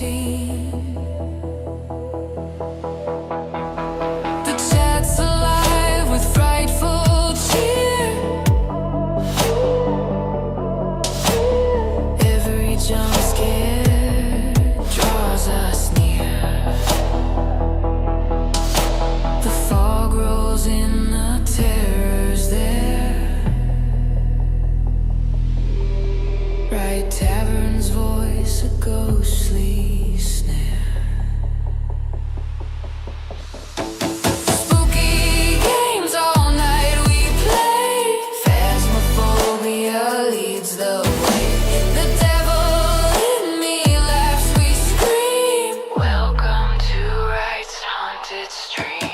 routine. The chat's alive with frightful cheer. Every jump scare draws us near. The fog rolls in, the terror's there. Right tavern's voice, a ghostly snare. Spooky games all night we play. Phasmophobia leads the way. The devil in me laughs, we scream. Welcome to Right's haunted stream.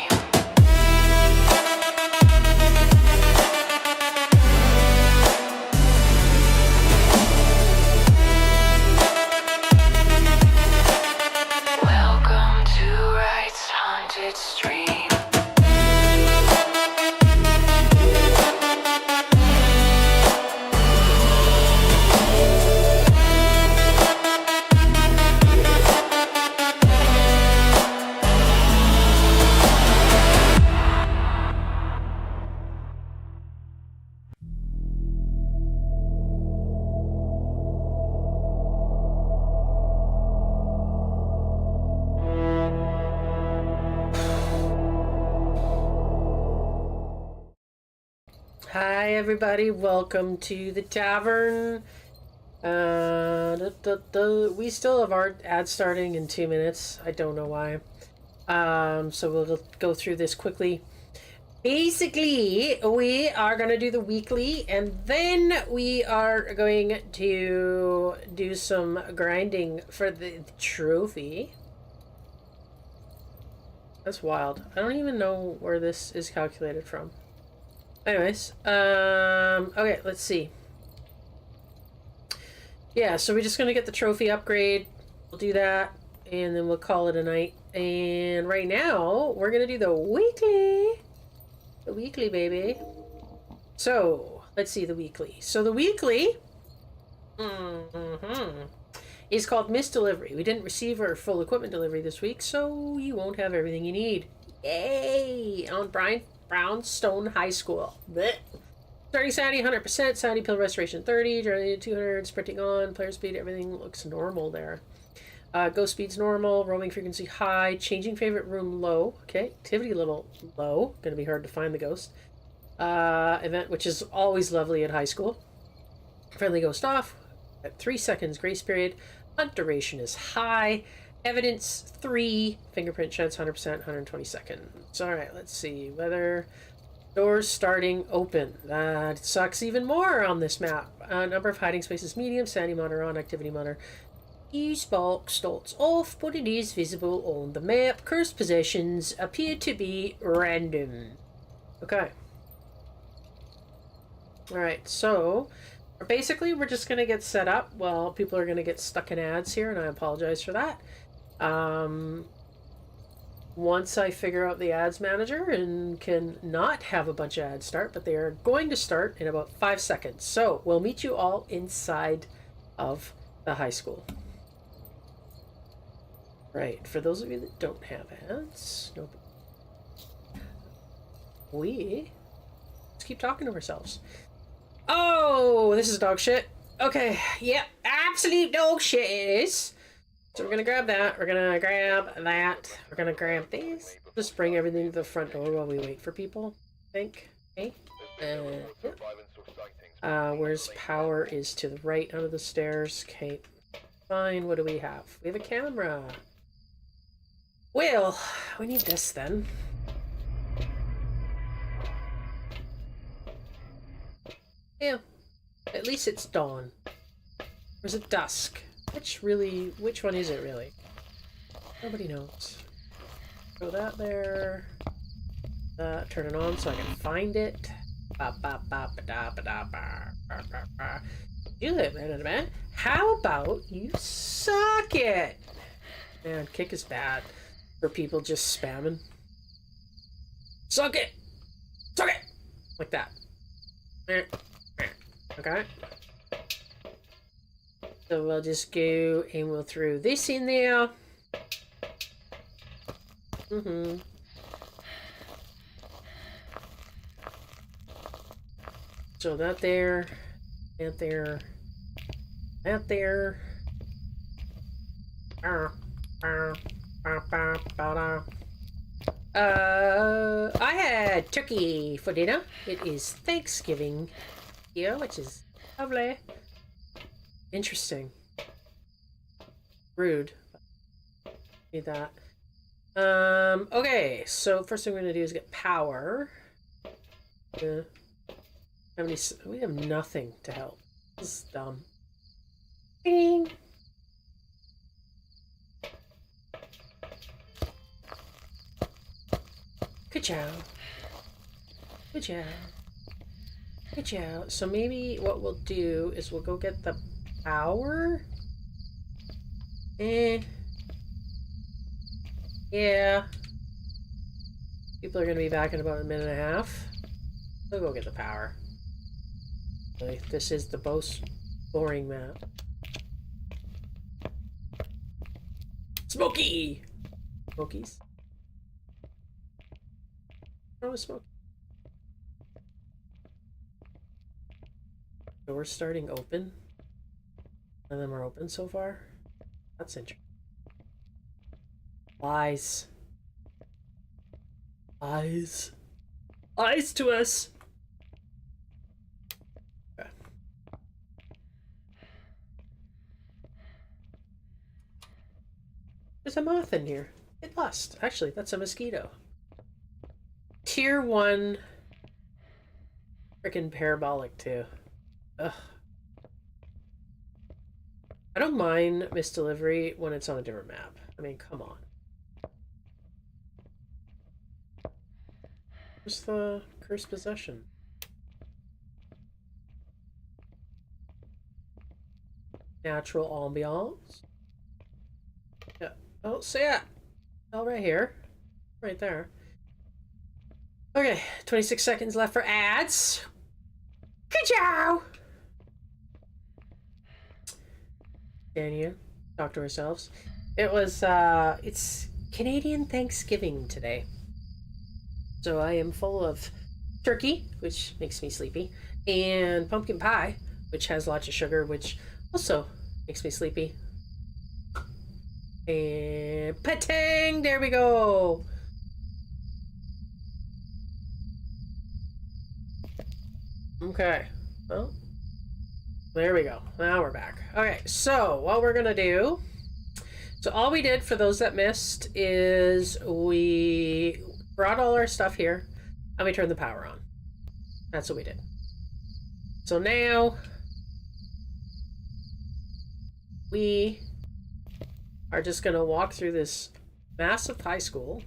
Welcome to Right's haunted stream. Hi everybody, welcome to the tavern. We still have our ad starting in 2 minutes. I don't know why. So we'll go through this quickly. Basically, we are going to do the weekly, and then we are going to do some grinding for the trophy. That's wild. I don't even know where this is calculated from. Anyways, okay, let's see. Yeah, so we're just gonna get the trophy upgrade. We'll do that, and then we'll call it a night. And right now, we're gonna do the weekly. The weekly, baby. So, let's see the weekly. So the weekly is called Missed Delivery. We didn't receive our full equipment delivery this week, so you won't have everything you need. Yay! On Brownstone High School. Blech. Starting sanity 100%, sanity pill restoration 30, journey 200, sprinting on, player speed, everything looks normal there. Ghost speed's normal, roaming frequency high, changing favorite room low. Okay, activity level low. Gonna be hard to find the ghost. Event, which is always lovely at high school. Friendly ghost off at 3 seconds grace period. Hunt duration is high. Evidence 3, fingerprint chance 100%, 120 seconds. Alright, let's see. Weather, doors starting open. That sucks even more on this map. Number of hiding spaces medium, sanity monitor on, activity monitor. Each box starts off, but it is visible on the map. Cursed possessions appear to be random. Okay. Alright, so basically we're just going to get set up. Well, people are going to get stuck in ads here, and I apologize for that. Once I figure out the ads manager and can not have a bunch of ads start, but they are going to start in about 5 seconds. So we'll meet you all inside of the high school. Right, for those of you that don't have ads, let's keep talking to ourselves. Oh, this is dog shit. Okay, yep, absolute dog shit it is. So we're gonna grab that, we're gonna grab that, we're gonna grab these. Just bring everything to the front door while we wait for people, I think. Okay. Where's power is to the right under the stairs. Okay, fine, what do we have? We have a camera. Well, we need this then. Yeah, at least it's dawn. Or is it dusk? Which one is it really? Nobody knows. Throw that there. Turn it on so I can find it. Man. How about you suck it? Man, kick is bad for people just spamming. Suck it! Suck it! Like that. Okay. So we'll just go and we'll throw this in there. Mm-hmm. So that there, that there, that there. I had turkey for dinner. It is Thanksgiving here, which is lovely. Interesting. Rude. Need that. Okay, so first thing we're gonna do is get power. We have nothing to help. This is dumb. Bing. Good job. Good job. Good job. So maybe what we'll do is we'll go get the power. Yeah. People are going to be back in about a minute and a half. We'll go get the power. This is the most boring map. Smoky! Smokies. Oh, smoke. So we're starting open. None of them are open so far. That's interesting. Lies. Lies. Lies to us. Okay. There's a moth in here. It must. Actually, that's a mosquito. Tier 1 freaking parabolic too. Ugh. I don't mind misdelivery when it's on a different map. I mean, come on. Where's the cursed possession? Natural ambiance. Yeah. Oh, so yeah. Oh, right here. Right there. Okay, 26 seconds left for ads. Good job! Dania, talk to ourselves. It was, it's Canadian Thanksgiving today. So I am full of turkey, which makes me sleepy, and pumpkin pie, which has lots of sugar, which also makes me sleepy. And patang! There we go! Okay. Well, there we go. Now we're back. Okay, so what we're gonna do... So all we did, for those that missed, is we brought all our stuff here, and we turned the power on. That's what we did. So now... we are just gonna walk through this massive high school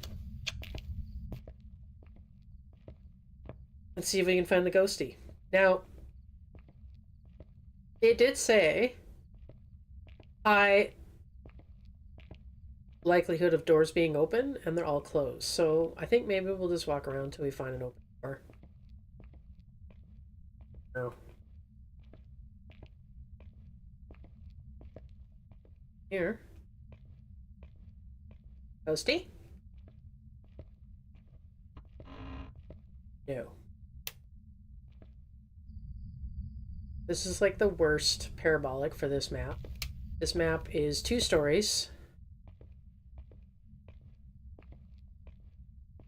and see if we can find the ghostie. Now, it did say high likelihood of doors being open, and they're all closed. So I think maybe we'll just walk around until we find an open door. No. Here. Ghostie? No. This is like the worst parabolic for this map. This map is 2 stories.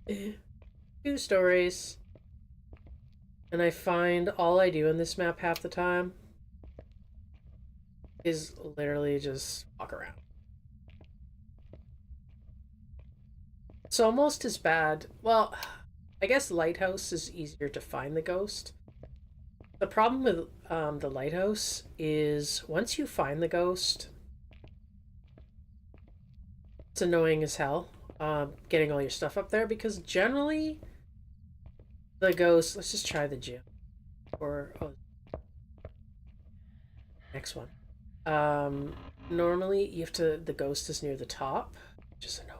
2 stories. And I find all I do in this map half the time is literally just walk around. It's almost as bad. Well, I guess Lighthouse is easier to find the ghost. The problem with the Lighthouse is once you find the ghost, it's annoying as hell getting all your stuff up there, because generally the ghost... Let's just try the gym. Or... oh, next one. Normally you have to... the ghost is near the top, which is annoying.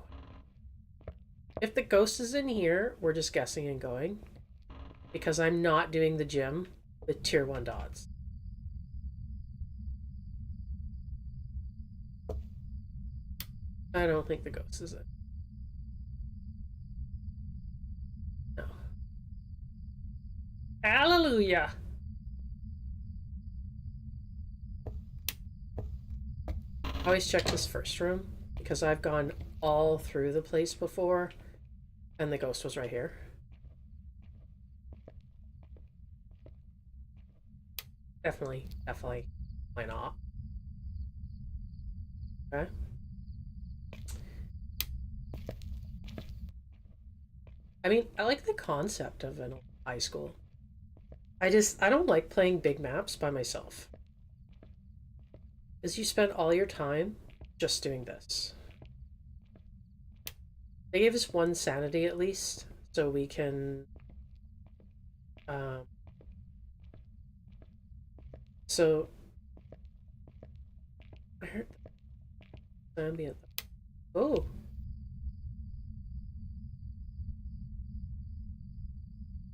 If the ghost is in here, we're just guessing and going, because I'm not doing the gym with tier 1 dots. I don't think the ghost is it. No. Hallelujah! I always check this first room because I've gone all through the place before and the ghost was right here. Definitely. Why not? Okay. I mean, I like the concept of an high school. I don't like playing big maps by myself. Because you spend all your time just doing this. They gave us one sanity at least, so we can um so I heard the ambient. Oh,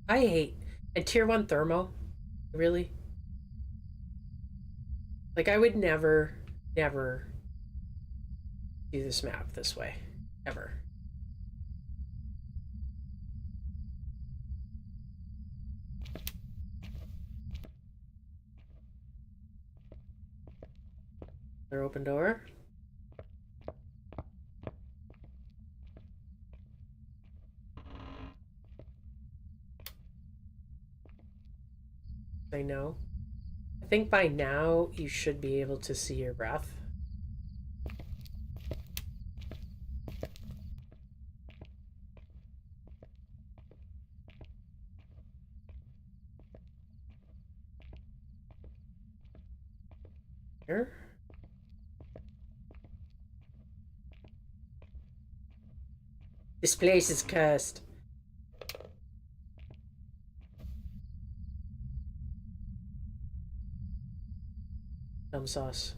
I hate and tier one thermo. Really? Like I would never do this map this way. Ever. Another open door. I know. I think by now you should be able to see your breath. Here. This place is cursed. Dumb sauce.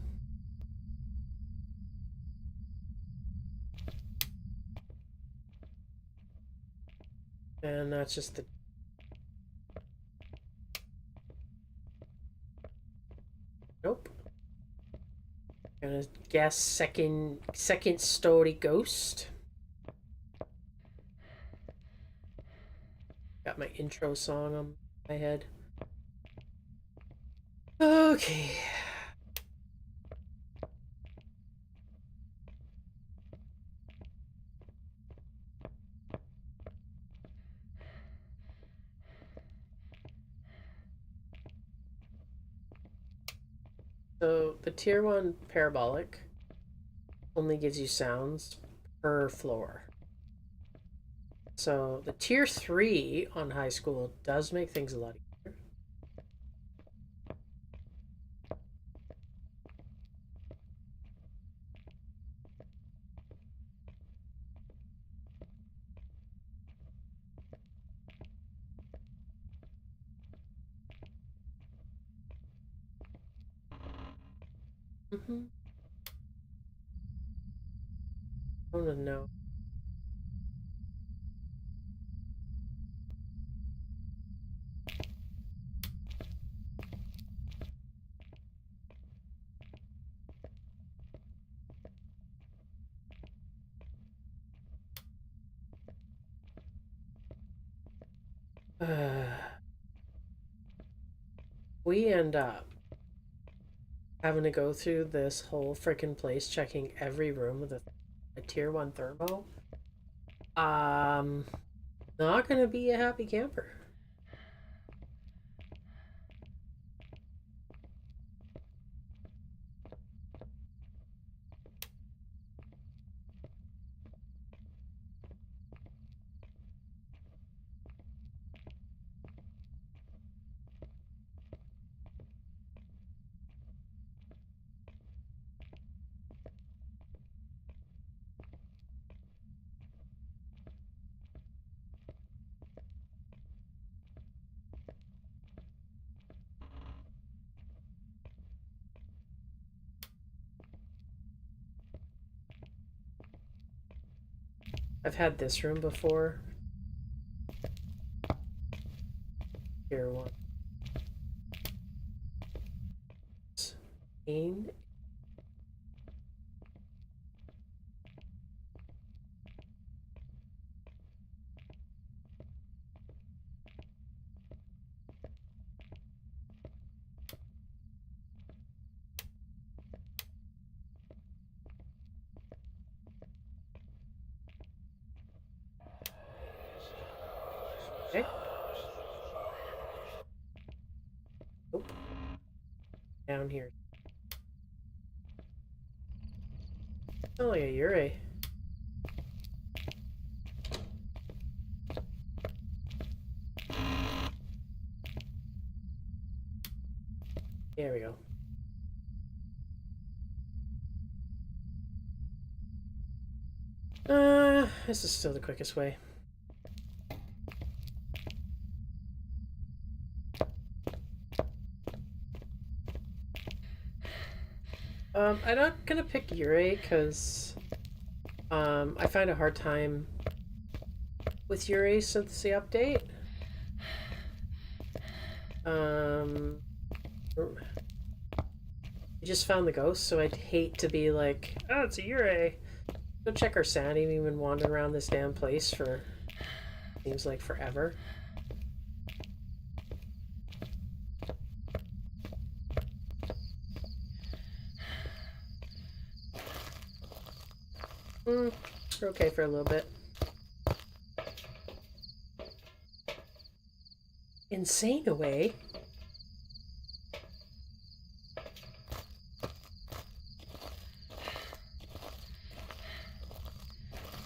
And that's just the nope. Gonna guess second story ghost. Got my intro song on my head. Okay. So the tier 1 parabolic only gives you sounds per floor. So the tier 3 on high school does make things a lot easier. I don't know. We end up having to go through this whole freaking place checking every room with a tier 1 thermo. Um, Not gonna be a happy camper. I've had this room before. Tier 1. Okay. Oh. Down here. Oh, yeah, you're a. There we go. This is still the quickest way. I'm not gonna pick Yurei because I find a hard time with Yurei since the update. We just found the ghost, so I'd hate to be like, oh, it's a Yurei. Go check our sanity. We've been wandering around this damn place for seems like forever. We're okay for a little bit. Insane away.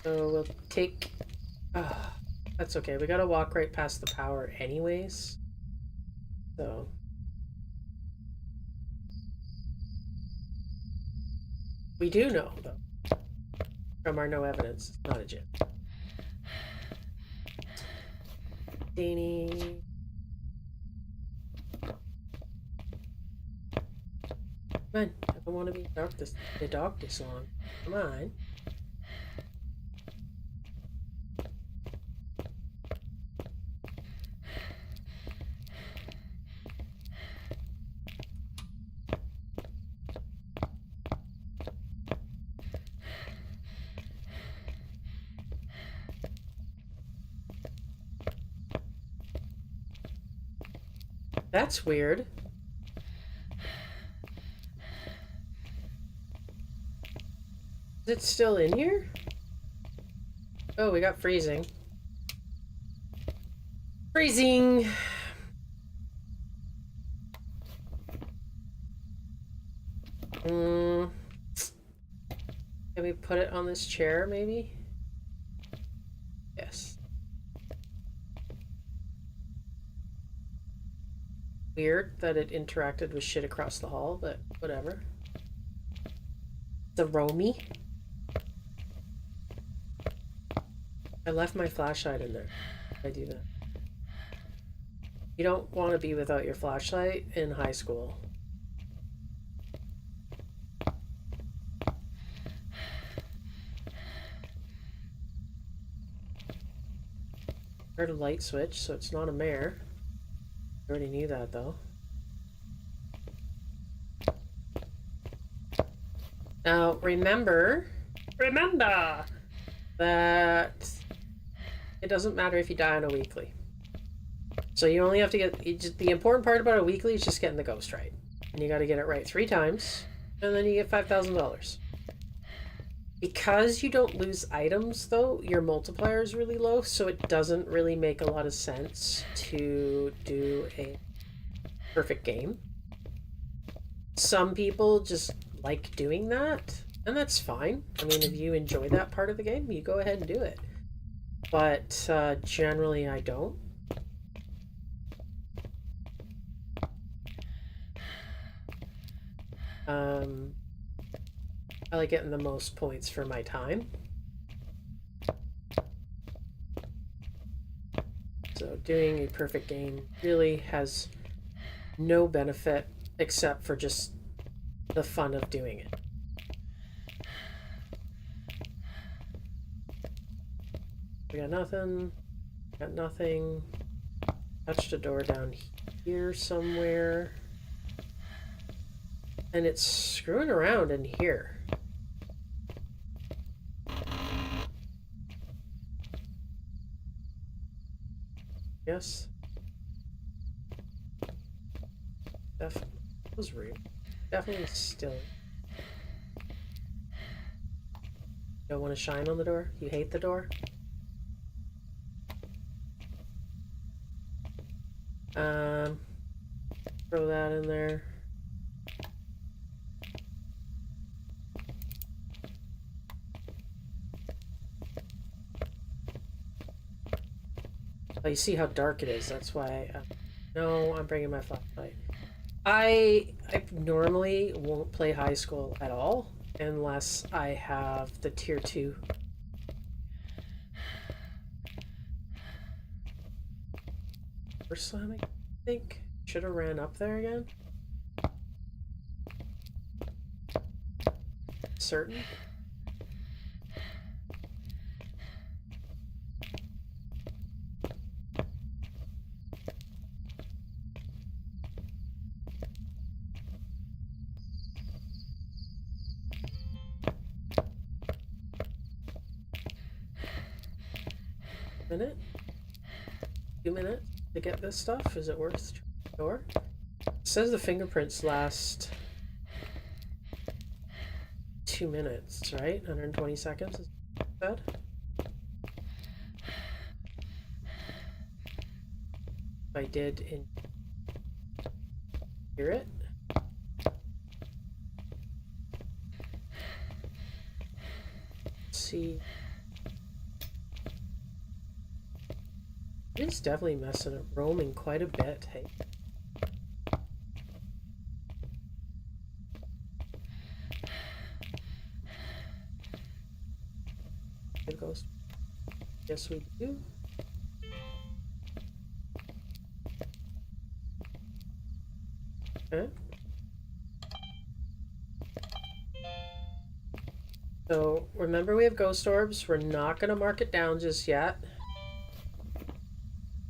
So we'll take... that's okay. We gotta walk right past the power anyways. So... we do know, though, from our no evidence, it's not a gym. Danny... Come on, I don't want to be the dog this long. Come on. That's weird. Is it still in here? Oh, we got freezing. Freezing! Can we put it on this chair, maybe? Yes. Weird that it interacted with shit across the hall, but whatever. The Romy? I left my flashlight in there. I do that. You don't want to be without your flashlight in high school. Heard a light switch, so it's not a mare. I already knew that though. Now remember that it doesn't matter if you die on a weekly. So you only have to get the important part about a weekly is just getting the ghost right, and you got to get it right 3 times, and then you get $5,000. Because you don't lose items, though, your multiplier is really low, so it doesn't really make a lot of sense to do a perfect game. Some people just like doing that, and that's fine. I mean, if you enjoy that part of the game, you go ahead and do it. But generally, I don't. I like getting the most points for my time. So doing a perfect game really has no benefit except for just the fun of doing it. We got nothing. Got nothing. Touched a door down here somewhere. And it's screwing around in here. Yes. That was rude. Definitely still. Don't want to shine on the door? You hate the door? Throw that in there. Oh, you see how dark it is. That's why. No, I'm bringing my flashlight. I normally won't play high school at all unless I have the tier 2. First slamming, I think. Should have ran up there again. Certain. Minute? 2 minutes to get this stuff? Is it worth the door? It says the fingerprints last 2 minutes, right? 120 seconds is what it said. I did hear it. Let's see. It is definitely messing up, roaming quite a bit, hey. It goes. Yes, we do. Okay. So remember we have ghost orbs. We're not going to mark it down just yet.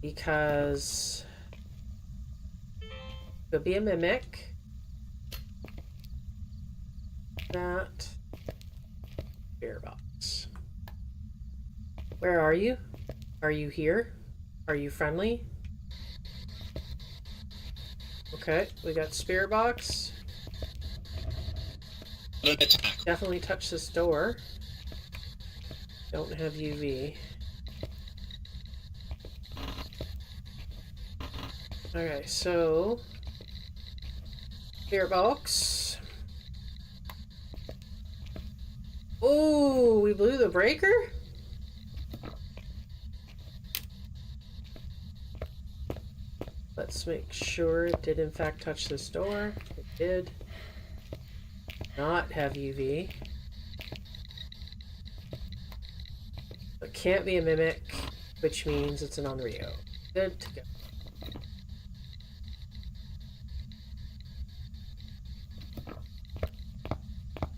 Because could be a mimic. That beer box. Where are you? Are you here? Are you friendly? Okay, we got spirit box. Definitely touch this door. Don't have UV. Okay, so spirit box. Oh, we blew the breaker? Let's make sure it did in fact touch this door. It did not have UV. It can't be a mimic, which means it's an Unrio. Good to go.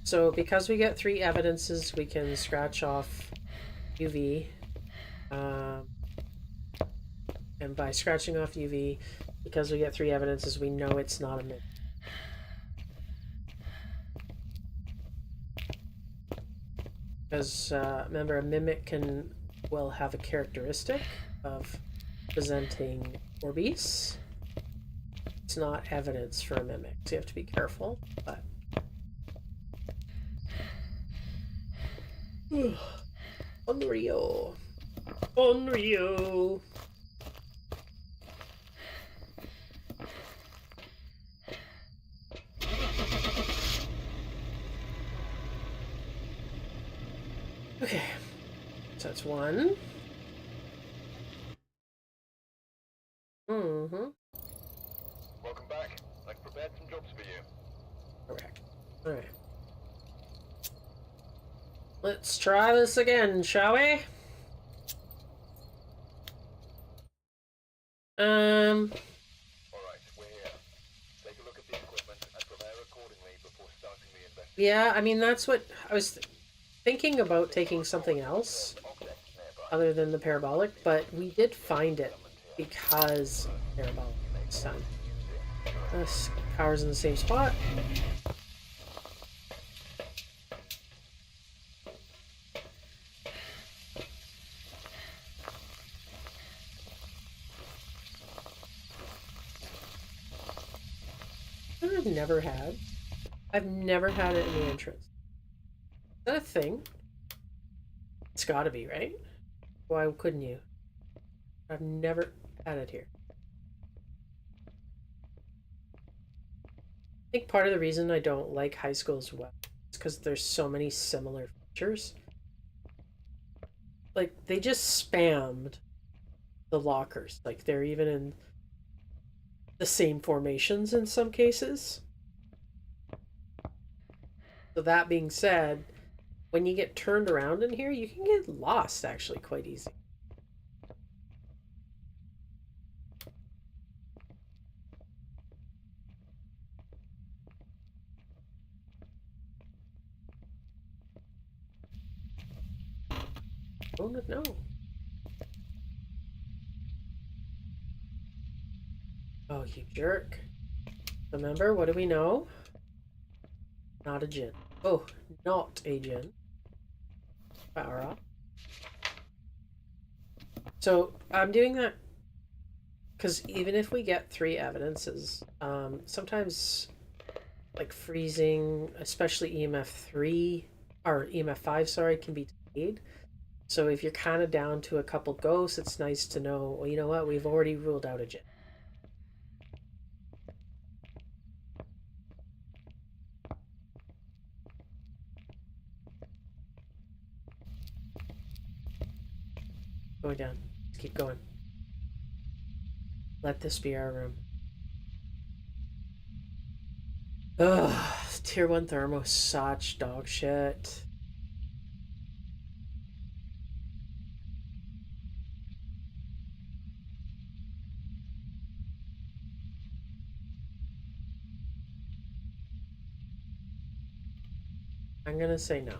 So because we get 3 evidences, we can scratch off UV. And by scratching off UV, because we get 3 evidences, we know it's not a mimic. Because remember, a mimic will have a characteristic of presenting Orbeez. It's not evidence for a mimic, so you have to be careful, but Unreal. Unreal. Okay, so that's 1. Welcome back. I've prepared some jobs for you. Correct. Alright. Let's try this again, shall we? Alright, we're here. Take a look at the equipment and prepare accordingly before starting the investigation. Yeah, I mean, that's what I was thinking about, taking something else other than the parabolic, but we did find it because parabolic this time. This power's in the same spot. I've never had it in the entrance. Is that a thing? It's gotta be, right? Why couldn't you? I've never had it here. think part of the reason I don't like high school as well is because there's so many similar features. Like, they just spammed the lockers. Like, they're even in the same formations in some cases. So that being said, when you get turned around in here, you can get lost actually quite easy. Oh no. Oh, you jerk. Remember, what do we know? Not a gin. Oh, not a gin. Power off. So I'm doing that because even if we get 3 evidences, sometimes like freezing, especially EMF 3 or EMF 5, sorry, can be delayed. So if you're kind of down to a couple ghosts, it's nice to know, well, you know what, we've already ruled out a gin. Going down. Let's keep going. Let this be our room. Ugh, tier 1 thermo, such dog shit. I'm gonna say no.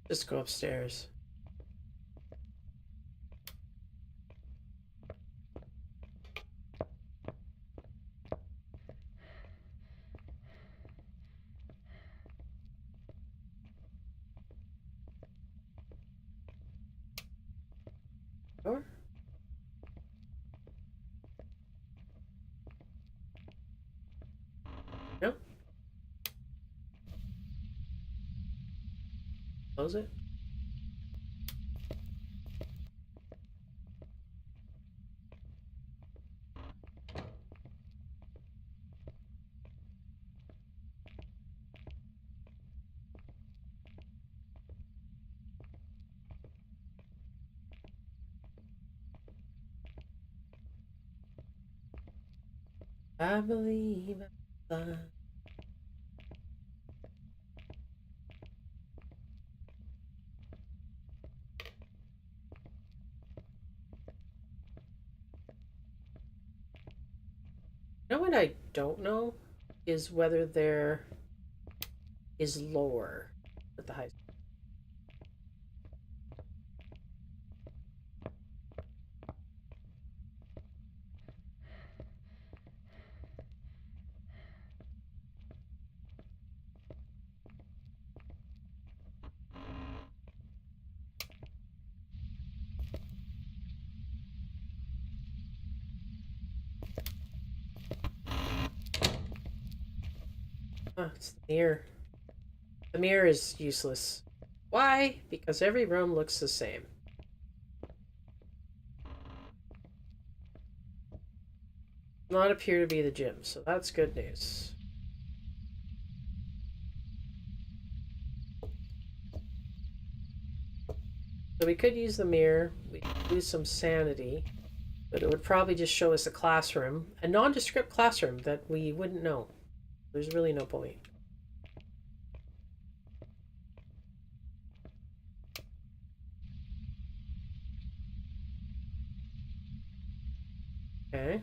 Just go upstairs. Door? No? Close it? I believe I fly. You know what I don't know is whether there is lore at the high school. Oh, it's the mirror. The mirror is useless. Why? Because every room looks the same. Not appear to be the gym, so that's good news. So we could use the mirror, we could lose some sanity, but it would probably just show us a classroom, a nondescript classroom that we wouldn't know. There's really no point. Okay.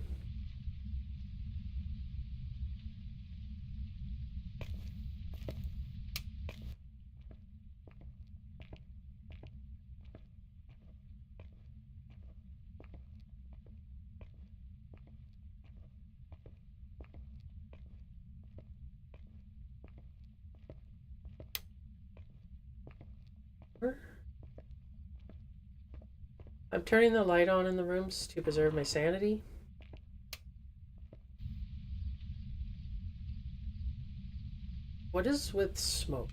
I'm turning the light on in the rooms to preserve my sanity. What is with smoke?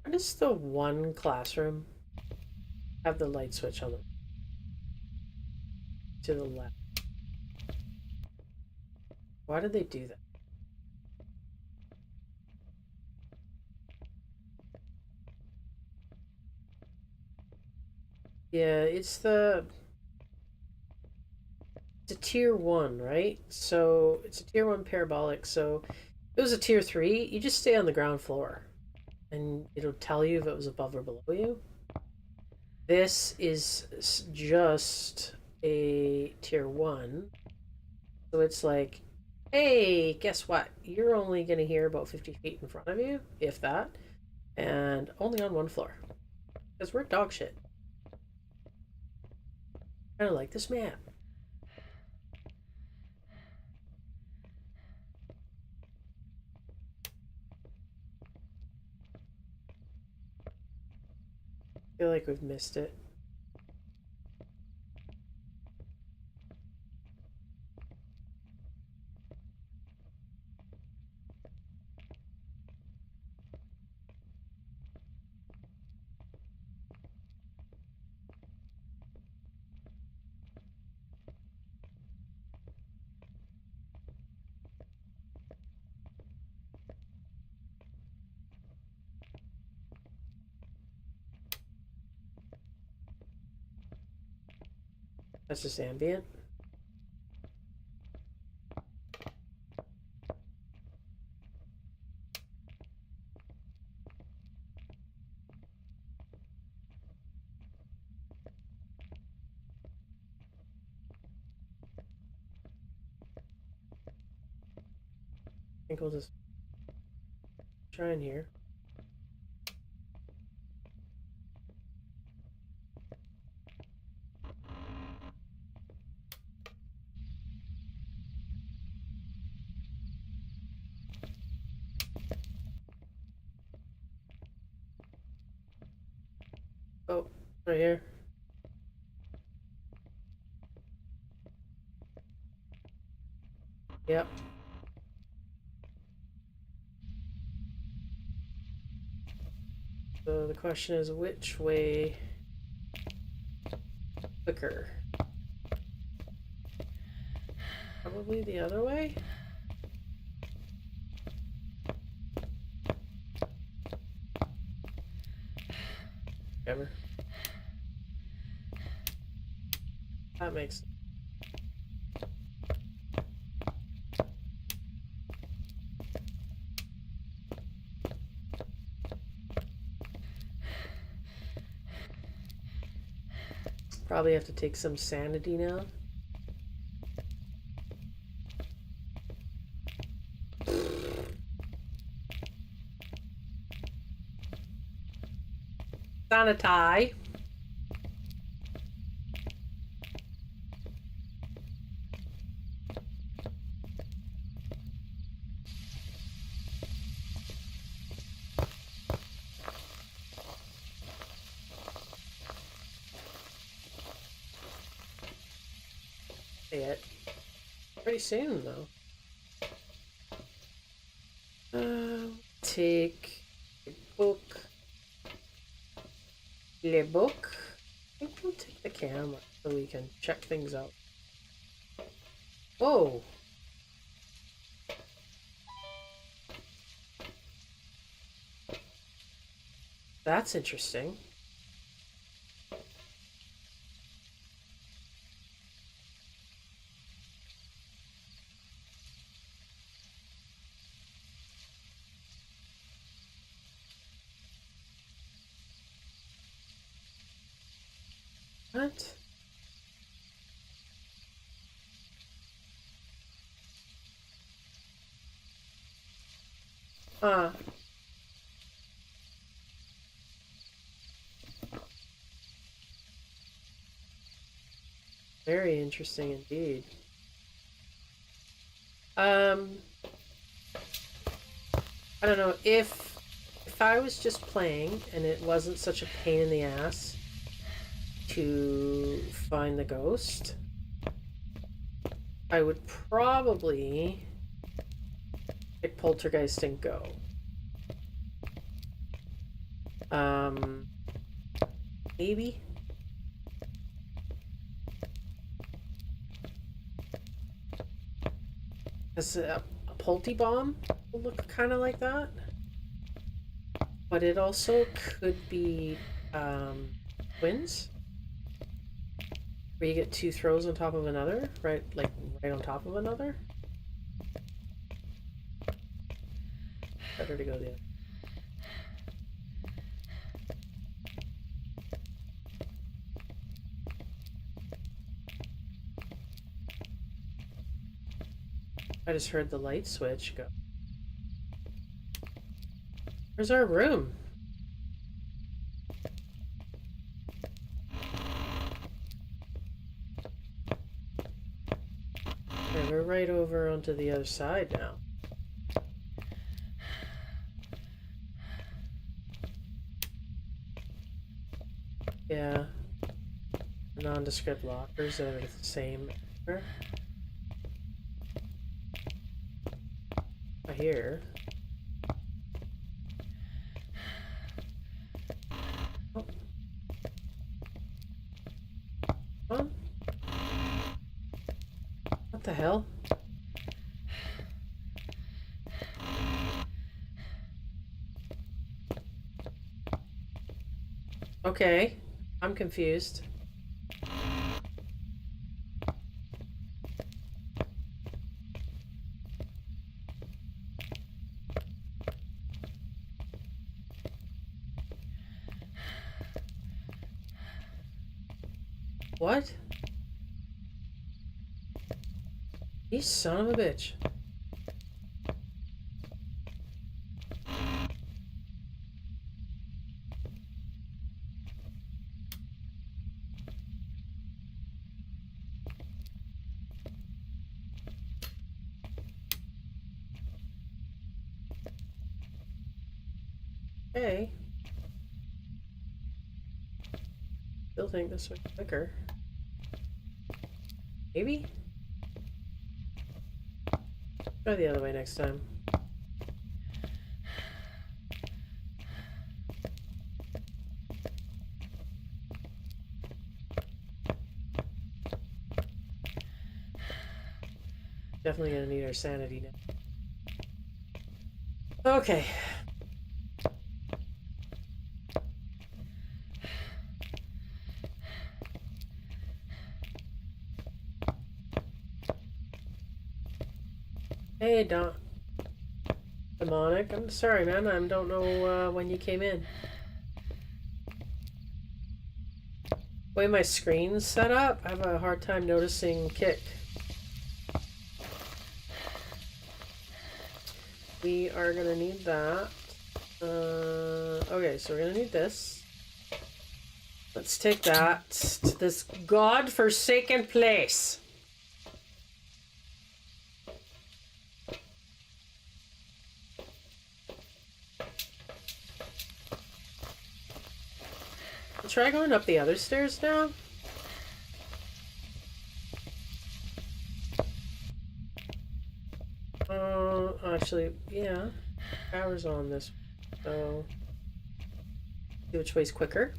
Why does the one classroom have the light switch on the to the left? Why did they do that? Yeah, it's a tier 1, right? So it's a tier 1 parabolic. So if it was a tier 3, you just stay on the ground floor and it'll tell you if it was above or below you. This is just a tier 1. So it's like, hey, guess what? You're only going to hear about 50 feet in front of you, if that, and only on one floor. Because we're dog shit. Kind of like this map. I feel like we've missed it. That's just ambient. I think we'll just try in here. Oh, right here. Yep. So the question is, which way quicker? Probably the other way? Whatever. That makes probably have to take some sanity now. Sanitize. It. Pretty soon though. Take a book. Le book. I think we'll take the camera so we can check things out. Whoa. That's interesting. What? Very interesting indeed. I don't know if I was just playing and it wasn't such a pain in the ass to find the ghost, I would probably hit Poltergeist and go. Maybe. As a Polty bomb will look kind of like that, but it also could be twins, where you get two throws on top of another, right? Like right on top of another. Better to go the other. I just heard the light switch go. Where's our room? Okay, we're right over onto the other side now. Yeah. The nondescript lockers are the same. Here. Oh. Huh? What the hell? Okay, I'm confused. What? You son of a bitch. Hey. Still think this was quicker. Maybe? Try the other way next time. Definitely gonna need our sanity now. Okay. Hey, Demonic. I'm sorry, man. I don't know when you came in. The way my screen's set up, I have a hard time noticing Kick. We are gonna need that. Okay, so we're gonna need this. Let's take that to this god-forsaken place. Try going up the other stairs now. Actually, yeah. Power's on this, so see which way's quicker.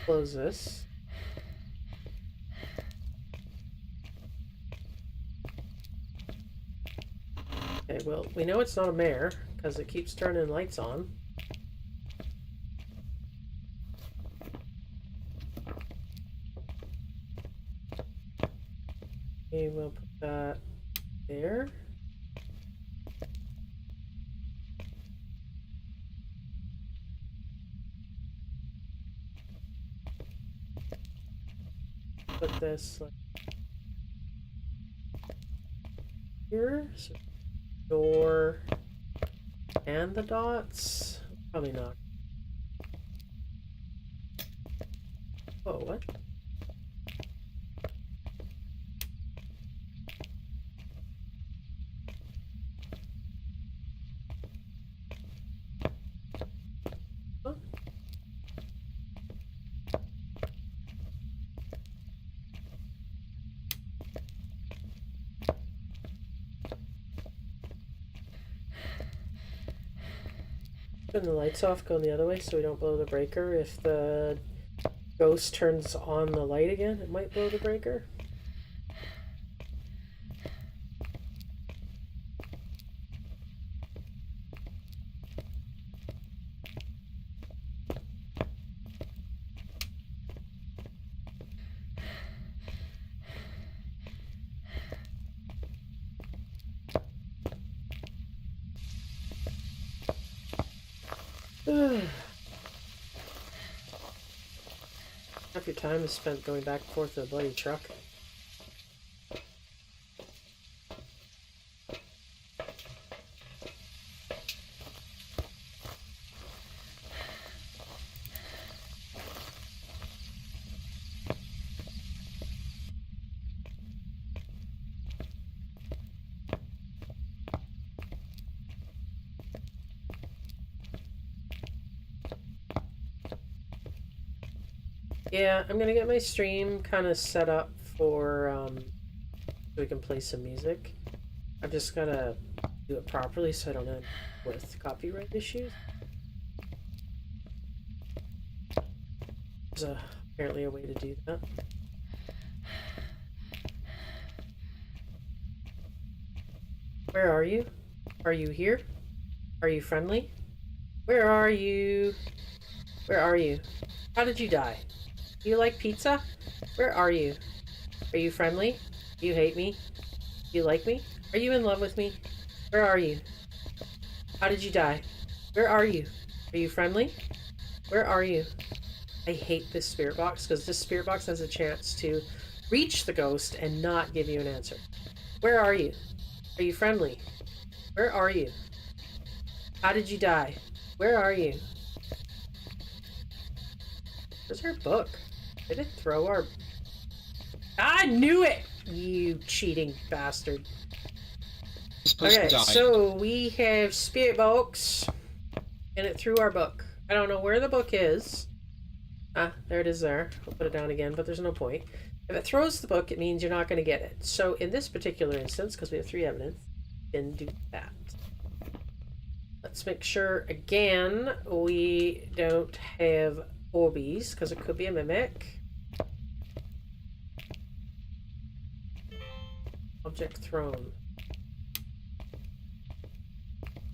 Close this. Okay, well, we know it's not a mare because it keeps turning lights on. Okay, we'll put that there. Put this like here. So door and the dots. Probably not. Oh, what? Huh? Turn the lights off, going the other way so we don't blow the breaker. If the ghost turns on the light again, it might blow the breaker. Half your time is spent going back and forth to the bloody truck. Yeah, I'm gonna get my stream kind of set up for so we can play some music. I've just gotta do it properly so I don't end with copyright issues. There's apparently a way to do that. Where are you? Are you here? Are you friendly? Where are you? Where are you? How did you die? Do you like pizza? Where are you? Are you friendly? Do you hate me? Do you like me? Are you in love with me? Where are you? How did you die? Where are you? Are you friendly? Where are you? I hate this spirit box because this spirit box has a chance to reach the ghost and not give you an answer. Where are you? Are you friendly? Where are you? How did you die? Where are you? Where's our book? Did it throw our... I knew it! You cheating bastard. Okay, so we have spirit box, and it threw our book. I don't know where the book is. Ah, there it is there. I'll put it down again, but there's no point. If it throws the book, it means you're not going to get it. So in this particular instance, because we have 3 evidence, we can do that. Let's make sure, again, we don't have Orbeez, because it could be a mimic. Object thrown.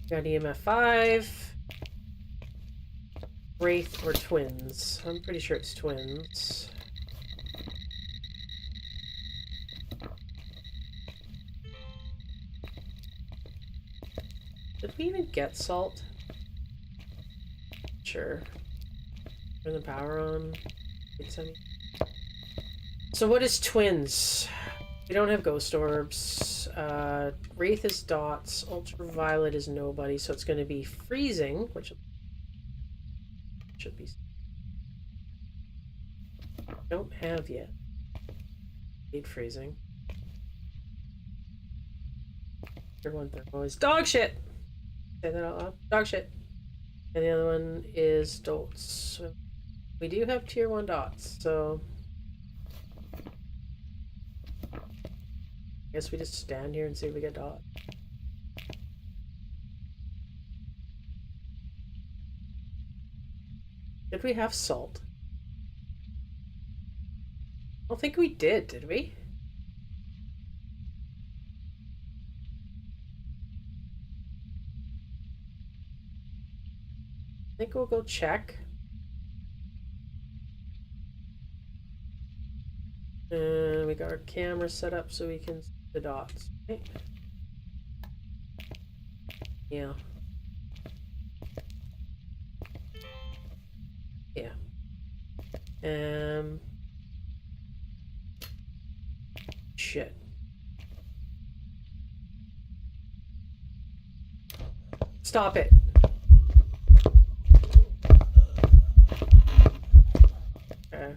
Got EMF 5. Wraith or twins. I'm pretty sure it's twins. Did we even get salt? Sure. Turn the power on. So what is twins? We don't have ghost orbs. Wraith is dots. Ultraviolet is nobody, so it's going to be freezing, which should be... Don't have yet. Need freezing. Tier 1 thermal is dog shit! Say that out loud. Dog shit. And the other one is dots. So we do have tier 1 dots, so... I guess we just stand here and see if we get dots. Did we have salt? I don't think we did we? think we'll go check. And we got our camera set up so we can see the dots. Right? Yeah. Yeah. Shit. Stop it. Okay.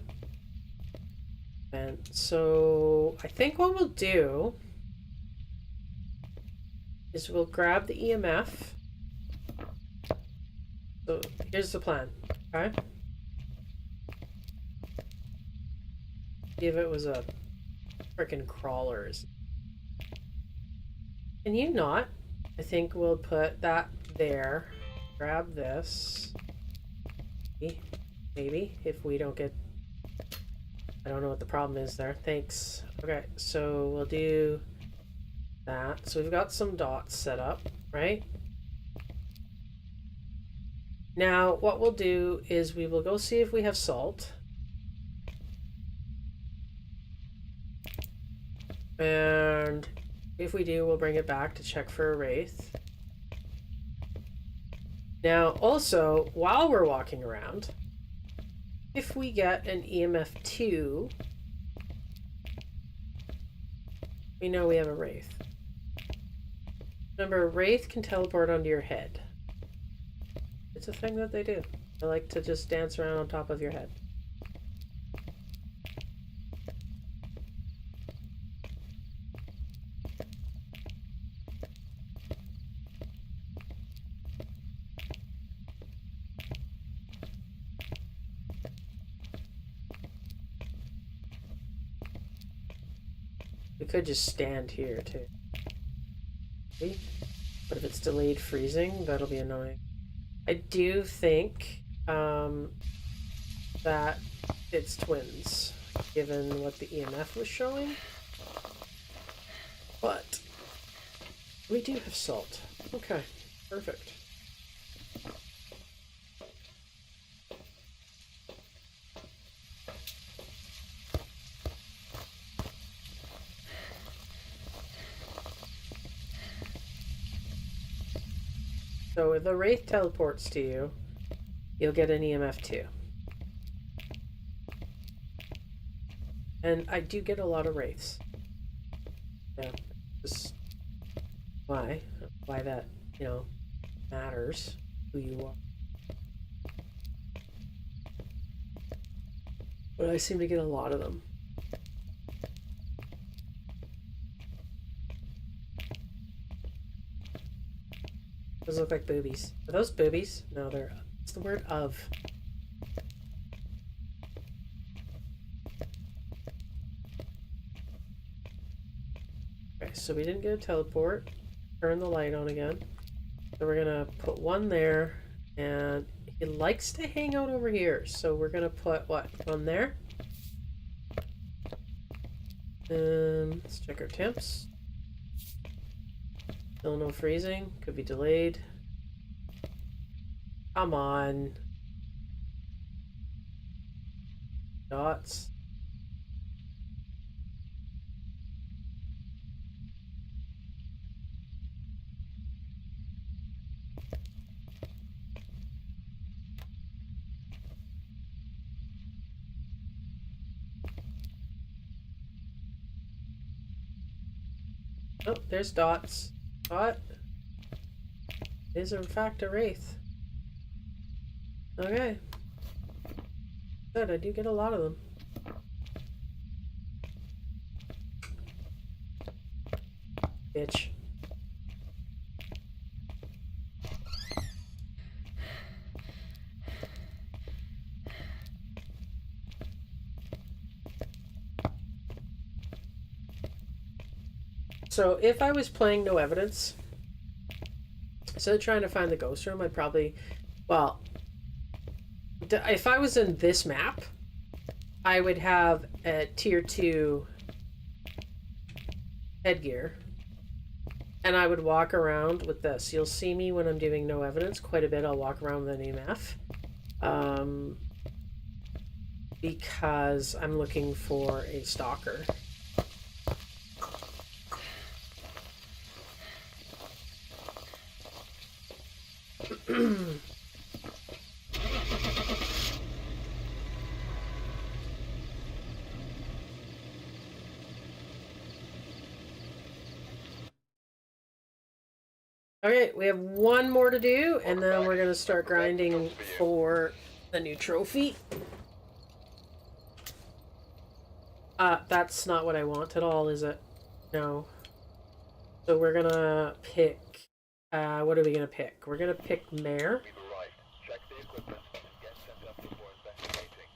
And so I think what we'll do is we'll grab the EMF. So here's the plan, okay? See if it was a frickin' crawlers. Can you not? I think we'll put that there. Grab this. Maybe, if we don't get... I don't know what the problem is there. Thanks. Okay, so we'll do that. So we've got some dots set up, right? Now, what we'll do is we will go see if we have salt. And if we do, we'll bring it back to check for a wraith. Now, also, while we're walking around, if we get an EMF 2, we know we have a wraith. Remember, a wraith can teleport onto your head. It's a thing that they do. They like to just dance around on top of your head. We could just stand here too. See? But if it's delayed freezing, that'll be annoying. I do think that it's twins, given what the EMF was showing. But we do have salt. Okay, perfect. So if the wraith teleports to you, you'll get an EMF 2. And I do get a lot of wraiths. Yeah, just why that, you know, matters who you are. But I seem to get a lot of them. Those look like boobies. Are those boobies? No, they're... What's the word? Of. Okay, so we didn't get a teleport. Turn the light on again. So we're gonna put one there. And he likes to hang out over here. So we're gonna put, what? One there. Let's check our temps. Still no freezing. Could be delayed. Come on. Dots. Oh, there's dots. Dot is in fact a wraith. Okay. Good, I do get a lot of them. Bitch. So if I was playing no evidence, instead of trying to find the ghost room, I'd probably, well, if I was in this map, I would have a tier 2 headgear And I would walk around with this. You'll see me when I'm doing no evidence quite a bit. I'll walk around with an EMF. Because I'm looking for a stalker. Okay, we have one more to do, and then we're gonna start grinding for the new trophy. That's not what I want at all, is it? No. So we're gonna pick, what are we gonna pick? We're gonna pick Mare. We've arrived. Check the equipment and get set up before investigating.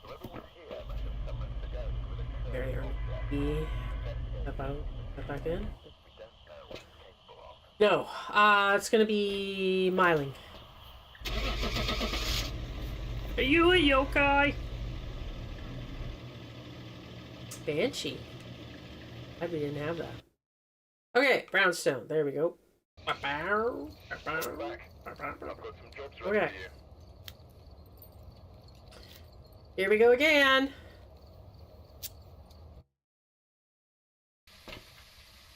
Whoever was here must have summoned the ghost with a There you curved are. Step out, step back in. We don't know what it's capable of. No, it's gonna be Myling. Are you a yokai? Banshee. Glad we didn't have that. Okay, brownstone. There we go. Welcome back. I've got some jobs ready Okay. for you. Here we go again.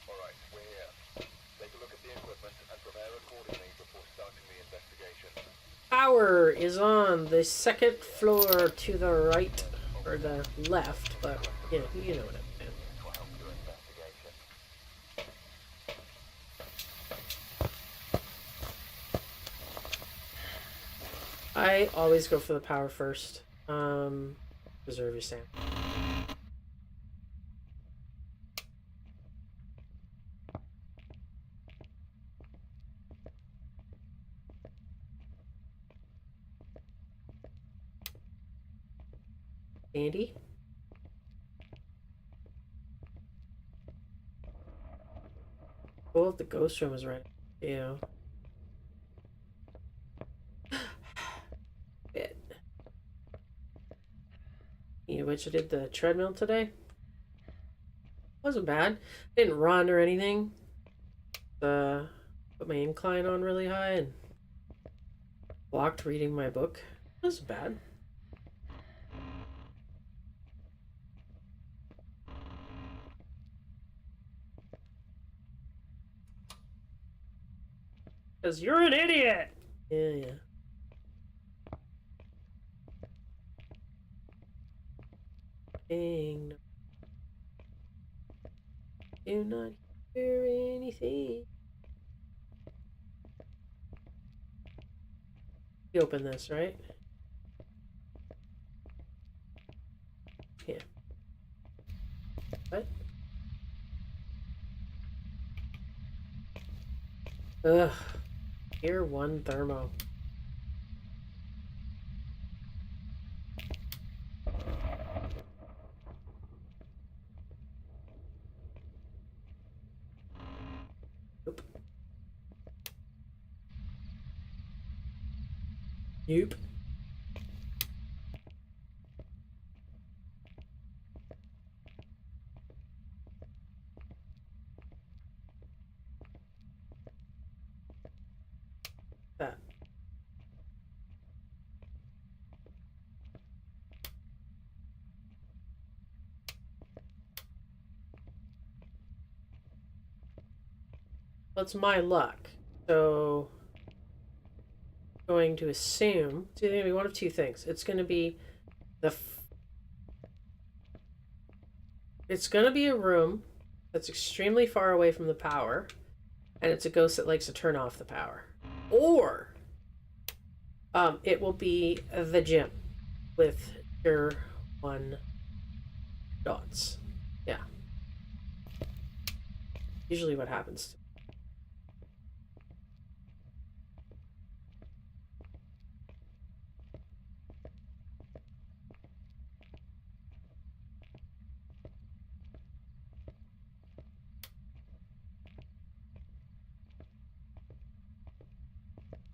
Alright, we're here. Take a look at the equipment and prepare accordingly before starting the investigation. Power is on the second floor to the right or the left, but you know what I mean. This will help your investigation. I always go for the power first. Preserve your stamina. Andy? Well, the ghost room is right. Yeah. Bit. You know, which I did the treadmill today. Wasn't bad. Didn't run or anything. Put my incline on really high and blocked reading my book. Wasn't bad. Because you're an idiot! Yeah. Dang. Do not hear anything. You open this, right? Yeah. What? Ugh. Tier 1 thermo. Nope. Nope. That. What's my luck? So, going to assume it's either going to be one of two things. It's going to be it's going to be a room that's extremely far away from the power, and it's a ghost that likes to turn off the power. Or it will be the gym with your 1 dots. Yeah. Usually what happens.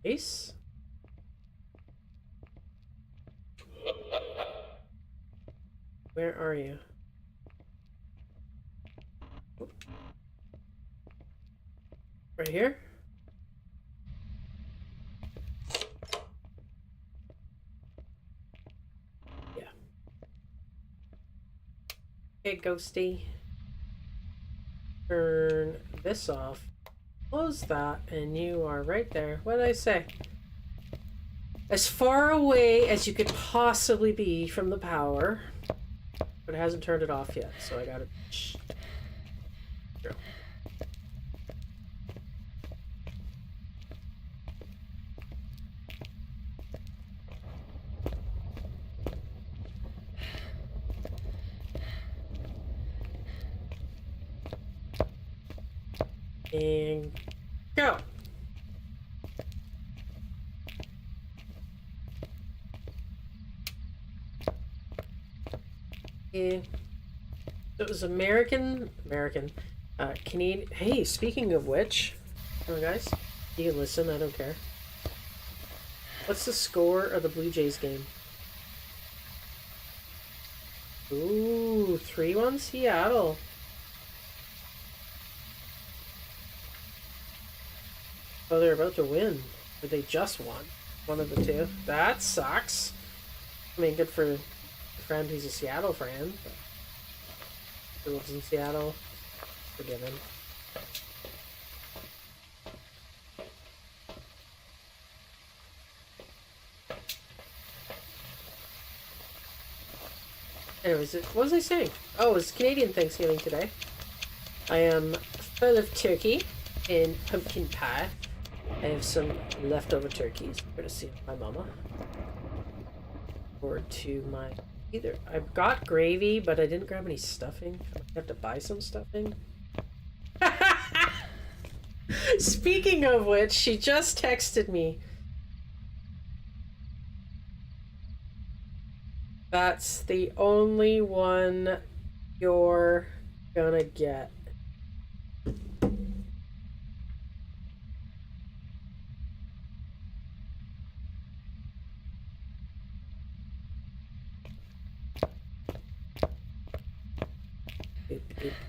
Ace? Where are you? Right here? Yeah. Okay, Ghosty. Turn this off. Close that, and you are right there. What did I say? As far away as you could possibly be from the power. But it hasn't turned it off yet, so I gotta... And go. Yeah. It was Canadian. Hey, speaking of which, come on, guys, you can listen. I don't care. What's the score of the Blue Jays game? Ooh, 3-1 Seattle. Oh, they're about to win. Or they just won. One of the two. That sucks. I mean, good for a friend who's a Seattle fan. But who lives in Seattle. Forgive him. Anyways, what was I saying? Oh, it's Canadian Thanksgiving today. I am full of turkey and pumpkin pie. I have some leftover turkeys. Courtesy of my mama. Or to my... Either... I've got gravy, but I didn't grab any stuffing. I have to buy some stuffing. Speaking of which, she just texted me. That's the only one you're gonna get.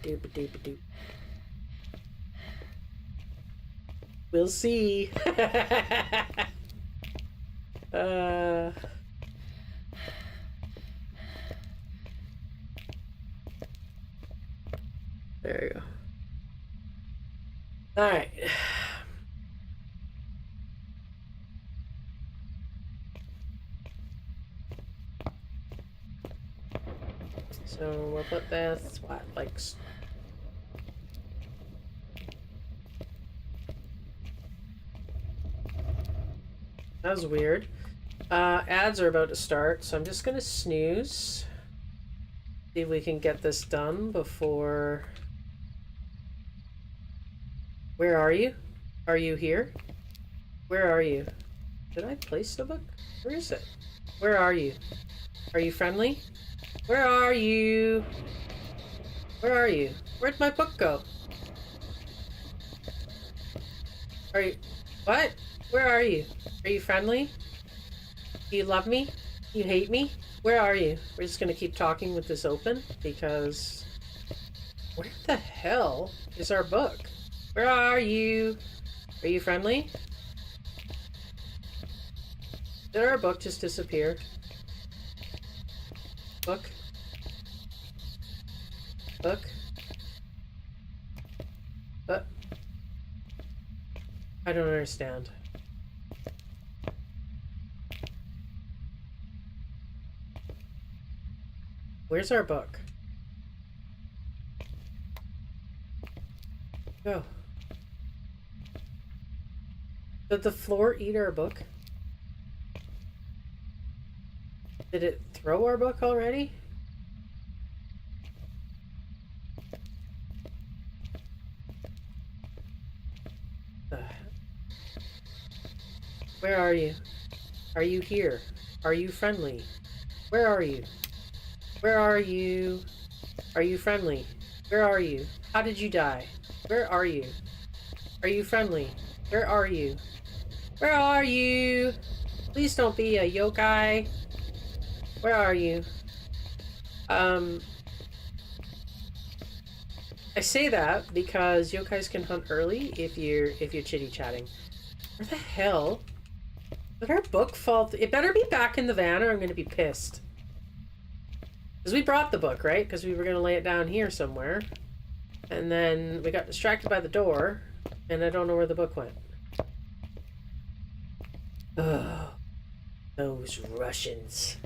Doop. We'll see. There you go. All right. So we'll put this, what, like... That was weird. Ads are about to start, so I'm just gonna snooze. See if we can get this done before... Where are you? Are you here? Where are you? Did I place the book? Where is it? Where are you? Are you friendly? Where are you? Where are you? Where'd my book go? Are you... What? Where are you? Are you friendly? Do you love me? You hate me? Where are you? We're just gonna keep talking with this open because... Where the hell is our book? Where are you? Are you friendly? Did our book just disappear? Book? Book? I don't understand. Where's our book? Go. Did the floor eat our book? Did it throw our book already? Where are you? Are you here? Are you friendly? Where are you? Where are you? Are you friendly? Where are you? How did you die? Where are you? Are you friendly? Where are you? Where are you? Please don't be a yokai. Where are you? I say that because yokais can hunt early if you're chitty chatting. Where the hell did our book fall? It better be back in the van, or I'm going to be pissed. Because we brought the book, right? Because we were going to lay it down here somewhere, and then we got distracted by the door, and I don't know where the book went. Ugh, those Russians.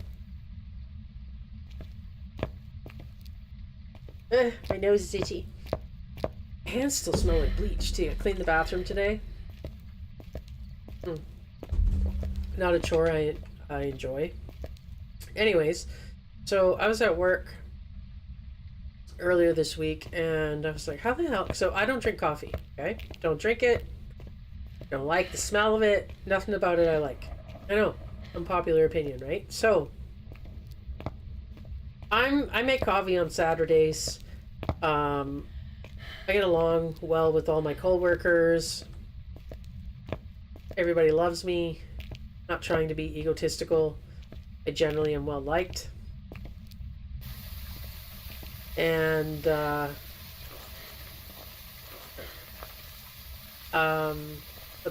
My nose is itchy. My hands still smell like bleach, too. I cleaned the bathroom today. Not a chore I enjoy. Anyways, so I was at work earlier this week, and I was like, how the hell? So I don't drink coffee, okay? Don't drink it. Don't like the smell of it. Nothing about it I like. I know. Unpopular opinion, right? So I make coffee on Saturdays. I get along well with all my coworkers. Everybody loves me. Not trying to be egotistical. I generally am well liked. And the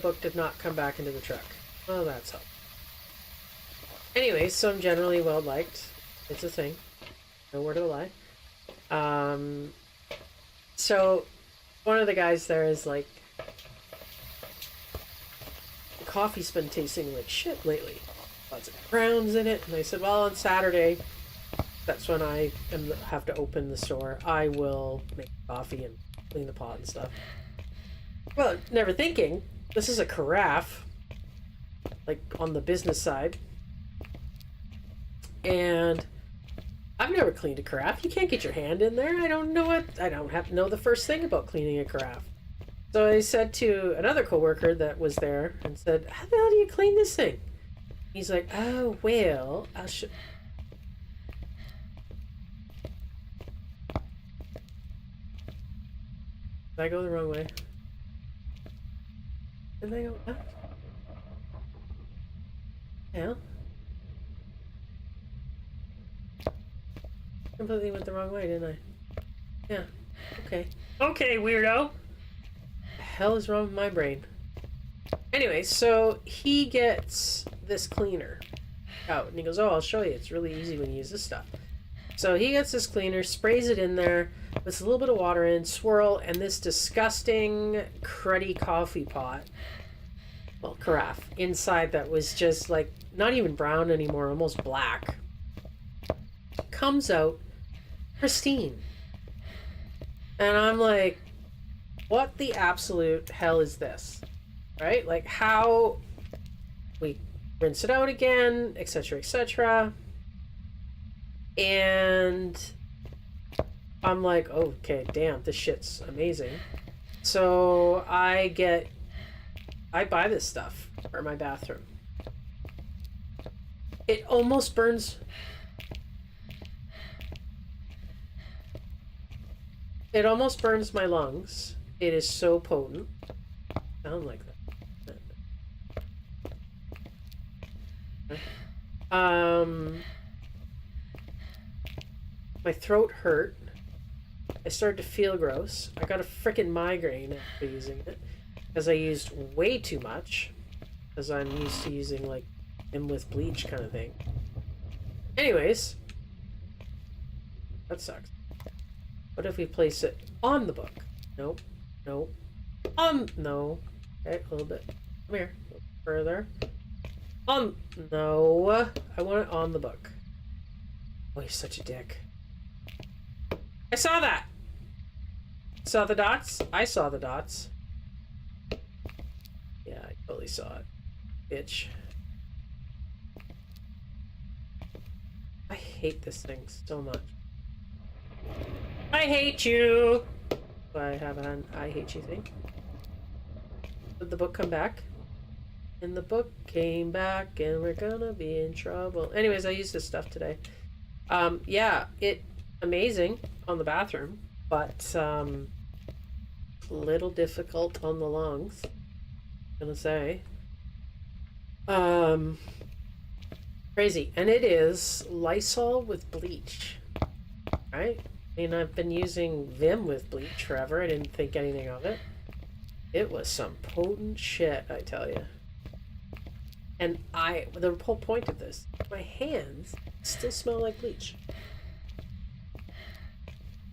book did not come back into the truck. Oh, that's helpful. Anyway, so I'm generally well liked. It's a thing. No word of a lie. So one of the guys there is like, the coffee's been tasting like shit lately. Lots of grounds in it. And I said, well, on Saturday, that's when I have to open the store. I will make coffee and clean the pot and stuff. Well, never thinking, this is a carafe, like on the business side. And I've never cleaned a carafe. You can't get your hand in there. I don't have to know the first thing about cleaning a carafe. So I said to another coworker that was there and said, how the hell do you clean this thing? He's like, oh, well, I'll show. Did I go the wrong way? Did I go left? Yeah. Completely went the wrong way, didn't I? Yeah. Okay. Okay, weirdo. The hell is wrong with my brain? Anyway, so he gets this cleaner out, and he goes, oh, I'll show you. It's really easy when you use this stuff. So he gets this cleaner, sprays it in there, puts a little bit of water in, swirl, and this disgusting, cruddy coffee pot, well, carafe, inside that was just like, not even brown anymore, almost black, comes out pristine. And I'm like, what the absolute hell is this? Right? Like, how we rinse it out again, etc., etc. And I'm like, oh, okay, damn, this shit's amazing. So I buy this stuff for my bathroom. It almost burns. It almost burns my lungs. It is so potent. Sound like that. My throat hurt. I started to feel gross. I got a freaking migraine after using it because I used way too much. Because I'm used to using like him with bleach kind of thing. Anyways, that sucks. What if we place it on the book? Nope. Nope. No. Okay, a little bit. Come here. A little further. No. I want it on the book. Oh, you're such a dick. I saw that! Saw the dots? I saw the dots. Yeah, I totally saw it. Bitch. I hate this thing so much. I hate you! Do I have an I hate you thing? Did the book come back? And the book came back and we're gonna be in trouble. Anyways, I used this stuff today. Yeah, amazing on the bathroom, but little difficult on the lungs, I'm gonna say. Crazy. And it is Lysol with bleach, right? I mean, I've been using Vim with bleach forever. I didn't think anything of it. It was some potent shit, I tell you. And the whole point of this, my hands still smell like bleach.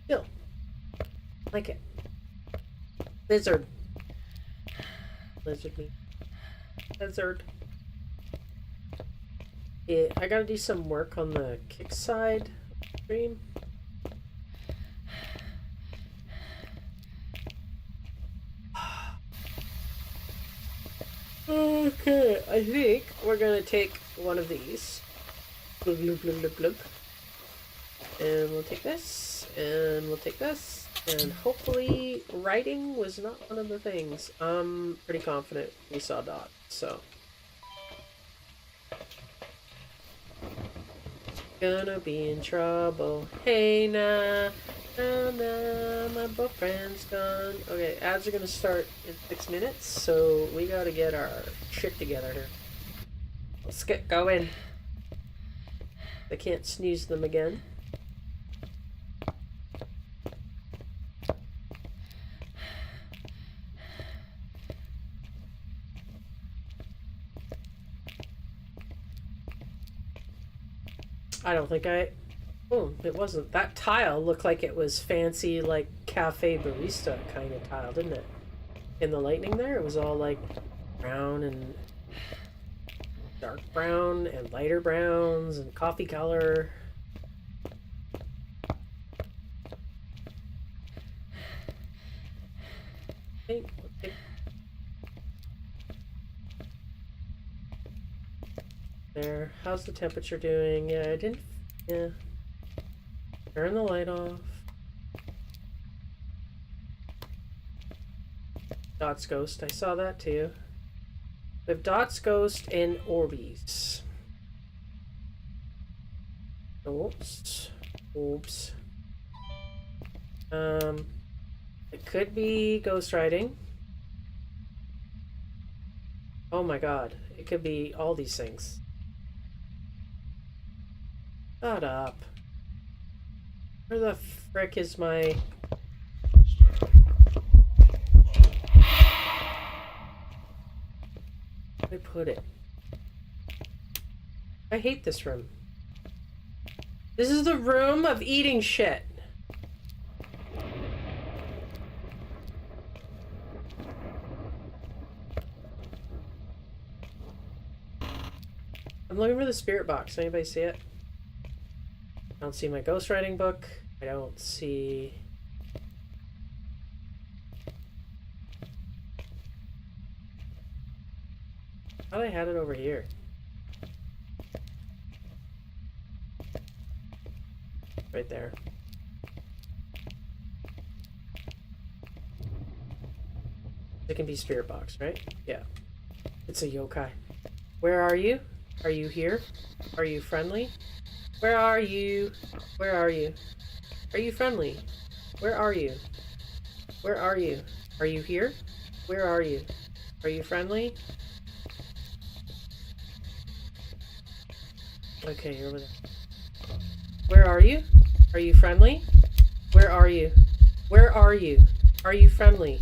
Still. Like it. Lizard. Lizard meat. Lizard. Yeah, I gotta do some work on the kick side stream. Okay, I think we're gonna take one of these. Blub, blub, blub, blub, blub. And we'll take this, and we'll take this, and hopefully writing was not one of the things. I'm pretty confident we saw Dot, so. Gonna be in trouble. Hey nah, nah, nah, my boyfriend's gone. Okay, ads are gonna start in 6 minutes, so we gotta get our shit together here. Let's get going. I can't snooze them again. I don't think oh, it wasn't. That tile looked like it was fancy, like, cafe barista kind of tile, didn't it? In the lightning there, it was all, like, brown and dark brown and lighter browns and coffee color. Okay. There. How's the temperature doing? Yeah, I didn't. Yeah. Turn the light off. Dot's Ghost. I saw that too. We have Dot's Ghost and Orbeez. Oops. Oops. It could be ghost riding. Oh my god. It could be all these things. Shut up. Where the frick is my... Where did I put it? I hate this room. This is the room of eating shit. I'm looking for the spirit box. Anybody see it? I don't see my ghostwriting book. I don't see... I thought I had it over here. Right there. It can be spirit box, right? Yeah. It's a yokai. Where are you? Are you here? Are you friendly? Where are you? Where are you? Are you friendly? Where are you? Where are you? Are you here? Where are you? Are you friendly? Okay, you're over there. Where are you? Are you friendly? Where are you? Where are you? Are you friendly?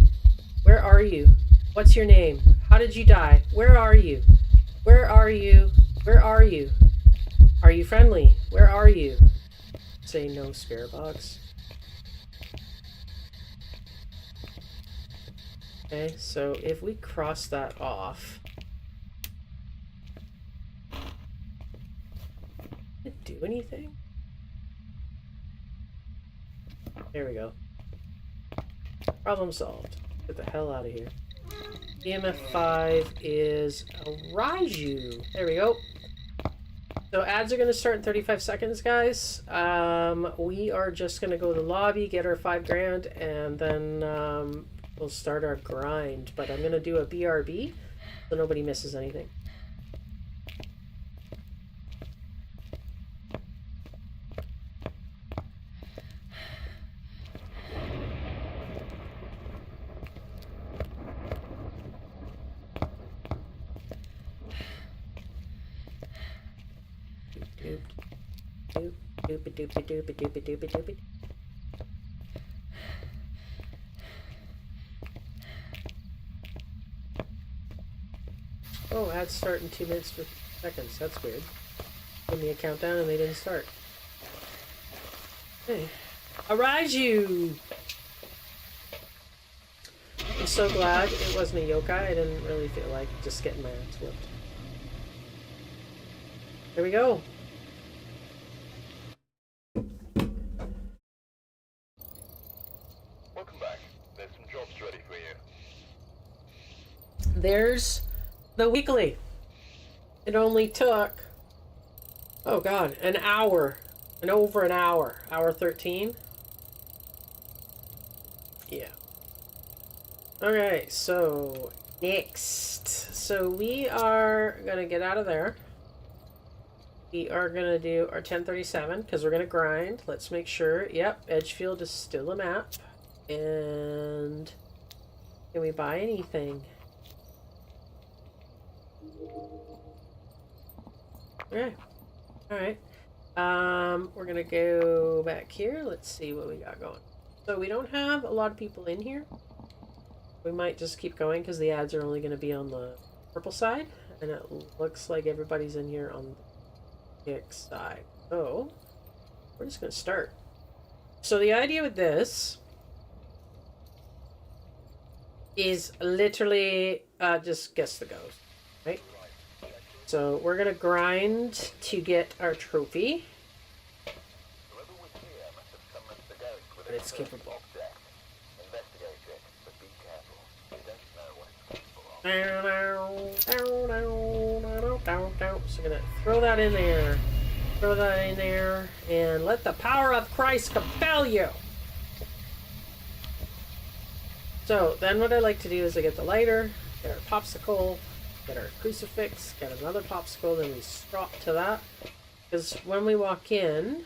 Where are you? What's your name? How did you die? Where are you? Where are you? Where are you? Are you friendly? Where are you? Say no, spirit box. Okay, so if we cross that off... Did it do anything? There we go. Problem solved. Get the hell out of here. EMF 5 is a Raiju. There we go. So ads are going to start in 35 seconds, guys. We are just going to go to the lobby, get our 5 grand, and then we'll start our grind. But I'm going to do a BRB so nobody misses anything. Doopy doopy doopy doopy doopy doopy. Oh, ads start in 2 minutes 50 seconds. That's weird. Give me a countdown and they didn't start. Hey. Arise you! I'm so glad it wasn't a yokai. I didn't really feel like just getting my ass whipped. Here we go. Welcome back. There's some jobs ready for you. There's the weekly. It only took, oh god, an hour. And over an hour. Hour 13. Yeah. Okay, so next. So we are gonna get out of there. We are gonna do our 1037 because we're gonna grind. Let's make sure. Yep, Edgefield is still a map. And can we buy anything? Okay. Alright. We're gonna go back here. Let's see what we got going. So we don't have a lot of people in here. We might just keep going because the ads are only going to be on the purple side. And it looks like everybody's in here on the pink side. So we're just going to start. So the idea with this is literally just guess the ghost, right? So we're going to grind to get our trophy. But it's capable. So I'm gonna throw that in there. Throw that in there. And let the power of Christ compel you. So then what I like to do is I get the lighter, get our popsicle, get our crucifix, get another popsicle, then we strop to that. Because when we walk in,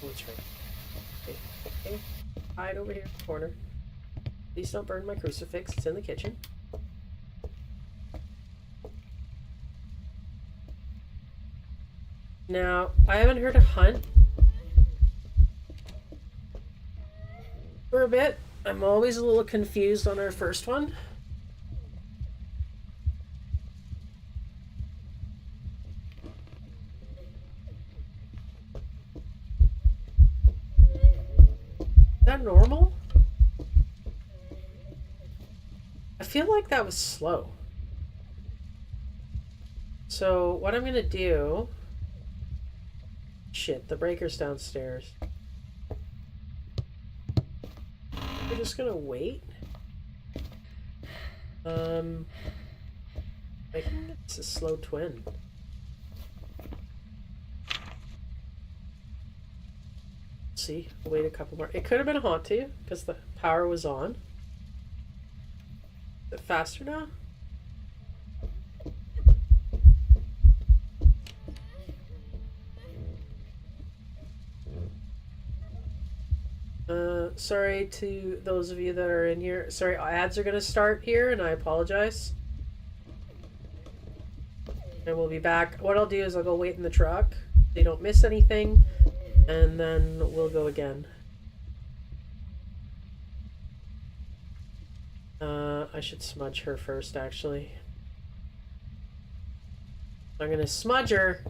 what's right? Okay. Hide over here in the corner. Please don't burn my crucifix. It's in the kitchen. Now, I haven't heard a hunt for a bit. I'm always a little confused on our first one. Is that normal? I feel like that was slow. So what I'm gonna do... Shit, the breaker's downstairs. We're just gonna wait. I think it's a slow twin. Let's see, wait a couple more. It could have been a Hauntu because the power was on. Is it faster now? Sorry to those of you that are in here. Sorry, ads are gonna start here, and I apologize. And we'll be back. What I'll do is I'll go wait in the truck so you don't miss anything, and then we'll go again. I should smudge her first, actually. I'm gonna smudge her.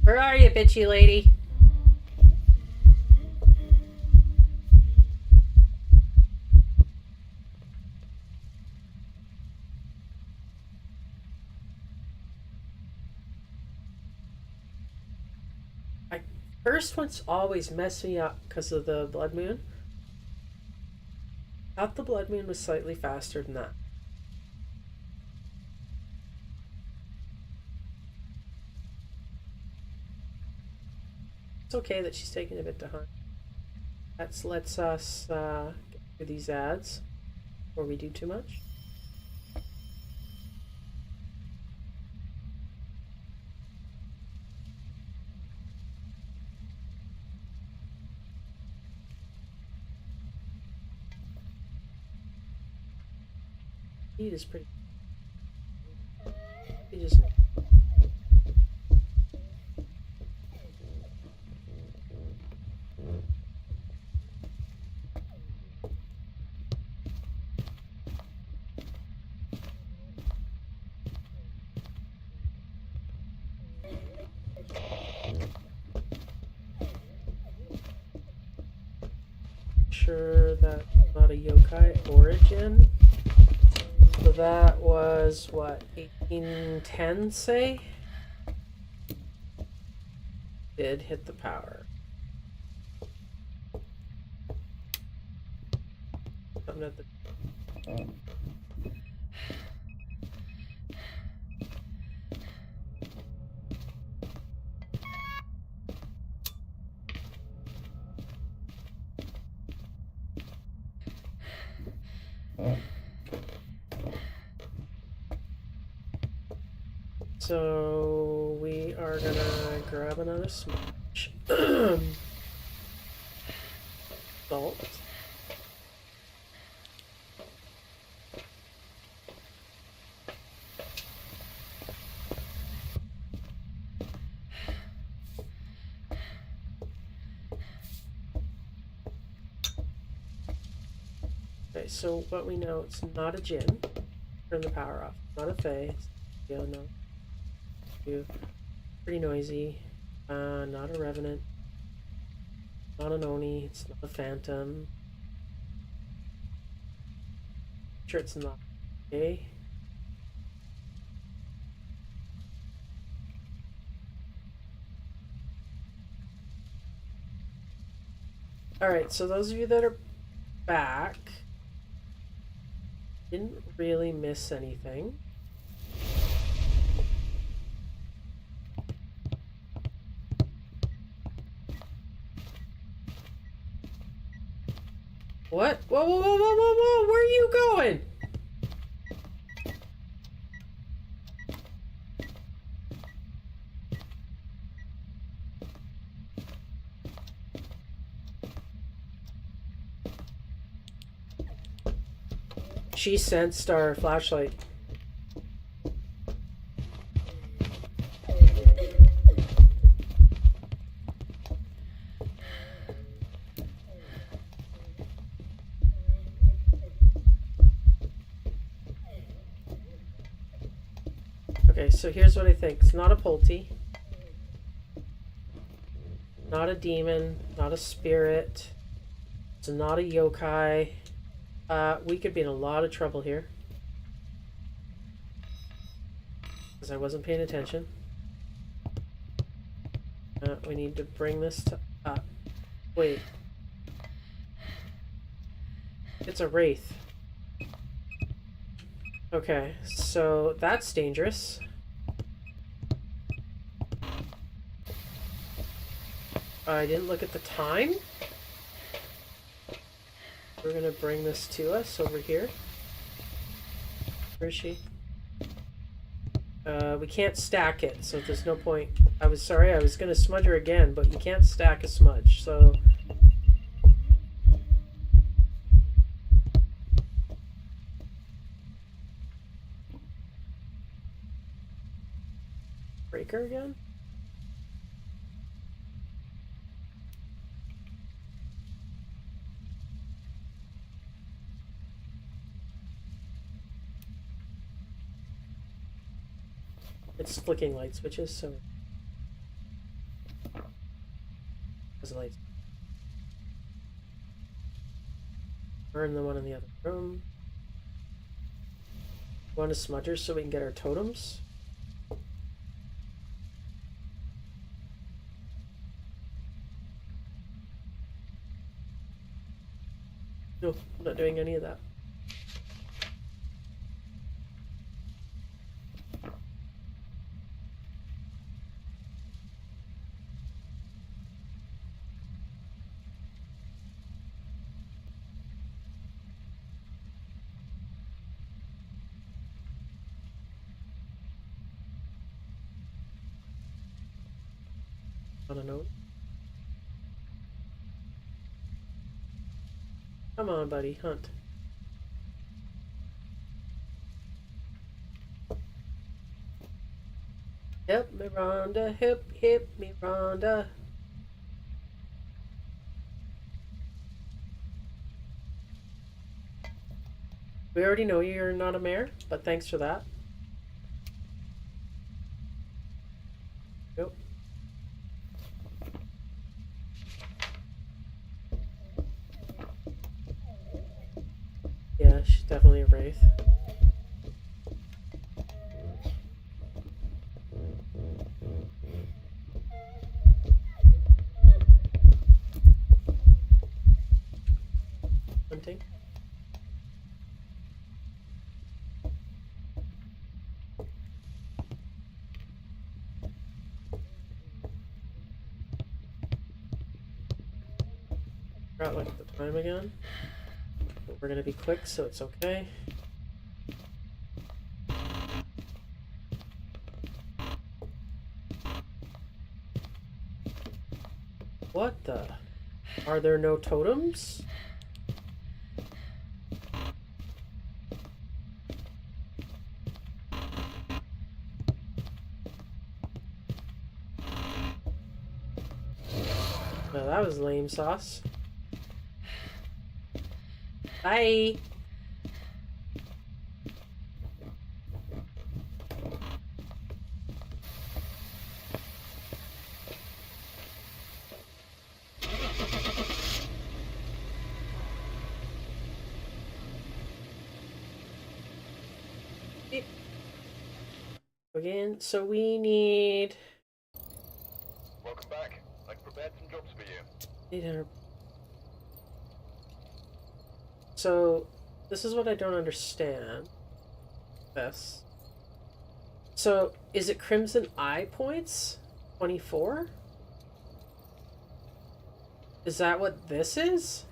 Where are you, bitchy lady? First ones always mess me up because of the blood moon. I thought the blood moon was slightly faster than that. It's okay that she's taking a bit to hunt. That lets us get through these ads before we do too much. Speed is pretty. He just. Sure that's not a yokai origin. So that was what, 1810, say? Did hit the power. Something at the So we are gonna grab another smudge. Salt. Okay, so what we know, it's not a Jinn. Turn the power off. Not a Fae. Yeah, no. Pretty noisy. Not a Revenant. Not an Oni. It's not a Phantom. Sure, it's not. Okay. Alright, so those of you that are back didn't really miss anything. What? Whoa, whoa, whoa, whoa, whoa, whoa! Where are you going? She sensed our flashlight. Okay, so here's what I think. It's not a Polty. Not a demon. Not a spirit. It's not a yokai. We could be in a lot of trouble here. Because I wasn't paying attention. We need to bring this to up. Wait. It's a wraith. Okay, so that's dangerous. I didn't look at the time. We're gonna bring this to us over here. Where is she? We can't stack it, so there's no point. I was sorry, I was gonna smudge her again, but you can't stack a smudge, so... Break her again? It's flicking light switches, so... There's lights. Burn the one in the other room. Want a smudger so we can get our totems? No, I'm not doing any of that. On a note. Come on, buddy, hunt. Hip me Rhonda, hip me Rhonda. We already know you're not a mayor, but thanks for that. Nope. Yeah, she's definitely a wraith. Hunting. Forgot look at the time again. But we're gonna be quick, so it's okay. What the? Are there no totems? Well, that was lame sauce. Bye. Again, so we need Welcome back. I've prepared some jobs for you. 800. So this is what I don't understand. This. So is it Crimson Eye points? 24? Is that what this is?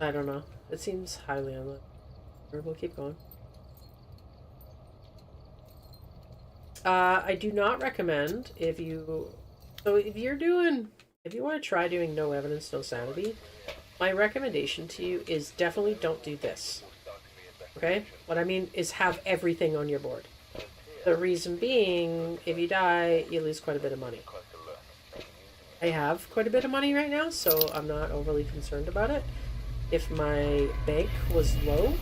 I don't know. It seems highly unlikely. We'll keep going. I do not recommend if you want to try doing no evidence, no sanity, my recommendation to you is definitely don't do this. Okay? What I mean is have everything on your board. The reason being, if you die, you lose quite a bit of money. I have quite a bit of money right now, so I'm not overly concerned about it. If my bank was low,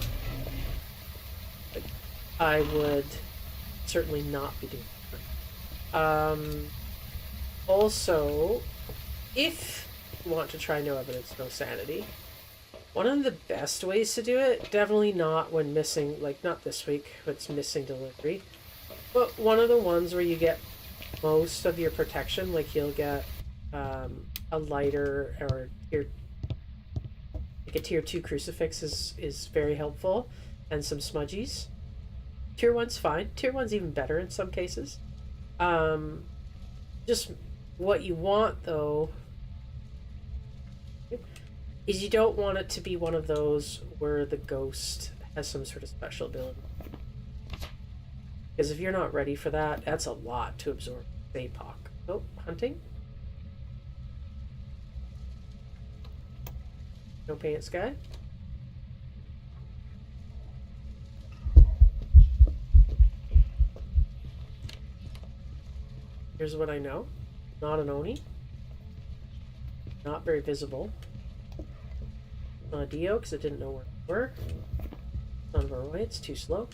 I would certainly not be doing that. Also, if you want to try no evidence, no sanity, one of the best ways to do it, definitely not when missing, like not this week, it's missing delivery, but one of the ones where you get most of your protection, like you'll get a lighter or like a tier 2 crucifix is very helpful, and some smudgies. Tier 1's fine. Tier 1's even better in some cases. Just what you want, though, is you don't want it to be one of those where the ghost has some sort of special ability. Because if you're not ready for that, that's a lot to absorb. APOC. Oh, hunting. No paint sky. Here's what I know. Not an Oni. Not very visible. Not a Dio, because it didn't know where we were. Son of a Roy, it's too slow.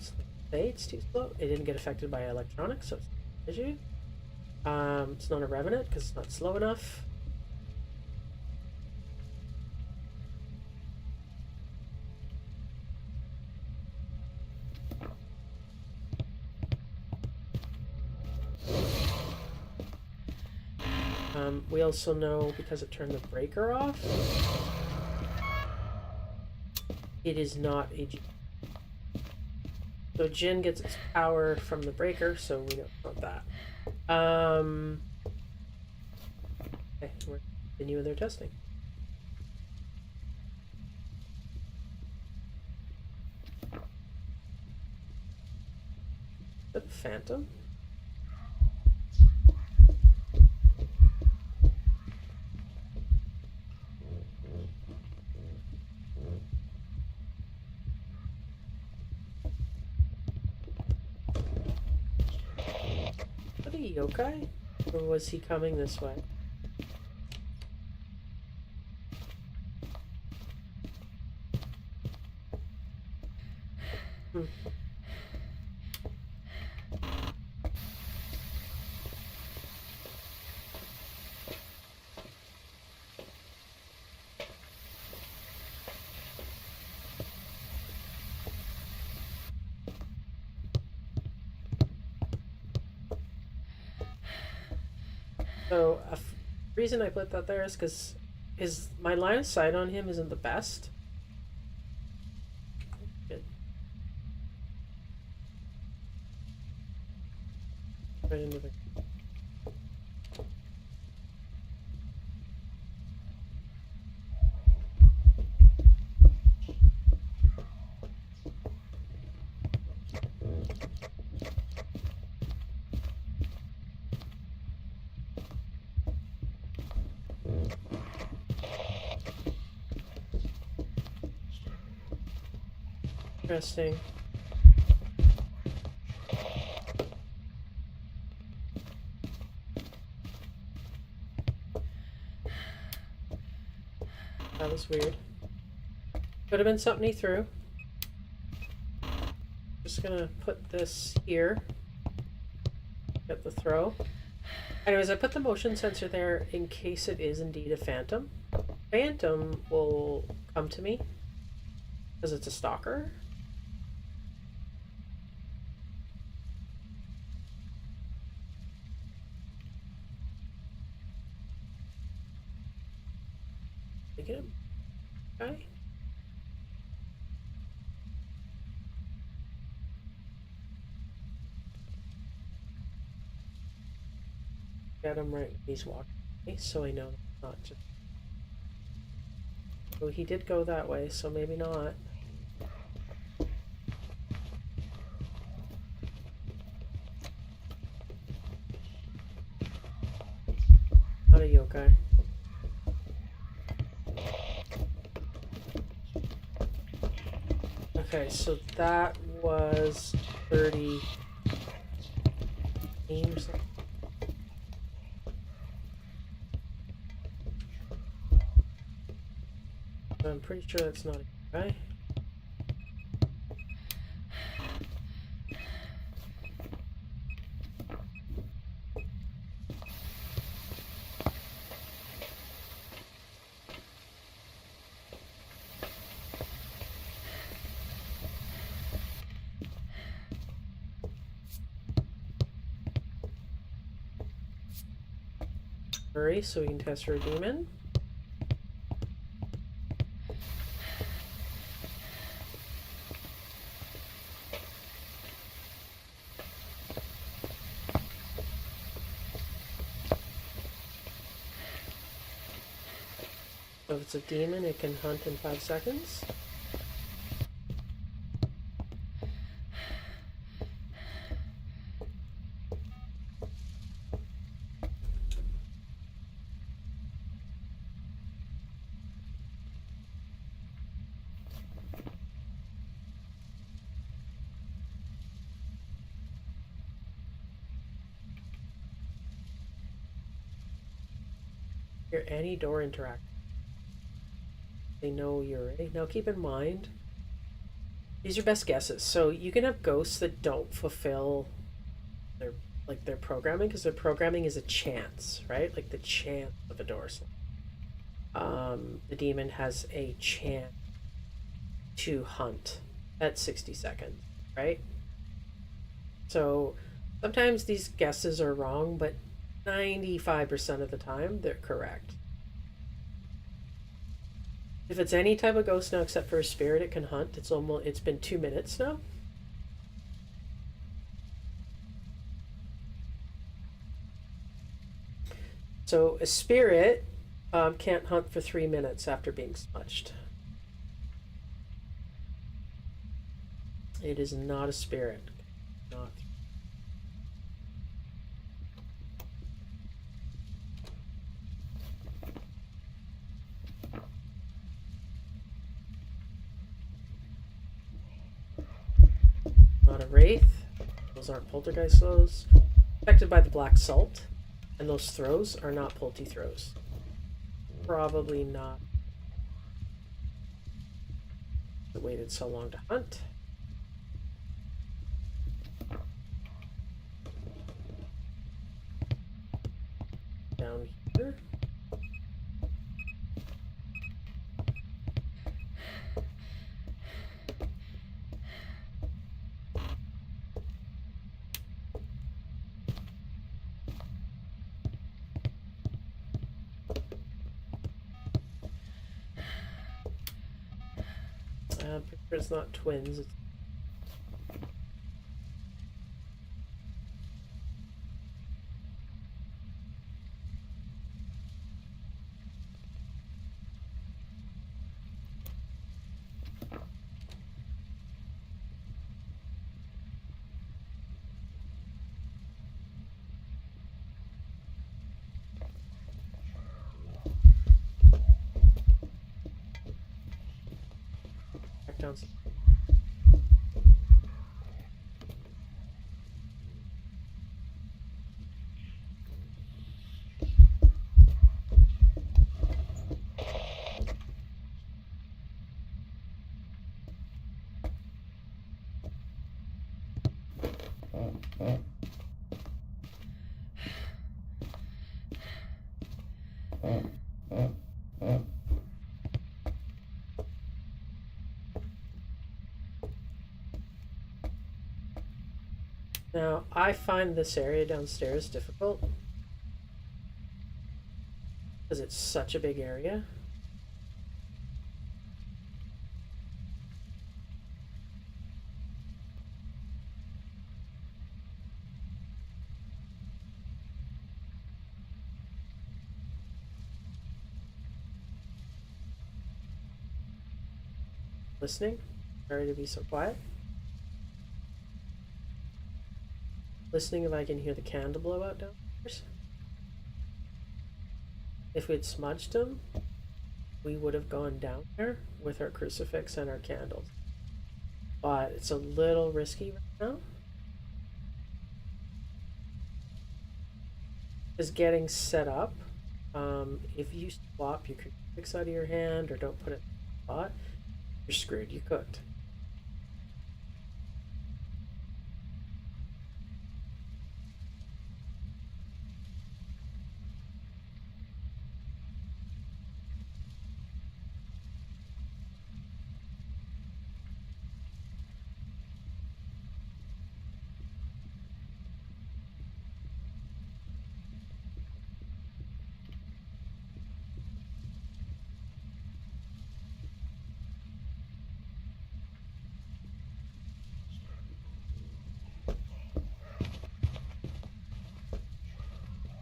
It's too slow. It didn't get affected by electronics, so it's an issue. It's not a Revenant, because it's not slow enough. We also know, because it turned the breaker off, it is not a Jinn. So Jinn gets its power from the breaker, so we don't want that. Okay, we're continuing their testing. Is that a phantom? he yokai? Or was he coming this way? So, reason I put that there is because my line of sight on him isn't the best. Good. Right into the... Interesting. That was weird. Could have been something he threw. Just gonna put this here. Get the throw. Anyways, I put the motion sensor there in case it is indeed a phantom. Phantom will come to me because it's a stalker. Get him. Okay. Get him right when he's walking away, so I know it's not just. Oh, he did go that way, so maybe not. Not a yokai. Okay, so that was 30 games. I'm pretty sure that's not a guy. Hurry so we can test for a demon. So if it's a demon, it can hunt in 5 seconds. Hear any door interact. They know you're ready. Now keep in mind, these are best guesses. So you can have ghosts that don't fulfill their programming, because their programming is a chance, right? Like the chance of a door slam. The demon has a chance to hunt at 60 seconds, right? So sometimes these guesses are wrong, but 95% of the time they're correct. If it's any type of ghost now except for a spirit, it can hunt. It's been 2 minutes now. So a spirit can't hunt for 3 minutes after being smudged. It is not a spirit. Not. Not a wraith. Those aren't poltergeist slows. affected by the black salt, and those throws are not pulty throws. Probably not. It waited so long to hunt. Down here. I'm pretty sure it's not twins. It's back down. Now, I find this area downstairs difficult because it's such a big area. Listening. Sorry to be so quiet. Listening if I can hear the candle blow out downstairs. If we'd smudged them, we would have gone down there with our crucifix and our candles. But it's a little risky right now. Is getting set up. If you swap your crucifix out of your hand or don't put it in the spot, you're screwed. You cooked.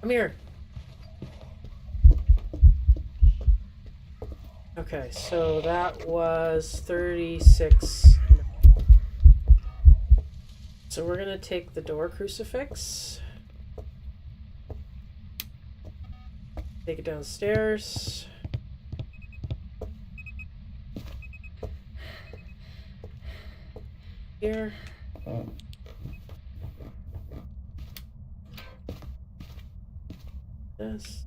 Come here. Okay, so that was 36. So we're gonna take the door crucifix. Take it downstairs. Here. This.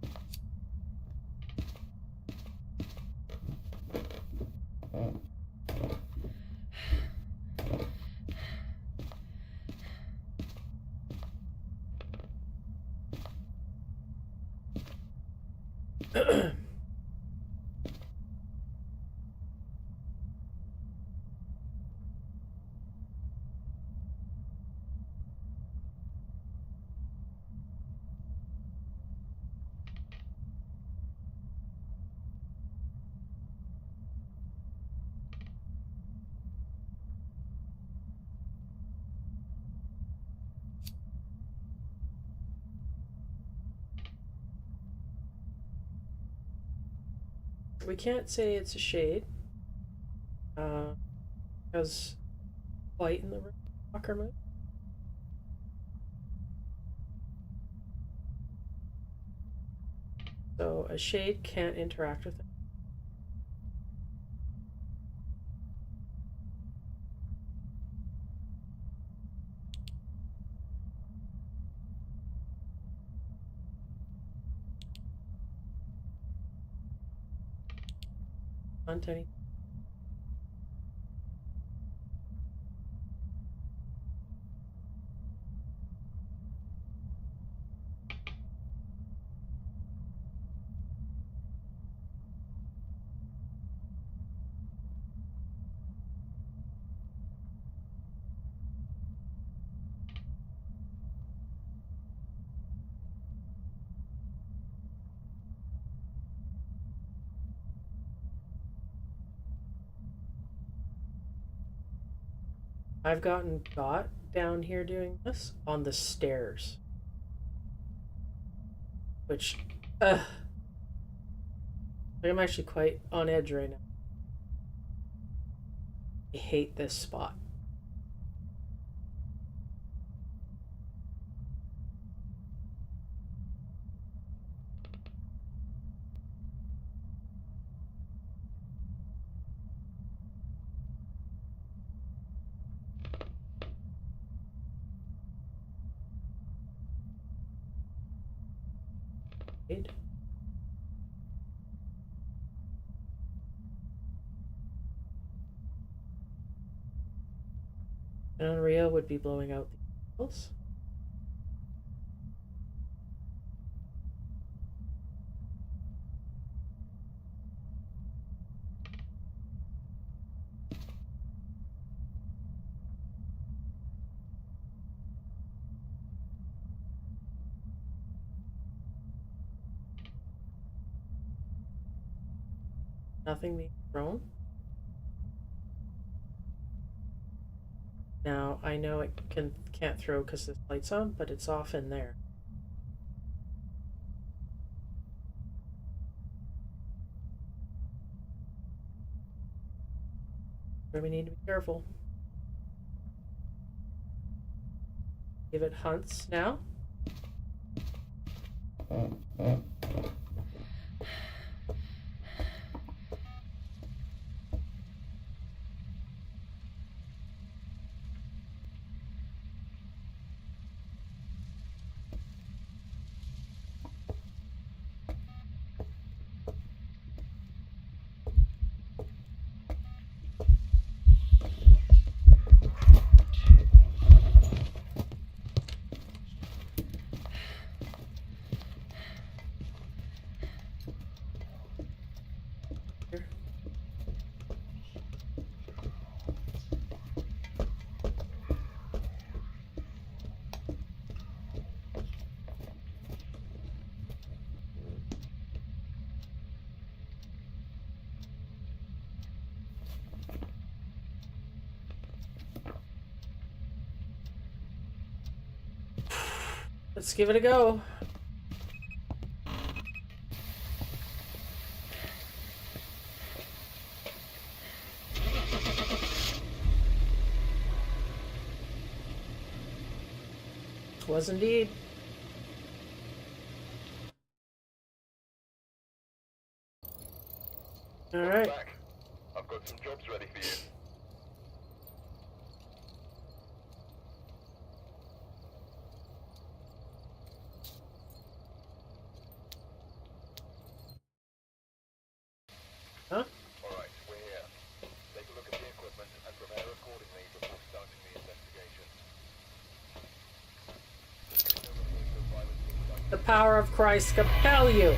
We can't say it's a shade because light in the room. Fucker mode. So a shade can't interact with it. On, Tony. I've gotten got down here doing this on the stairs. Which, I'm actually quite on edge right now. I hate this spot. Right? And Unreal would be blowing out the candles. Nothing being thrown. Now I know it can't throw because this light's on, but it's off in there. Where we need to be careful. Give it hunts now. Let's give it a go. It was indeed. All right. Back. I've got some jobs ready for you. Huh? Alright, we're here. Take a look at the equipment and prepare accordingly before starting the investigation. The power of Christ compel you.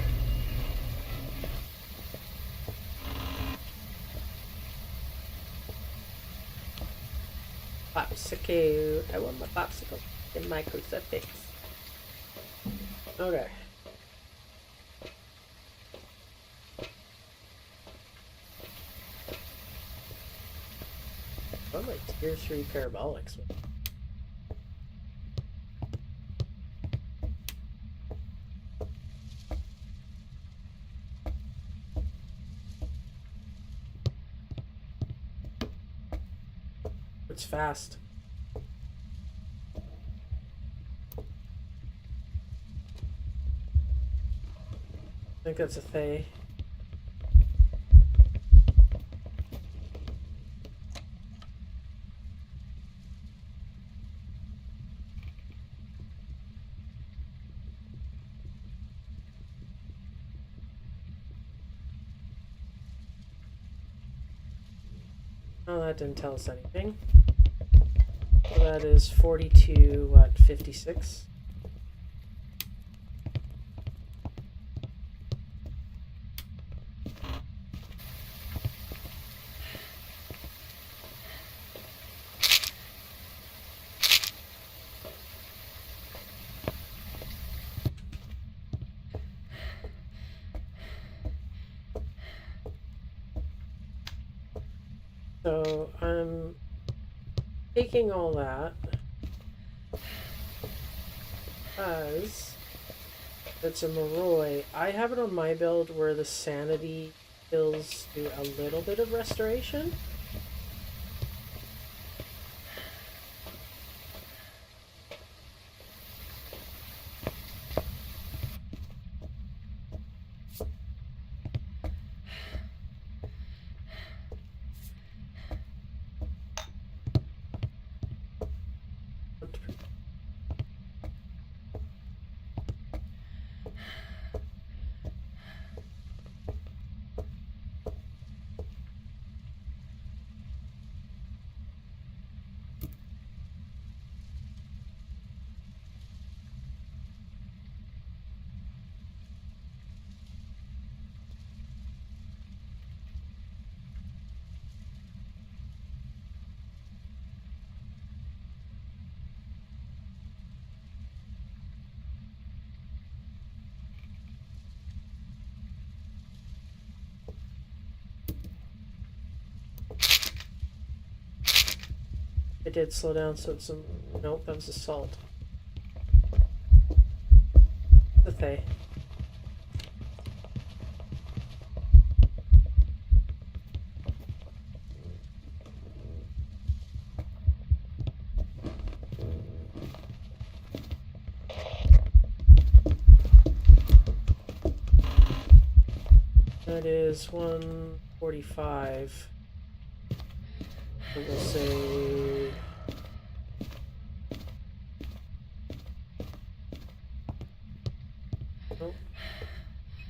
Popsicle. I want my popsicle in my crucifix. Okay. Oh, like tier 3 parabolics. It's fast. I think that's a Fae. Oh, that didn't tell us anything. So that is 42, what, 56? So I'm taking all that as it's a Moroi. I have it on my build where the sanity kills do a little bit of restoration. It did slow down, so it's some. Nope, that was assault. The Thay. That is 145. So we'll say. Nope.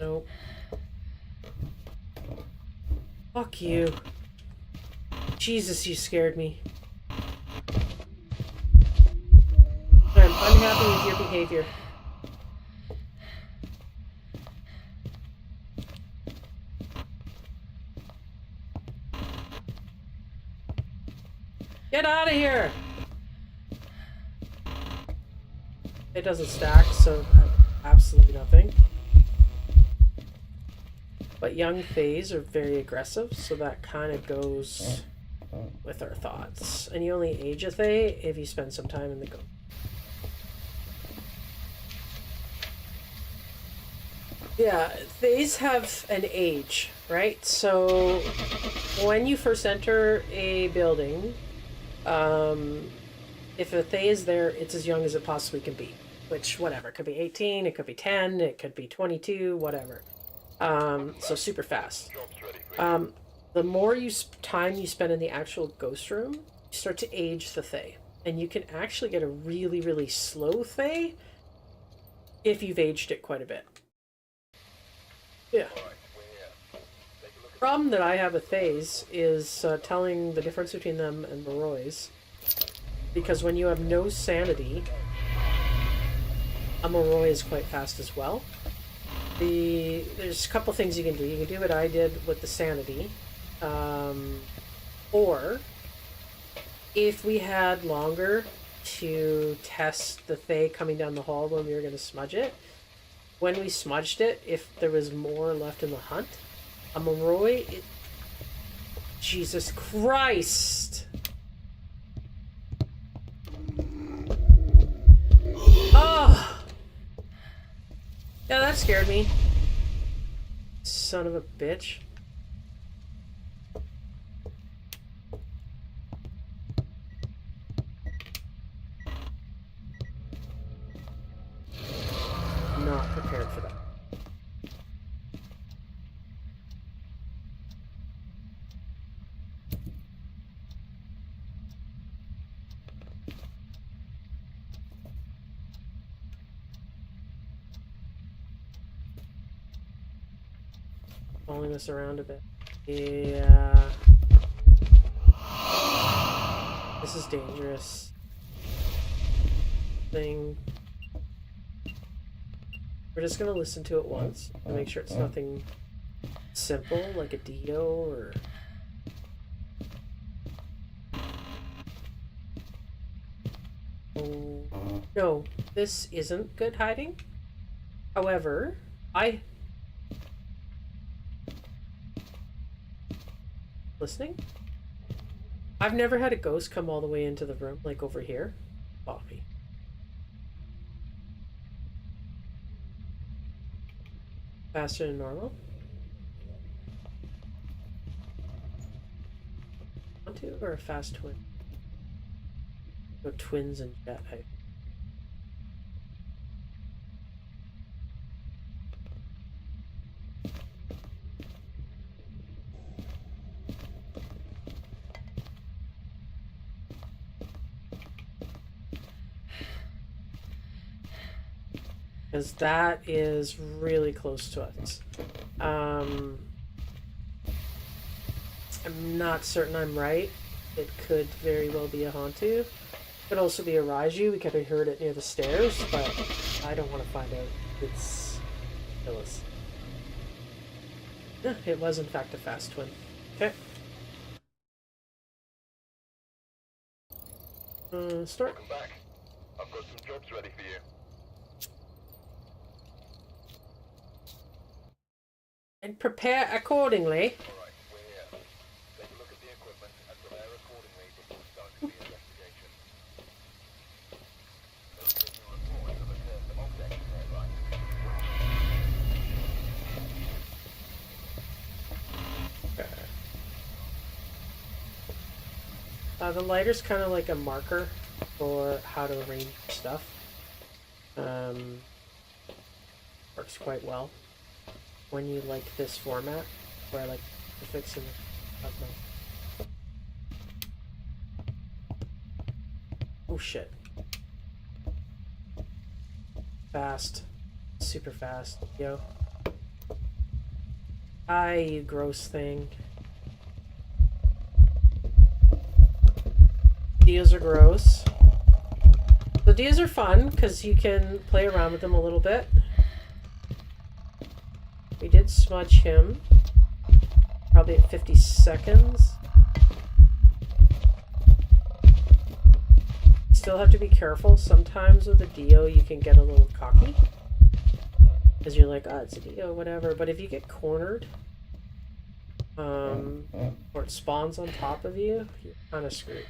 Nope. Fuck you. Jesus, you scared me. I'm unhappy with your behavior. Get out of here! It doesn't stack, so absolutely nothing. But young Thays are very aggressive, so that kind of goes with our thoughts. And you only age a Thay if you spend some time in the go. Yeah, Thays have an age, right? So when you first enter a building, if a Thay is there, it's as young as it possibly can be. Which, whatever, it could be 18, it could be 10, it could be 22, whatever. So super fast. The more time you spend in the actual ghost room, you start to age the Thay. And you can actually get a really, really slow Thay if you've aged it quite a bit. Yeah. Problem that I have with Thays is telling the difference between them and Morois. Because when you have no sanity, a Moroi is quite fast as well. There's a couple things you can do. You can do what I did with the sanity. Or, if we had longer to test the Thay coming down the hall when we were going to smudge it, when we smudged it, if there was more left in the hunt, a Moroi... Jesus Christ! Oh! Yeah, that scared me. Son of a bitch. Not prepared for that. Following this around a bit. Yeah. This is dangerous. Thing. We're just gonna listen to it once to make sure it's nothing simple like a Dio or. Oh, no, this isn't good hiding. However, listening? I've never had a ghost come all the way into the room, like over here. Bobby. Faster than normal. Onto or a fast twin? Go twins and jet height. Because that is really close to us. I'm not certain I'm right. It could very well be a Hantu. Could also be a Raiju. We could have heard it near the stairs, but I don't want to find out. It's Phyllis. Yeah, it was in fact a fast twin. Okay. Start. Welcome back. I've got some jobs ready for you. And prepare accordingly. Alright, we're here. Take a look at the equipment and prepare accordingly before starting the investigation. Let's get your report of the test object nearby. The lighter's kind of like a marker for how to arrange stuff. Works quite well when you like this format, where I like to fix it. Oh shit. Fast. Super fast. Yo. You gross thing. Dias are gross. The Dias are fun because you can play around with them a little bit. We did smudge him. Probably at 50 seconds. Still have to be careful. Sometimes with a Dio you can get a little cocky. Because you're like, oh, it's a Dio, whatever. But if you get cornered, or it spawns on top of you, you're kind of screwed.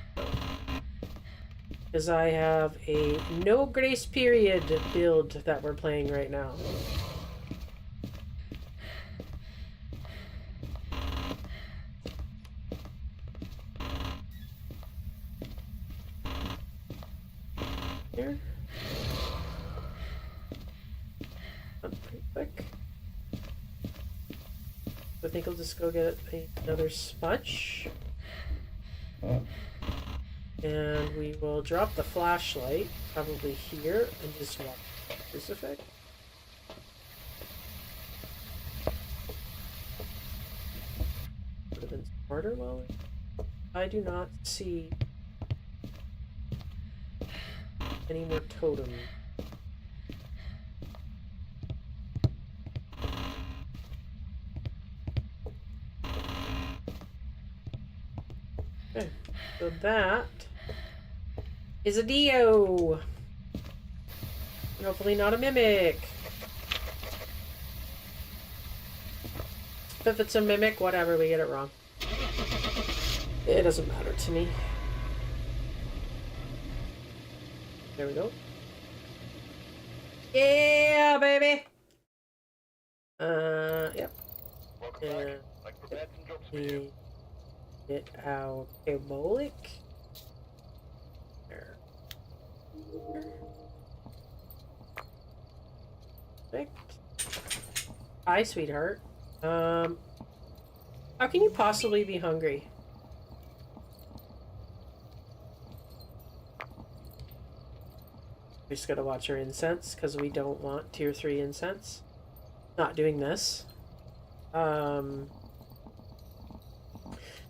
Because I have a no grace period build that we're playing right now. Here. Pretty quick. I think I'll just go get another smudge. And we will drop the flashlight, probably here, and just walk the crucifix. Would have been smarter, well, I do not see any more totems. Okay, so that is a Dio. And hopefully not a Mimic. If it's a Mimic, whatever, we get it wrong. It doesn't matter to me. There we go. Yeah, baby! Yep. Welcome back. I've prepared some jobs for you. Get our parabolic. There. Perfect. Hi, sweetheart. How can you possibly be hungry? We just gotta watch our incense because we don't want tier 3 incense. Not doing this.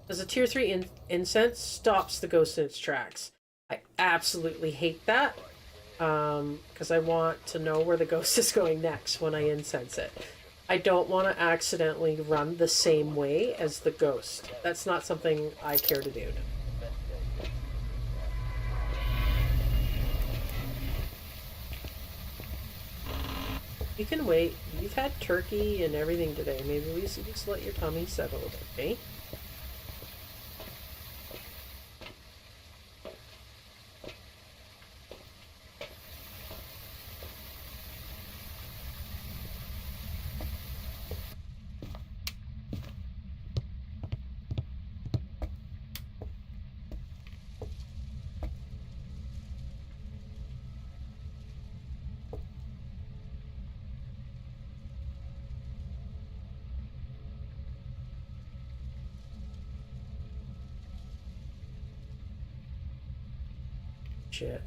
Because a tier 3 incense stops the ghost in its tracks. I absolutely hate that. Because I want to know where the ghost is going next when I incense it. I don't want to accidentally run the same way as the ghost. That's not something I care to do. You can wait. You've had turkey and everything today. Maybe we should just let your tummy settle a bit, eh? Shit.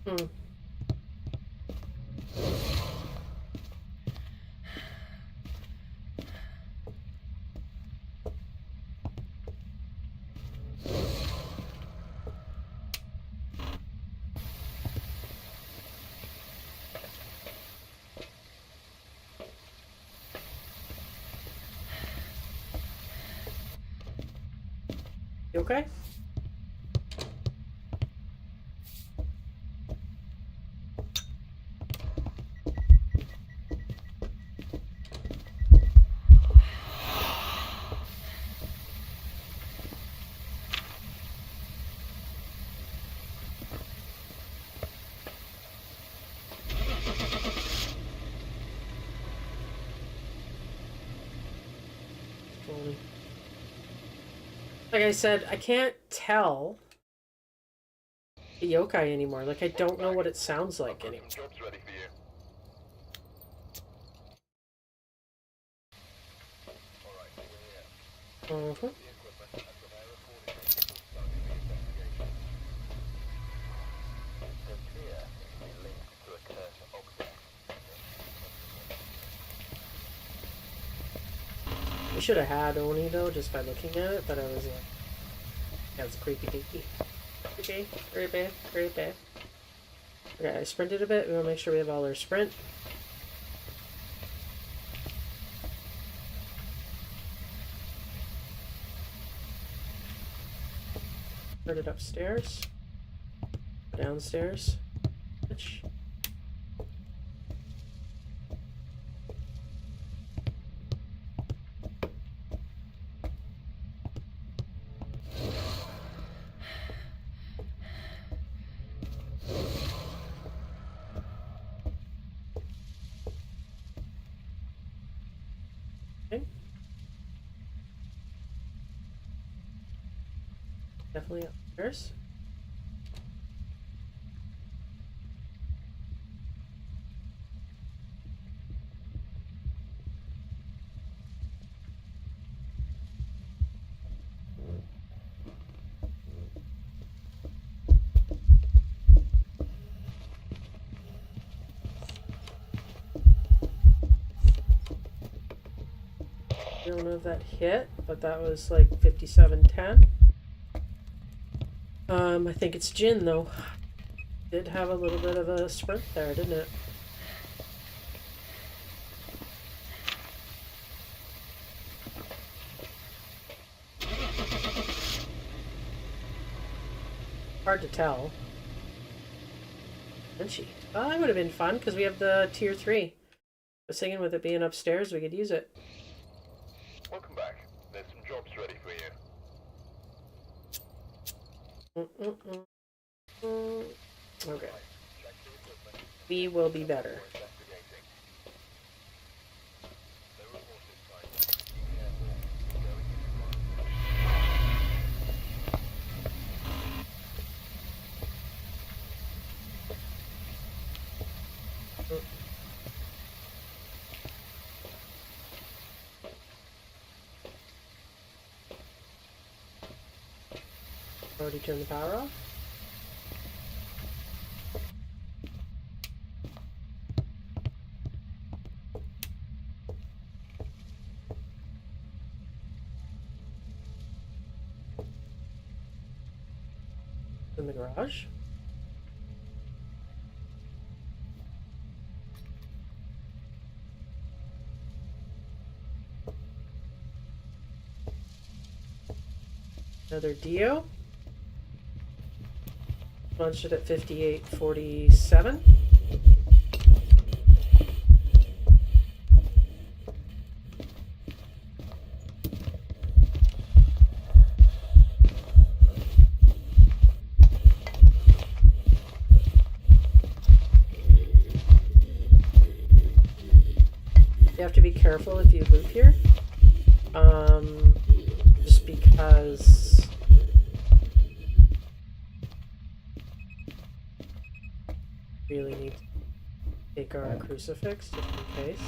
Hmm. You okay? Like I said, I can't tell the yokai anymore. Like, I don't know what it sounds like anymore. Job's ready for you. Alright, we're here. Mhm. The equipment and prepare accordingly before starting the investigation. The fear can be linked to a cursor object. We should have had Oni though, just by looking at it, but I was like, that's creepy deaky. Creepy, creepy, creepy. Okay, I sprinted a bit. We want to make sure we have all our sprint. Started upstairs. Downstairs. Which? Okay. Definitely upstairs. I don't know if that hit, but that was like 5710. I think it's Jin though. Did have a little bit of a sprint there, didn't it? Hard to tell. Isn't she? Well, that would have been fun because we have the tier 3. I was thinking with it being upstairs, we could use it. Welcome back. There's some jobs ready for you. Okay. We will be better. Investigating. Already turned the power off. In the garage. Another Dio. Launched it at 5847. You have to be careful if you loop here. Just because we really need to take our crucifix just in case.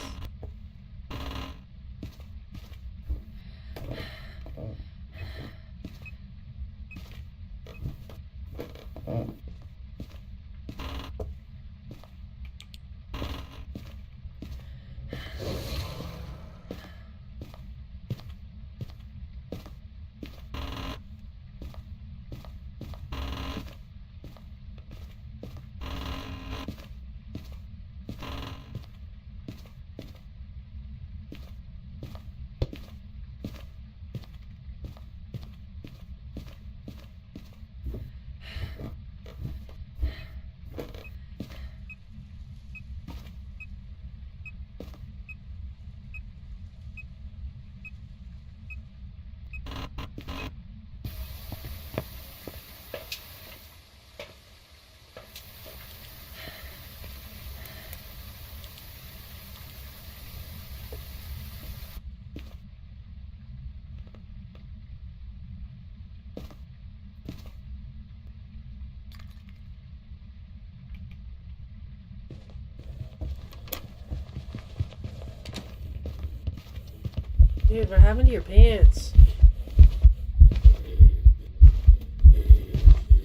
Dude, what happened to your pants?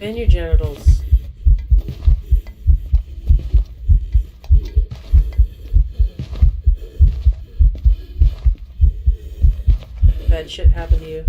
And your genitals. Bad shit happened to you.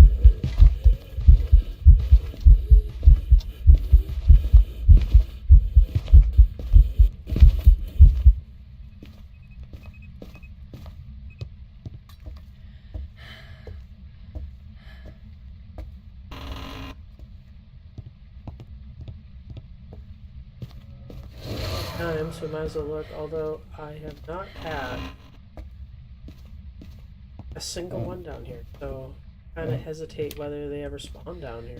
So might as well look, although I have not had a single one down here, so I kind of hesitate whether they ever spawn down here.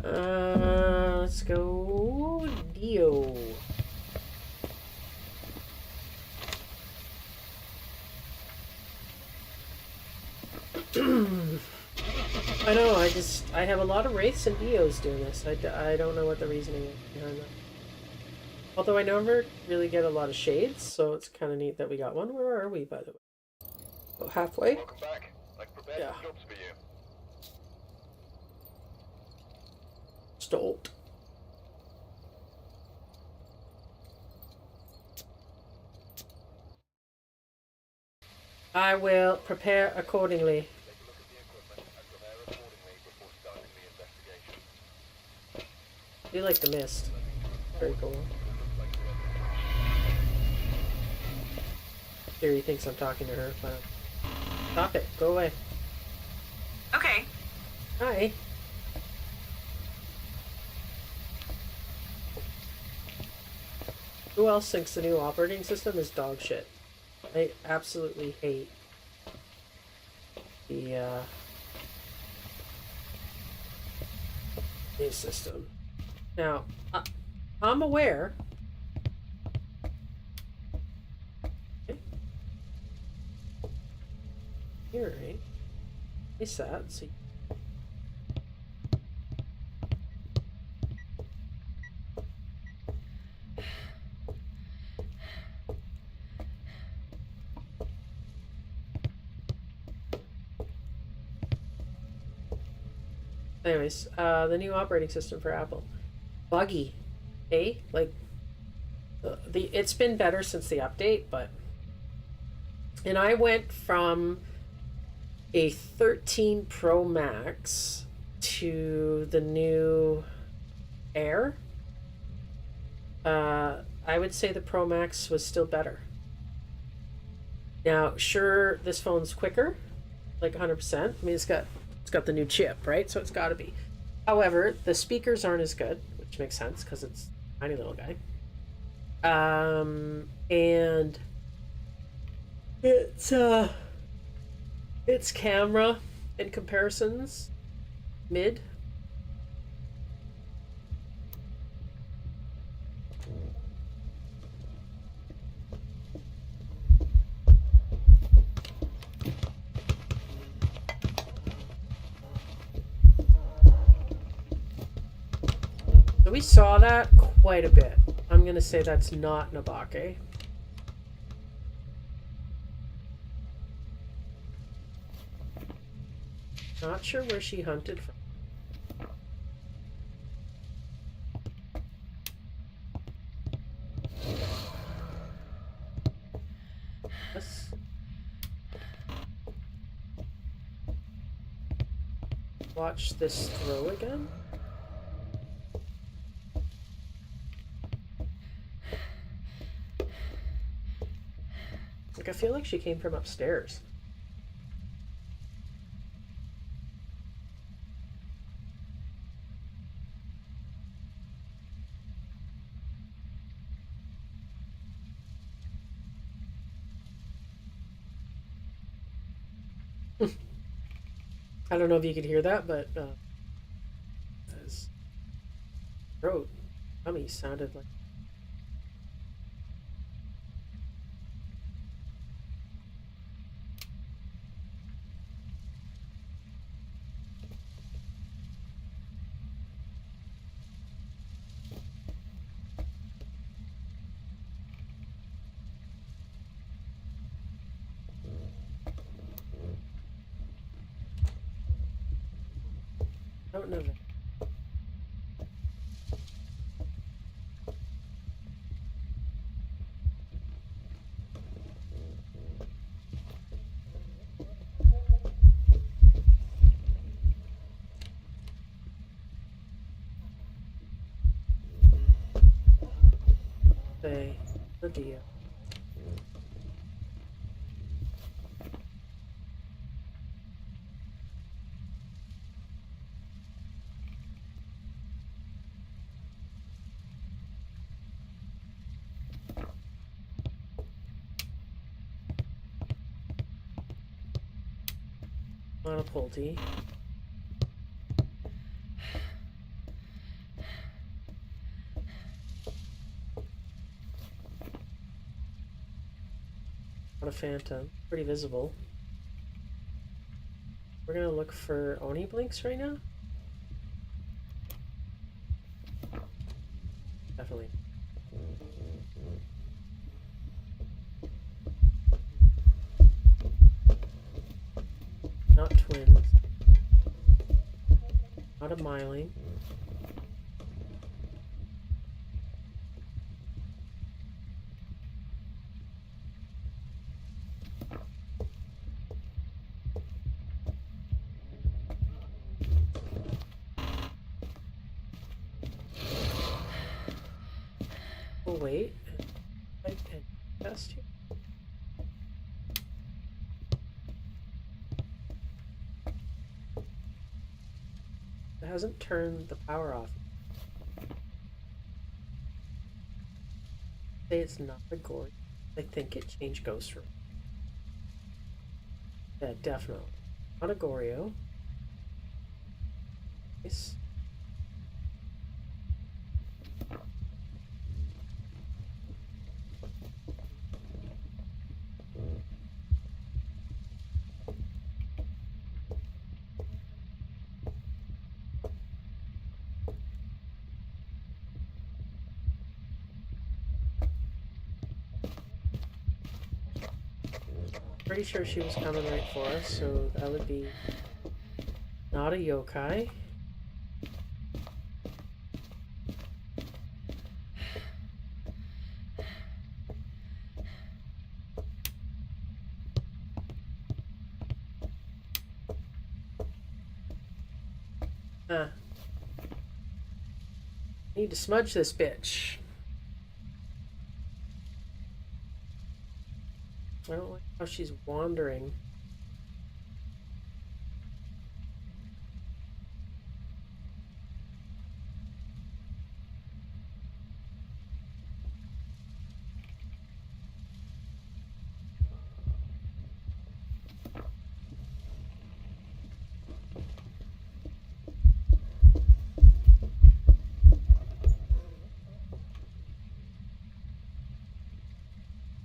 Let's go Dio. I know, I have a lot of Wraiths and Dios doing this. I don't know what the reasoning is behind that. Although I never really get a lot of shades, so it's kind of neat that we got one. Where are we, by the way? Oh, halfway? Welcome back. I've prepared Yeah. some jobs for you. Stolt. I will prepare accordingly. Take a look at the equipment and prepare accordingly before starting the investigation. I do like the mist. Very cool. Siri thinks I'm talking to her, but stop it. Go away. Okay. Hi. Who else thinks the new operating system is dog shit? I absolutely hate the new system. Now, I'm aware. here, right? Place that. So anyways, the new operating system for Apple. Buggy. Eh? Like, it's been better since the update, but... And I went from a 13 Pro Max to the new Air. I would say the Pro Max was still better. Now, sure, this phone's quicker, like 100%. I mean, it's got the new chip, right? So it's got to be. However, the speakers aren't as good, which makes sense because it's a tiny little guy. And its camera in comparisons, mid. So we saw that quite a bit. I'm gonna say that's not Nabake. Not sure where she hunted from. Let's watch this throw again. Like, I feel like she came from upstairs. I don't know if you could hear that, but his throat, tummy sounded like. I don't know that. Say, Lydia. Monopulti. Not a phantom. Pretty visible. We're gonna look for Oni blinks right now. Definitely. Not twins. Not a myling. Oh wait. I can test you. It hasn't turned the power off. Say it's not a Goryo. I think it changed Ghost Room. Yeah, definitely. Not a Goryo. Nice. pretty sure she was coming right for us, so that would be not a yokai. Huh. Need to smudge this bitch. I don't like how she's wandering.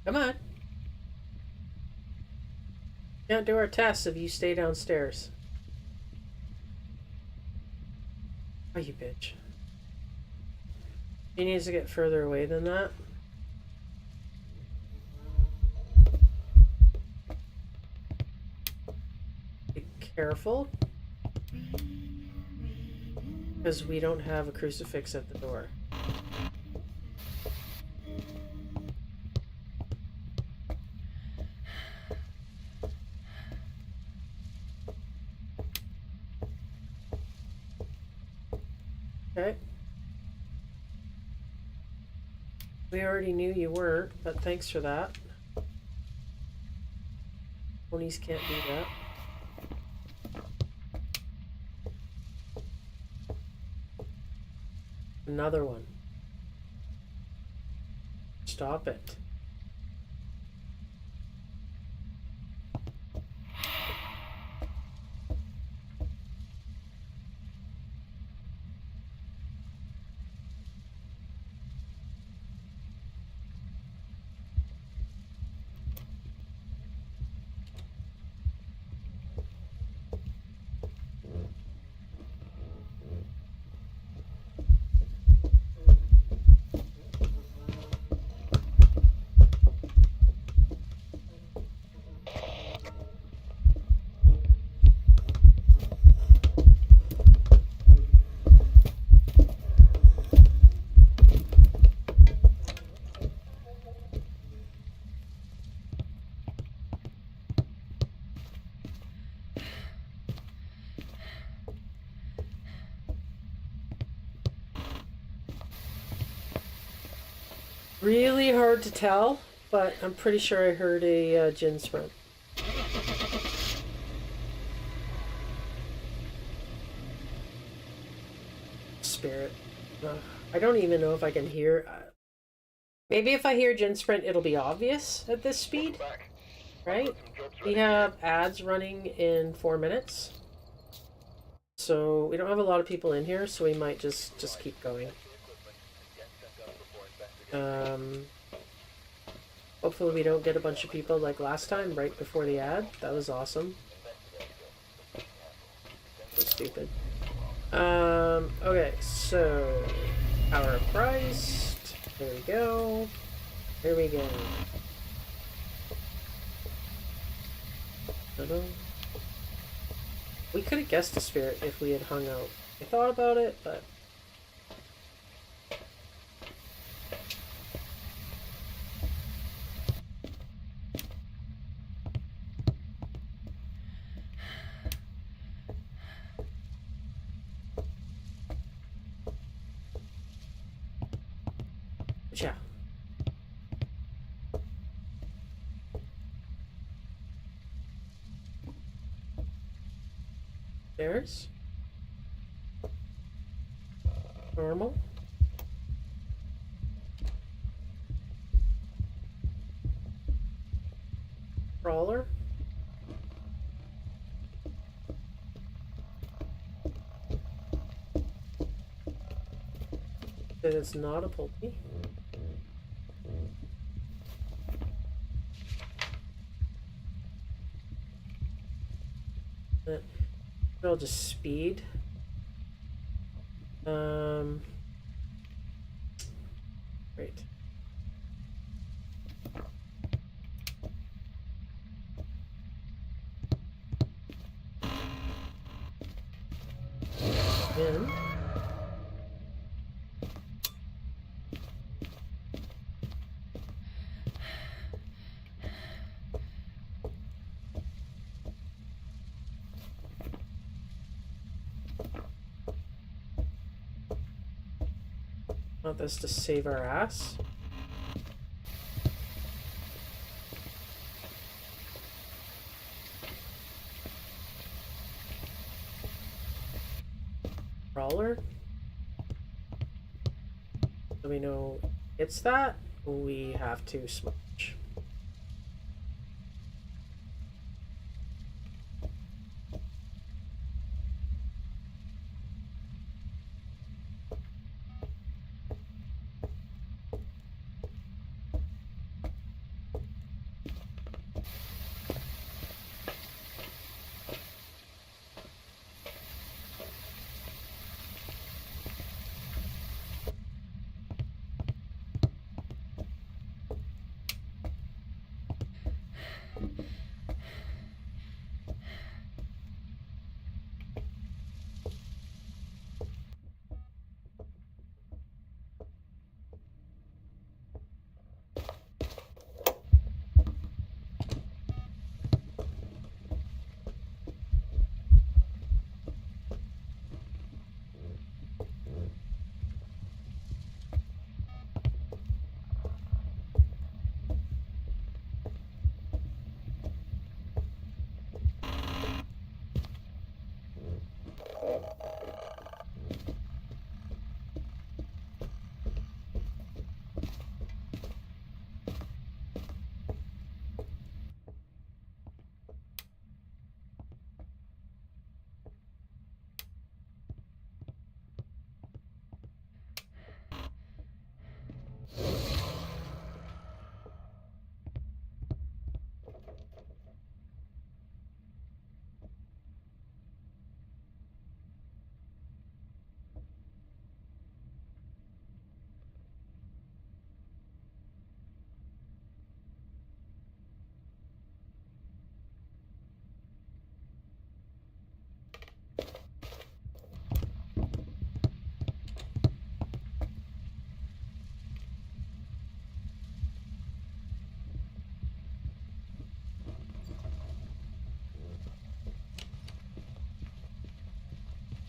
Come on. Can't do our tests if you stay downstairs. Oh, you bitch. He needs to get further away than that. Be careful. Because we don't have a crucifix at the door. Okay. We already knew you weren't, but thanks for that. Ponies can't do that. Another one. Stop it. Really hard to tell, but I'm pretty sure I heard a gin sprint. Spirit. I don't even know if I can hear. Maybe if I hear gin sprint, it'll be obvious at this speed, Back. right? We have ads running in 4 minutes, so we don't have a lot of people in here, so we might just keep going. Hopefully we don't get a bunch of people like last time right before the ad. That was awesome. So stupid. Okay, so Power of Christ. There we go. Here we go. Ta-da. We could have guessed the spirit if we had hung out. I thought about it, but yeah. There's normal. Crawler. That it's not a pulpy. I'll just speed. Great. in. Want this to save our ass. Crawler. So we know it's that. We have to smudge.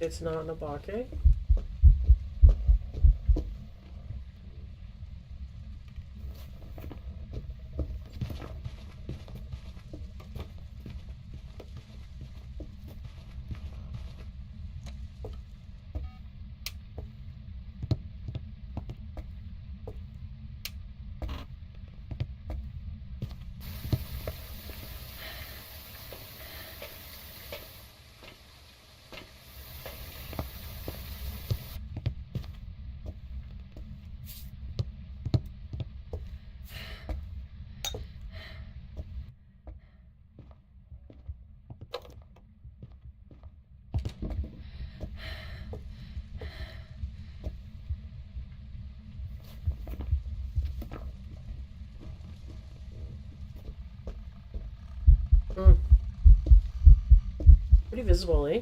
It's not in a bake. Pretty visible, eh?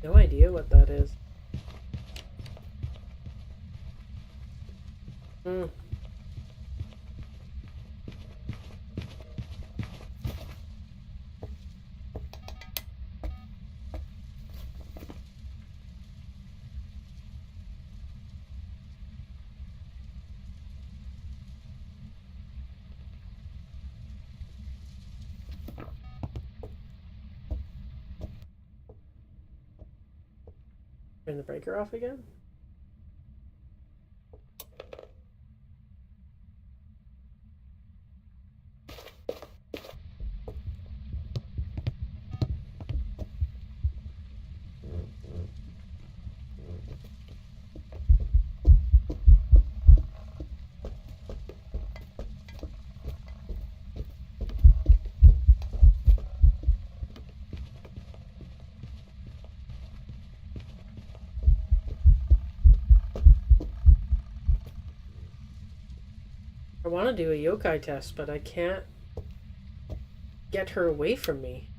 No idea what that is. Hmm. Turn the breaker off again? I want to do a yokai test, but I can't get her away from me.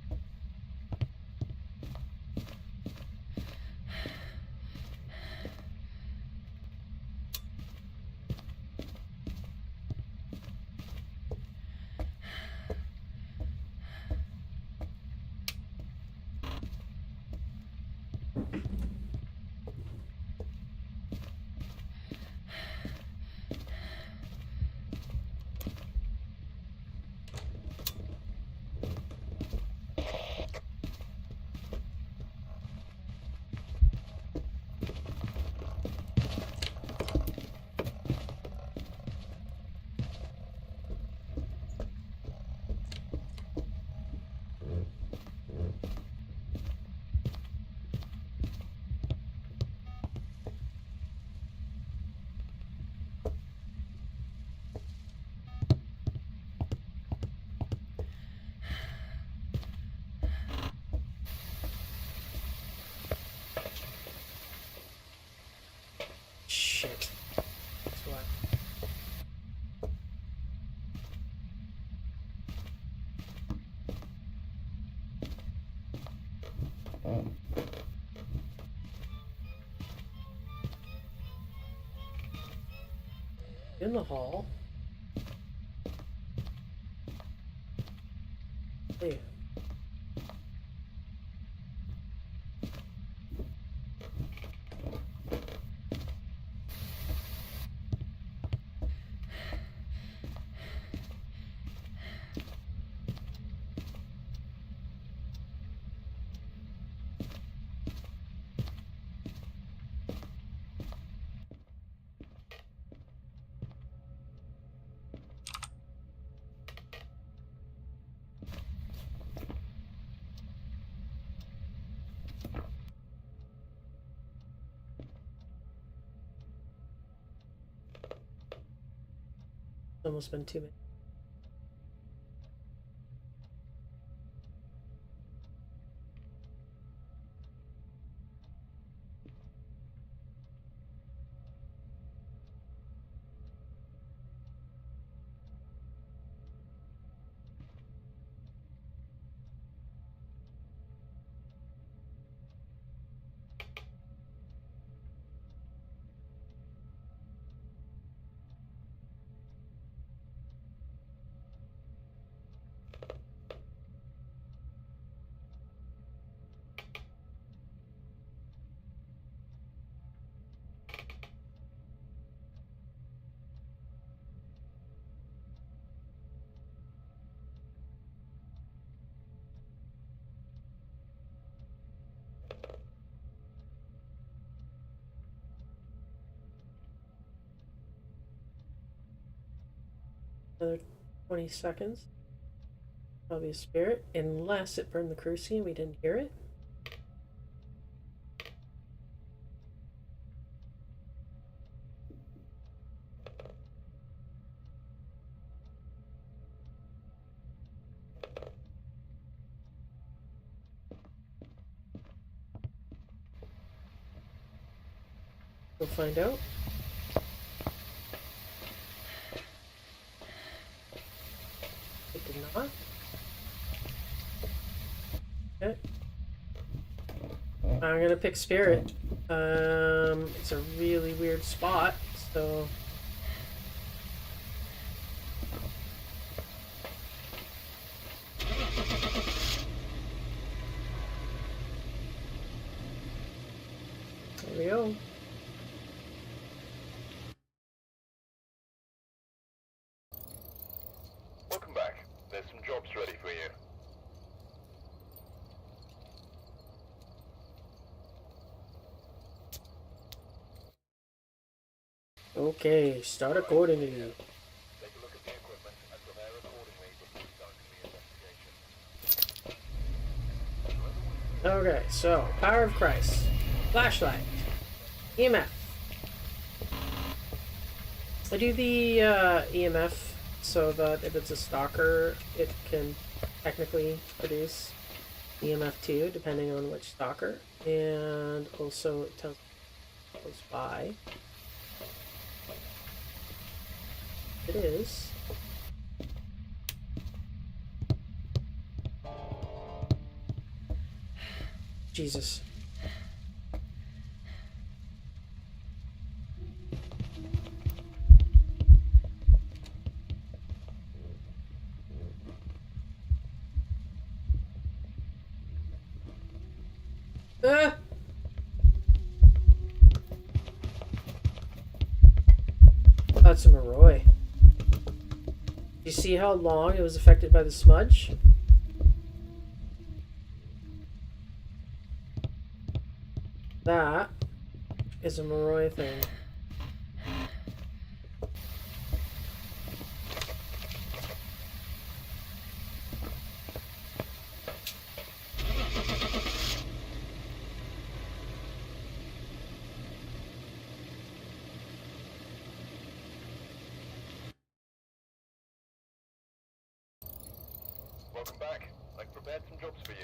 Shit. That's why. In the hall. Hey. Almost been 2 minutes. Another 20 seconds. Probably a spirit, unless it burned the cruci and we didn't hear it. We'll find out. It did not. Okay. I'm gonna pick Spirit. It's a really weird spot, so... There we go. Welcome back. There's some jobs ready for you. Okay, start accordingly. Take a look at the equipment and prepare accordingly before starting the investigation. Okay, so, Power of Christ. Flashlight. EMF. I do the EMF so that if it's a stalker, it can technically produce EMF too, depending on which stalker. And also it tells close by. It is. Jesus. Ah! That's a Moroi. You see how long it was affected by the smudge? That is a Moroi thing. Welcome back. I've prepared some jobs for you.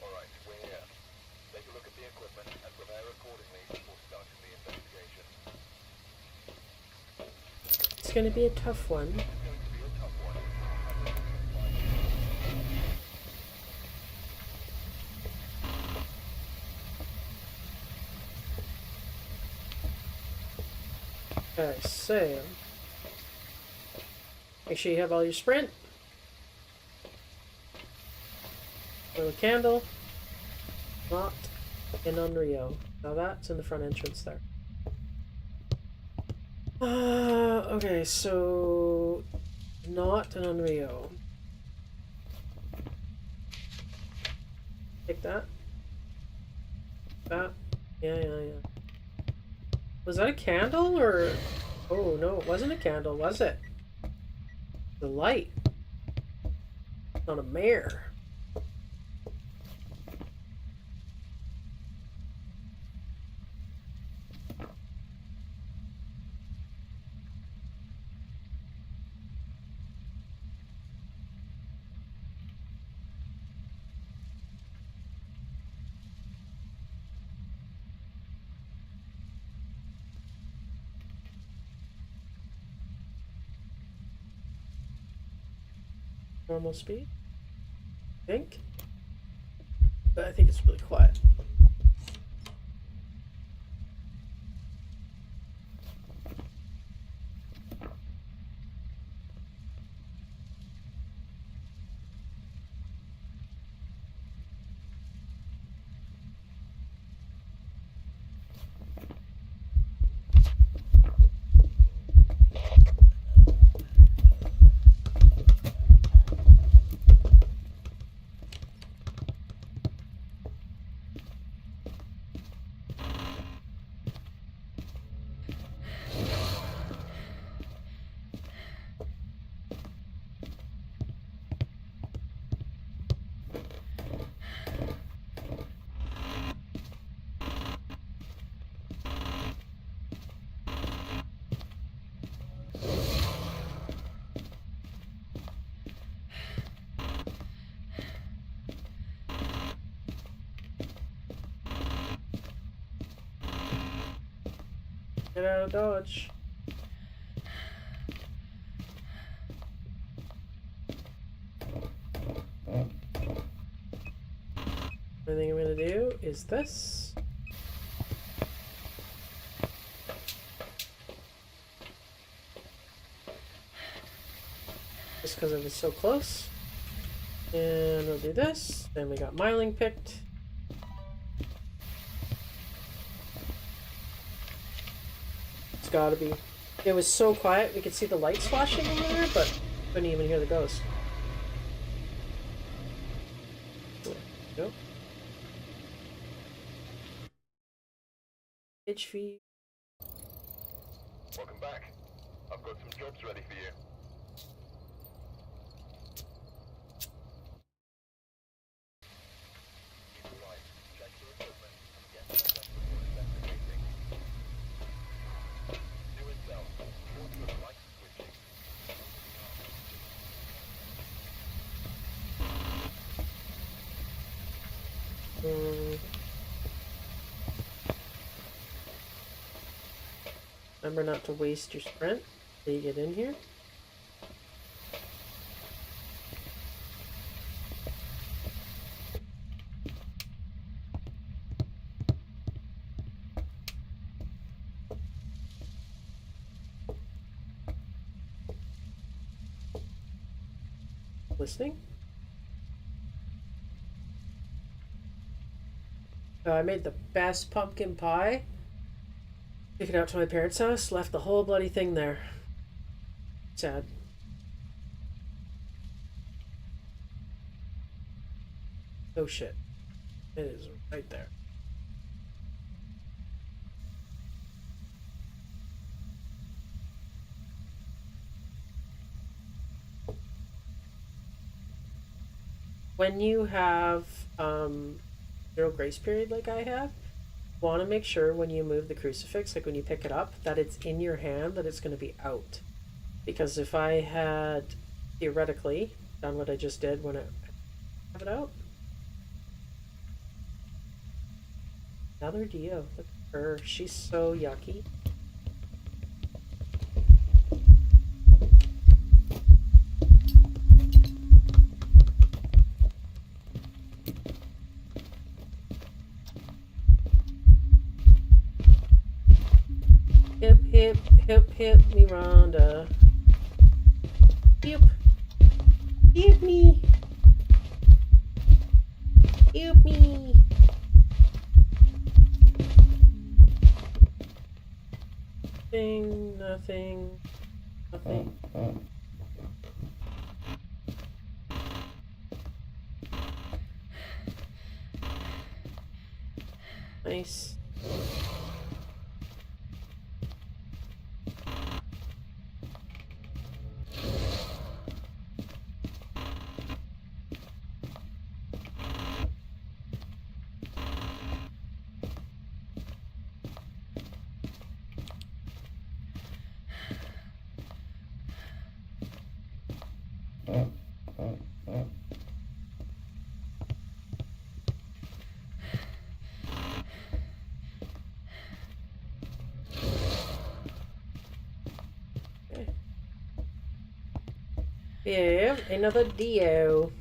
Alright, we're here. Take a look at the equipment and prepare accordingly before starting the investigation. It's gonna be a tough one. It's going to be a tough one. Okay, so make sure you have all your sprint. Little candle. Not in Unreal. Now that's in the front entrance there. Okay, so not an Unreal. Take that. That. Yeah. Was that a candle or... Oh no, it wasn't a candle, was it? The light. Not a mare. Normal speed, I think. But I think it's really quiet. Get out of Dodge. is this. Just because it was so close. And we'll do this. Then we got Myling picked. It's gotta be. It was so quiet we could see the lights flashing in there, but couldn't even hear the ghost. Nope. Itch feed. Welcome back. I've got some jobs ready for you. Right. Check the equipment and get set up before investigating. Do it self. What's the light switching? Remember not to waste your sprint till you get in here. Listening. I made the best pumpkin pie. Took it out to my parents' house, left the whole bloody thing there. Sad. Oh shit. It is right there. When you have zero grace period like I have, want to make sure when you move the crucifix, like when you pick it up, that it's in your hand, that it's going to be out. Because if I had theoretically done what I just did when I have it out. Another Dio. Look at her. She's so yucky. Hip, hip, hip, hip me, Rhonda. Hip. Hip me. Hip me. Nothing, nothing, nothing. Nice. Yeah, another Dio.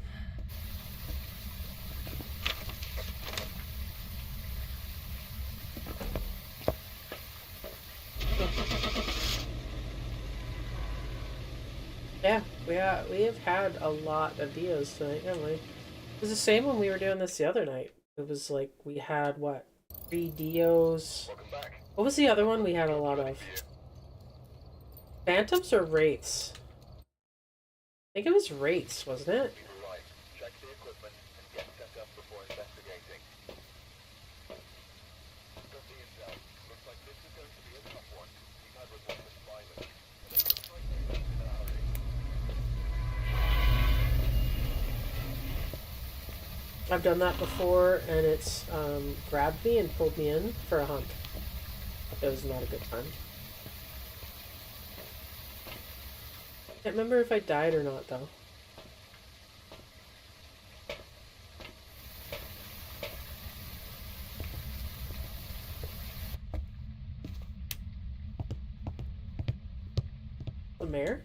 Yeah, we have had a lot of Dios tonight, haven't we? It was the same when we were doing this the other night. It was like we had what, 3 Dios. Welcome back. What was the other one we had a lot of? Phantoms or Wraiths? I think it was Wraiths, wasn't it? Right. Check the equipment and get set up before investigating. Got the intel. Looks like this is going to be a tough one. We've had reports of violence, and it looks like they're in a hurry. I've done that before, and it's grabbed me and pulled me in for a hunt. It was not a good time. Can't remember if I died or not, though. The mayor?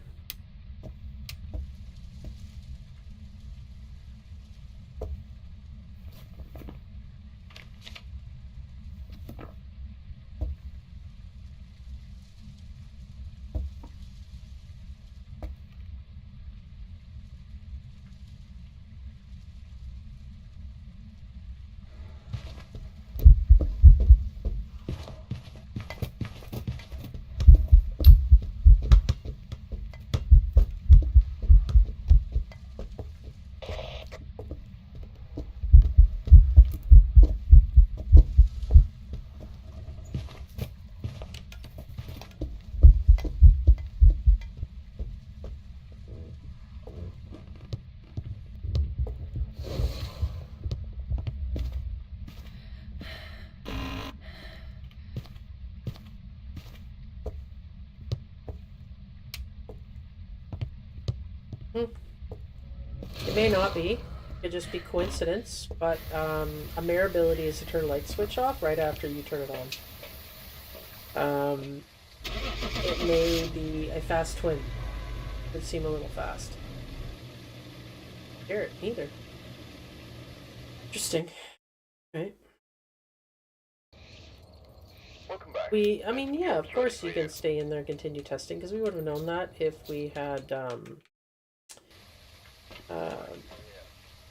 It may not be. It could just be coincidence, but a mare ability is to turn a light switch off right after you turn it on. It may be a fast twin. It would seem a little fast. Hear it, neither. Interesting. Right. Welcome back. I mean, yeah, of course you can stay in there and continue testing, because we would have known that if we had done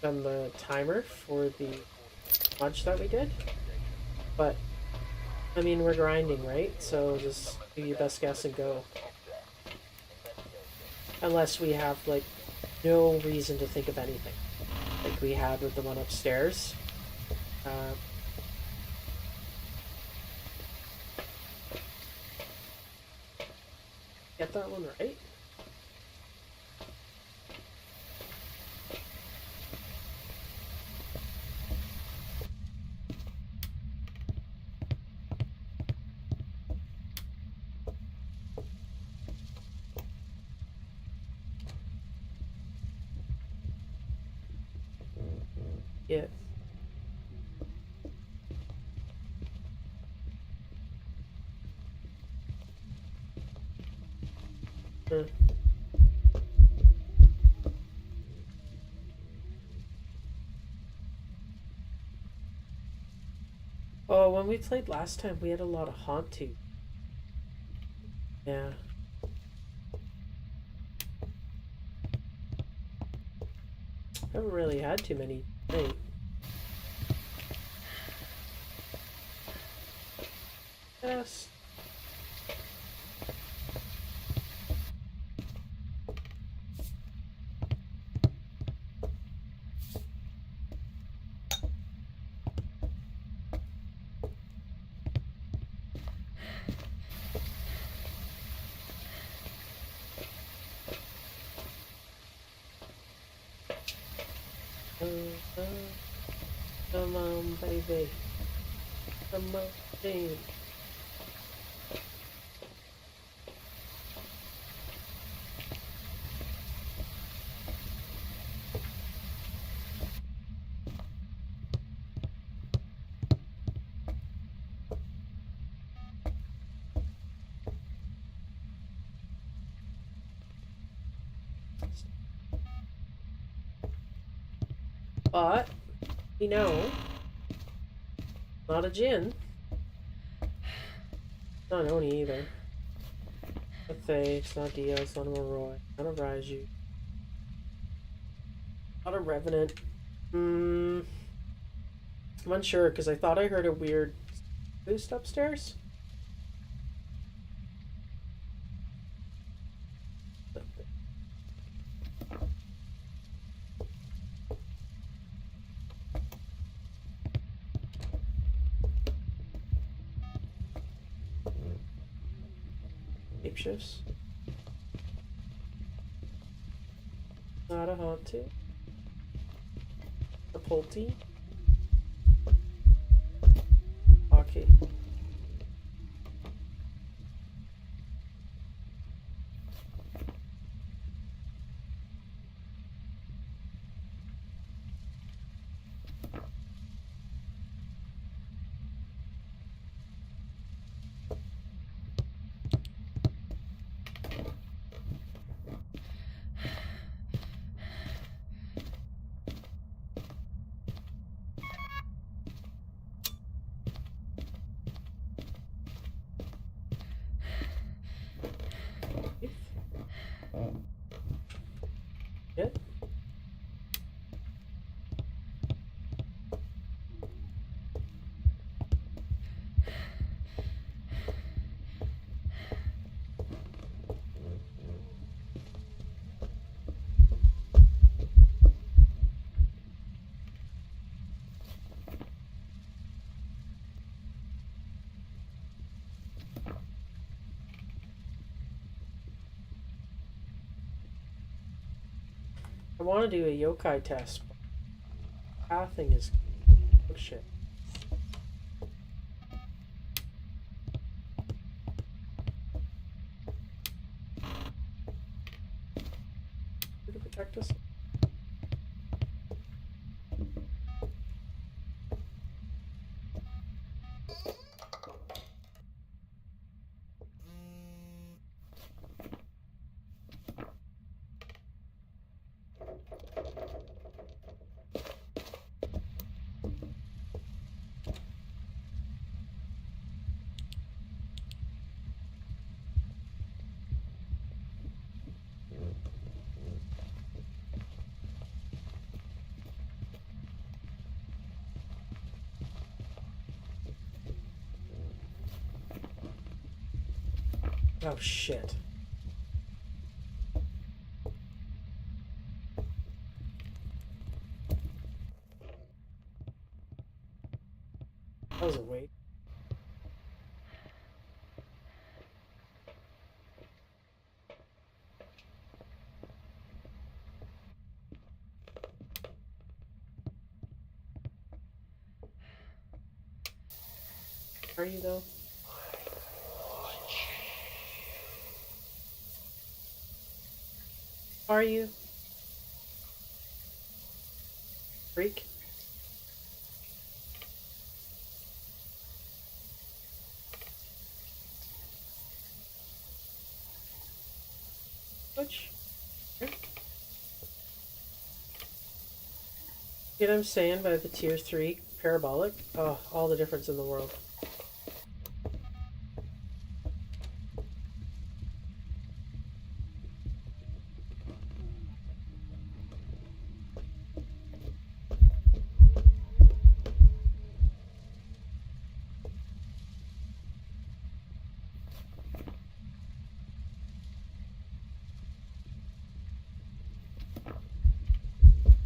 the timer for the lunch that we did. But, I mean, we're grinding, right? So just do your best guess and go. Unless we have, like, no reason to think of anything. Like we had with the one upstairs. Get that one right? Yeah. Oh, when we played last time, we had a lot of Hauntu. Yeah. Haven't really had too many. Right. Yes. Come on, baby. Come on, baby. But, you know, not a Jin. Not Oni either. Not Faye, it's not Dio, it's not a Moroi, not a Raiju. Not a Revenant. I'm unsure because I thought I heard a weird boost upstairs. Shape shifts. Not a Haunted. A Pulte. Okay. Yeah. I want to do a yokai test, but pathing is oh shit. protect us. Oh shit. That was a wait. Are you though? Are you? Freak? Which? You know what I'm saying by the tier 3 parabolic? Oh, all the difference in the world.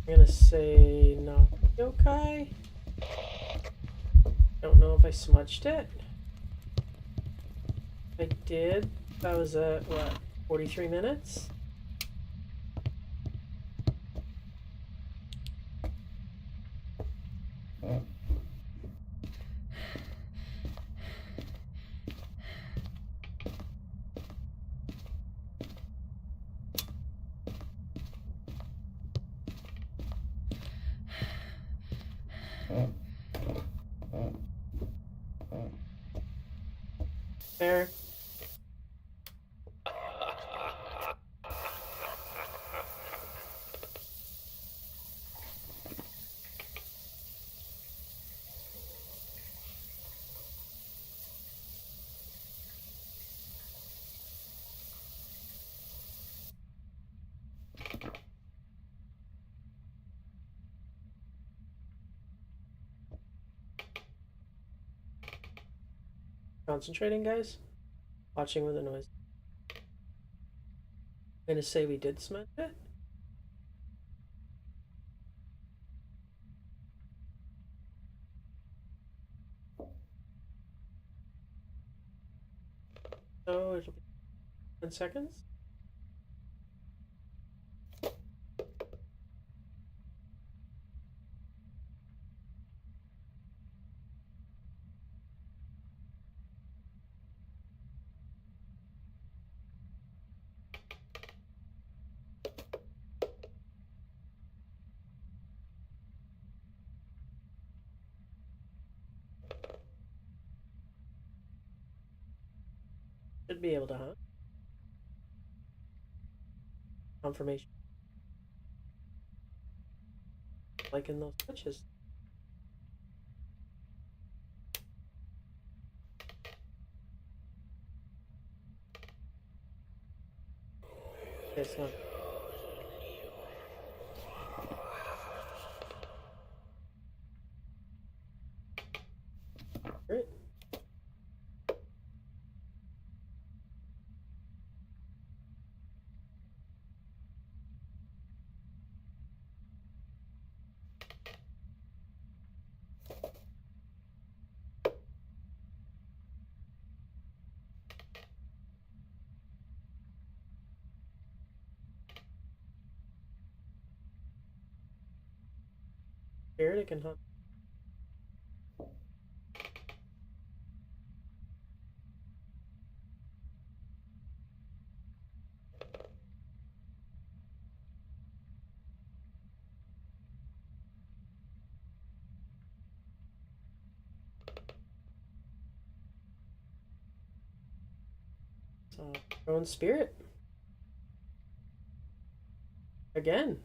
I'm gonna say not yokai. Don't know if I smudged it. I did. That was at what? 43 minutes? There. Concentrating, guys. Watching with the noise. I'm gonna say we did smudge it. So it'll be 10 seconds. Should be able to hunt. Confirmation. Like in those switches. It's not. Great. Spirit, it can hunt. Own spirit. Again.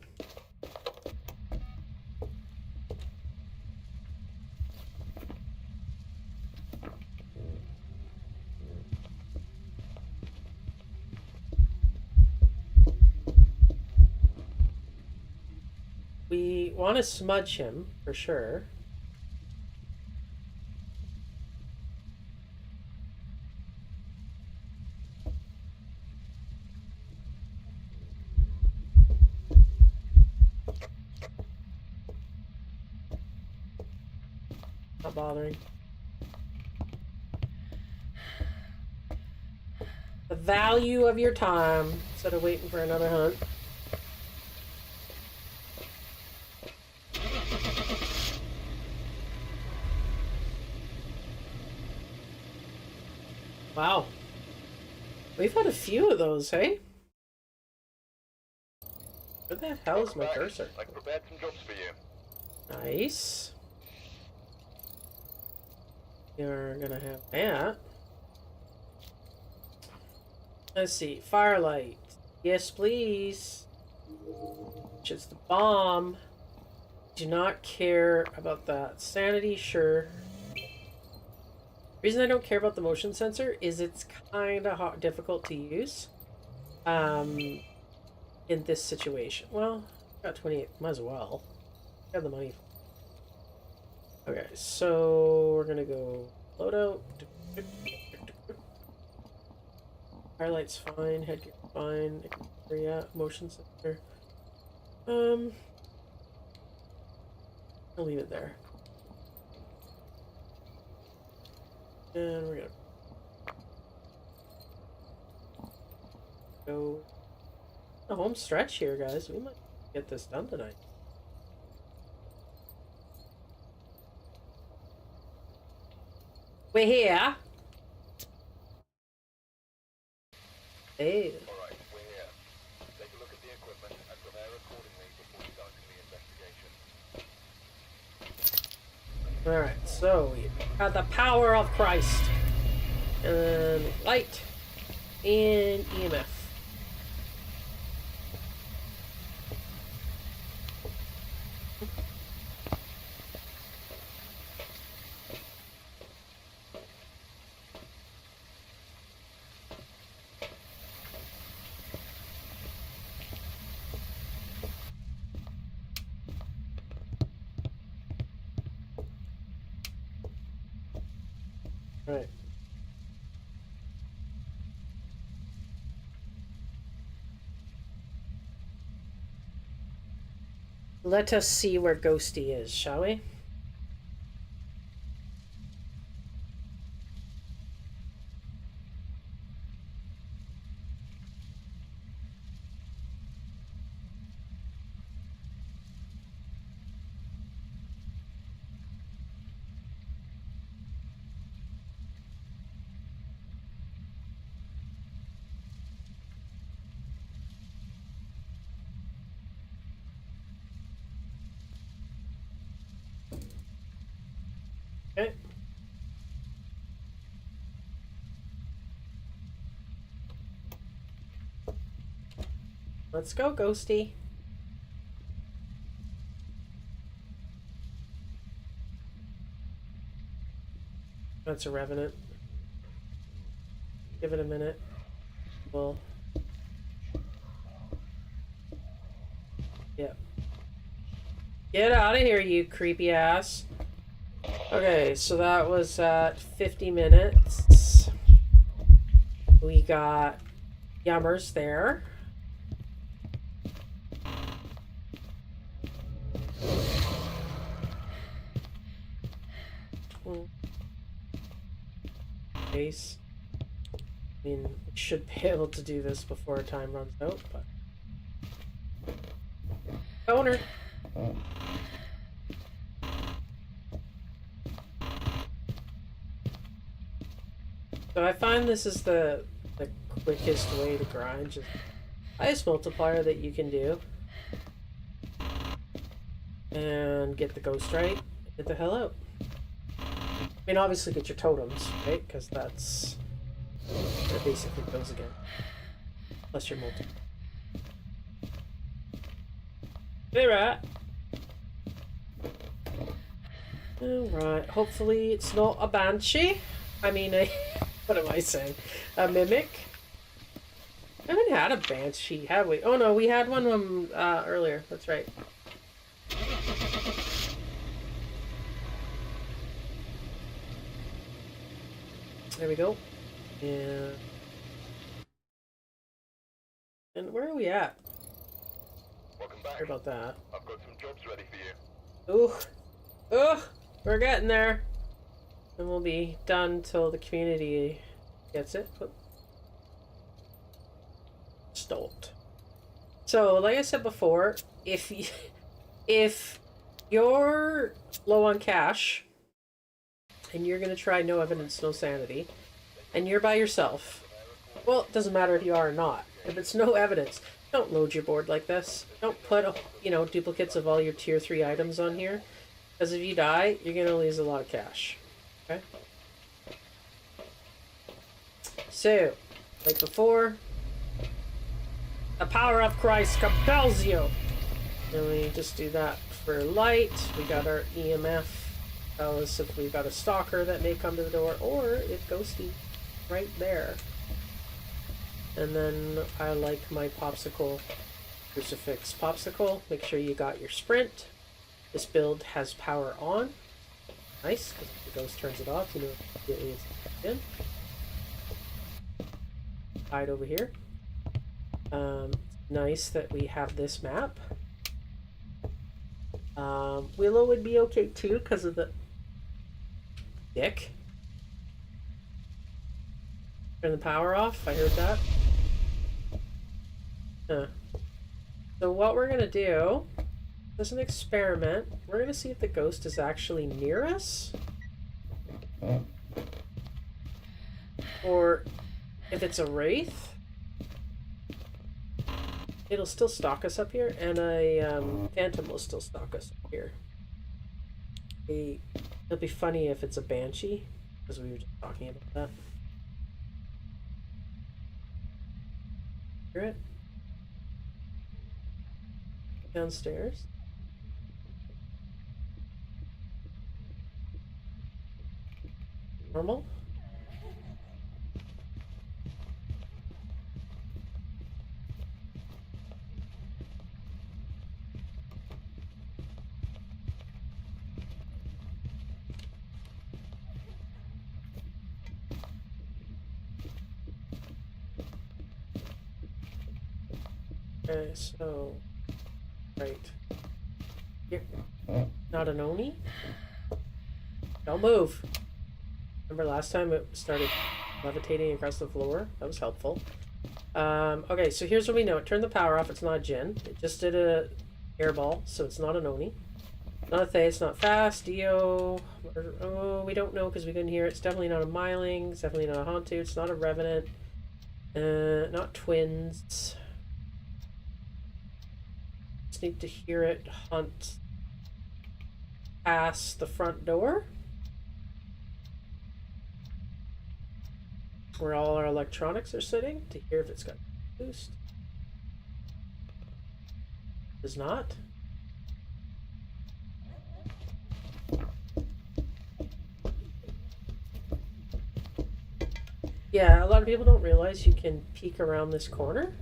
We want to smudge him, for sure. Not bothering. The value of your time instead of waiting for another hunt. Wow. We've had a few of those, hey? Where the hell is my cursor? I've prepared some jobs for you. Nice. You're gonna have that. Let's see. Firelight. Yes, please. Which is the bomb. Do not care about that. Sanity, sure. The reason I don't care about the motion sensor is it's kind of difficult to use. In this situation. Well, got 28. Might as well. Got the money. Okay, so we're gonna go loadout. Highlight's fine, headgear fine, yeah, motion sensor. I'll leave it there. And we're gonna go the home stretch here, guys. We might get this done tonight. We're here. Hey. Alright, we're here. Take a look at the equipment and prepare accordingly before starting the investigation. Alright, so we got the power of Christ. And light. And EMF. Right. Let us see where Ghosty is, shall we? Okay. Let's go, Ghosty. That's a revenant. Give it a minute. Well. Yep. Get out of here, you creepy ass. Okay, so that was at 50 minutes. We got Yummers there. Base. I mean, we should be able to do this before time runs out, but... Owner! So I find this is the quickest way to grind, just highest multiplier that you can do. And get the ghost right, get the hell out. I mean, obviously get your totems, right? Because that's basically goes again. Plus your multi. Hey, rat. Alright, hopefully it's not a banshee. I mean, what am I saying? A mimic? I haven't had a banshee, have we? Oh no, we had one earlier. That's right. There we go. And where are we at? Welcome back. Sorry about that. I've got some jobs ready for you. Ooh, we're getting there. And we'll be done till the community gets it. Stopped. So, like I said before, if you're low on cash and you're gonna try no evidence, no sanity, and you're by yourself, well, it doesn't matter if you are or not. If it's no evidence, don't load your board like this. Don't put, duplicates of all your tier 3 items on here. Because if you die, you're going to lose a lot of cash. Okay? So, like before, the power of Christ compels you. And we just do that for light. We got our EMF. Tell us if we've got a stalker that may come to the door, or if Ghosty right there. And then I like my popsicle crucifix popsicle. Make sure you got your sprint. This build has power on. Nice, because if the ghost turns it off, you know immediately it's in. Hide over here. Nice that we have this map. Willow would be okay too because of the dick. Turn the power off. I heard that. So what we're gonna do, as an experiment, we're gonna see if the ghost is actually near us, or if it's a wraith. It'll still stalk us up here, and a phantom will still stalk us up here. It'll be funny if it's a banshee, because we were just talking about that. Hear it? Downstairs. Normal. Okay, so right here. Not an Oni. Don't move. Remember last time it started levitating across the floor? That was helpful. Okay, so here's what we know. It turned the power off. It's not a Jinn. It just did a airball, so it's not an Oni. Not a Thay. It's not fast. Dio. Oh, we don't know because we couldn't hear it. It's definitely not a Myling. It's definitely not a Hantu. It's not a Revenant. Not twins. Just need to hear it hunt past the front door, where all our electronics are sitting, to hear if it's got boost. Does not. Yeah, a lot of people don't realize you can peek around this corner.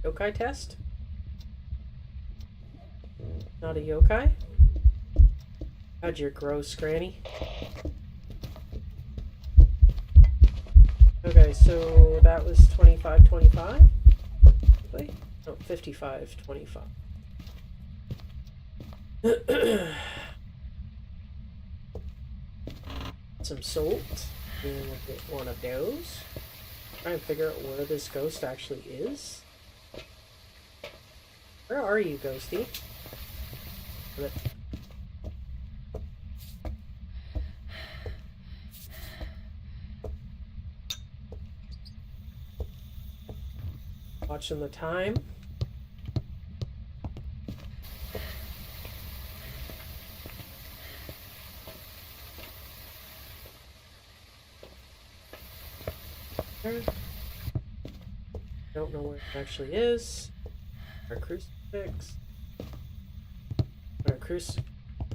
Yokai test? Not a yokai? How'd your gross granny? Okay, so that was 25-25? No, 55-25. Some salt. And we'll get one of those. Try and figure out where this ghost actually is. Where are you, Ghosty? Watching the time. there. Don't know where it actually is. Our crucifix. Our crucifix.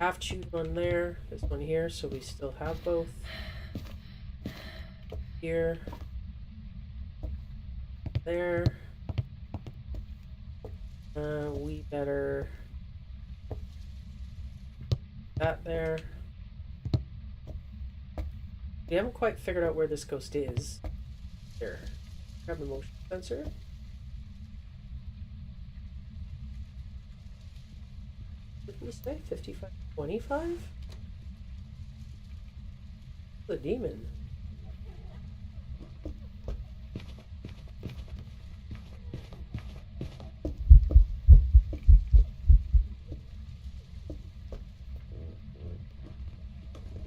Half chewed one there. This one here, so we still have both. Here. There. We better. That there. We haven't quite figured out where this ghost is. Here. Grab the motion sensor. What did we say? 55? 25? The demon.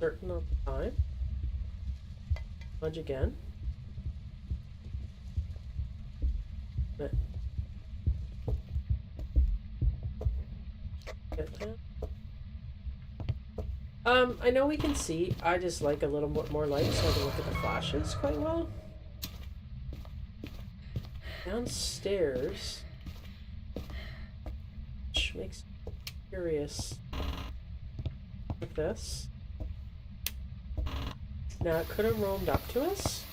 Certain of the time. Plunge again. Get that. I know we can see. I just like a little more light so I can look at the flashes quite well. Downstairs, which makes me curious. Like this. Now it could have roamed up to us.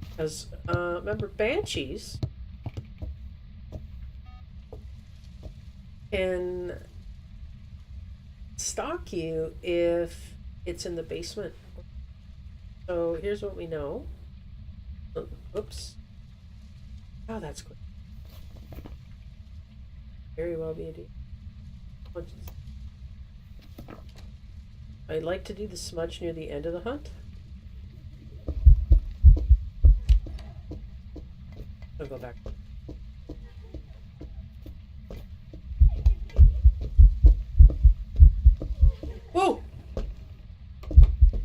Because, remember, banshees can stalk you if it's in the basement. So here's what we know. Oh, oops. Oh, that's quick. Very well be a deal. I'd like to do the smudge near the end of the hunt. I'll go back. Whoa!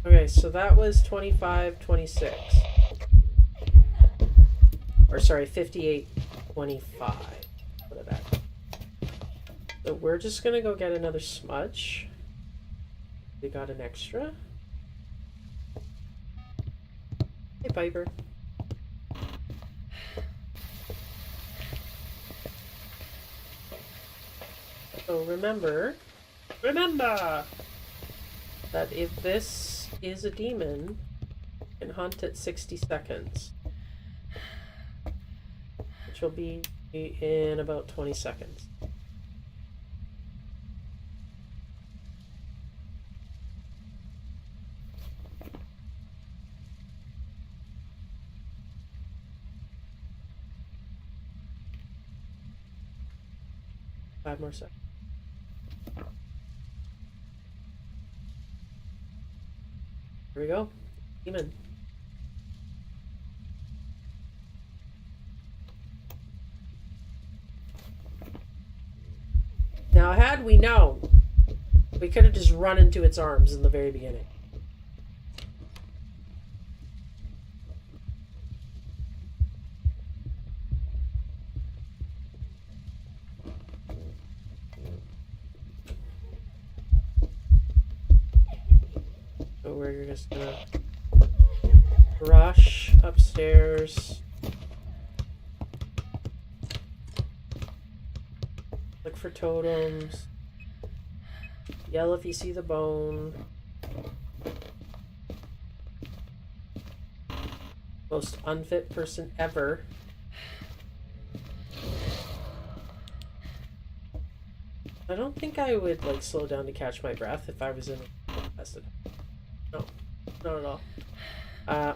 Okay, so that was 25, 26. Or sorry, 58, 25. Put it back. So we're just gonna go get another smudge. We got an extra. Hey, Piper. So remember that if this is a demon, you can hunt at 60 seconds, which will be in about 20 seconds. Five more seconds. Here we go. Demon. Now, had we known, we could have just run into its arms in the very beginning. So we're just gonna rush upstairs. Look for totems. Yell if you see the bone. Most unfit person ever. I don't think I would like slow down to catch my breath if I was in a infested. No, not at all.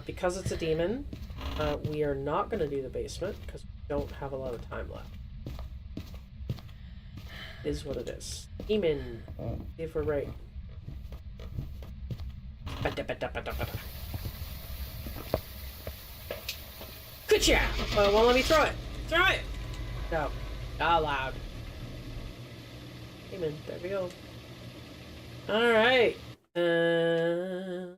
Because it's a demon, we are not going to do the basement because we don't have a lot of time left. Is what it is. Demon. See if we're right. Good job! Well, let me throw it. Throw it! No. Not allowed. Demon. There we go. Alright. Time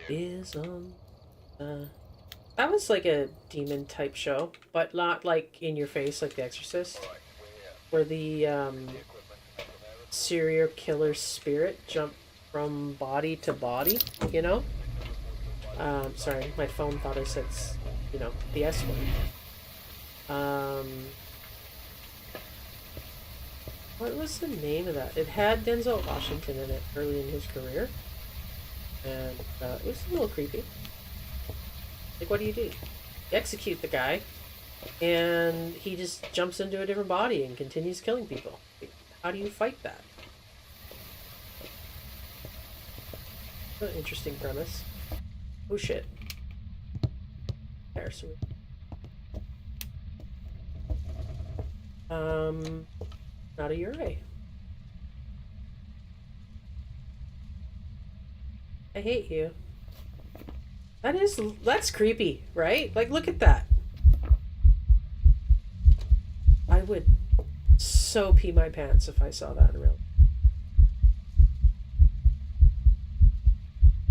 is on. That was like a demon type show, but not like in your face like The Exorcist, where the serial killer spirit jump from body to body, you know? Sorry, my phone thought I said, you know, the S word. What was the name of that? It had Denzel Washington in it early in his career. And it was a little creepy. Like, what do? You execute the guy, and he just jumps into a different body and continues killing people. How do you fight that? What an interesting premise. Oh shit. There, so not a Ure. I hate you. That's creepy, right? Like, look at that. I would so pee my pants if I saw that in real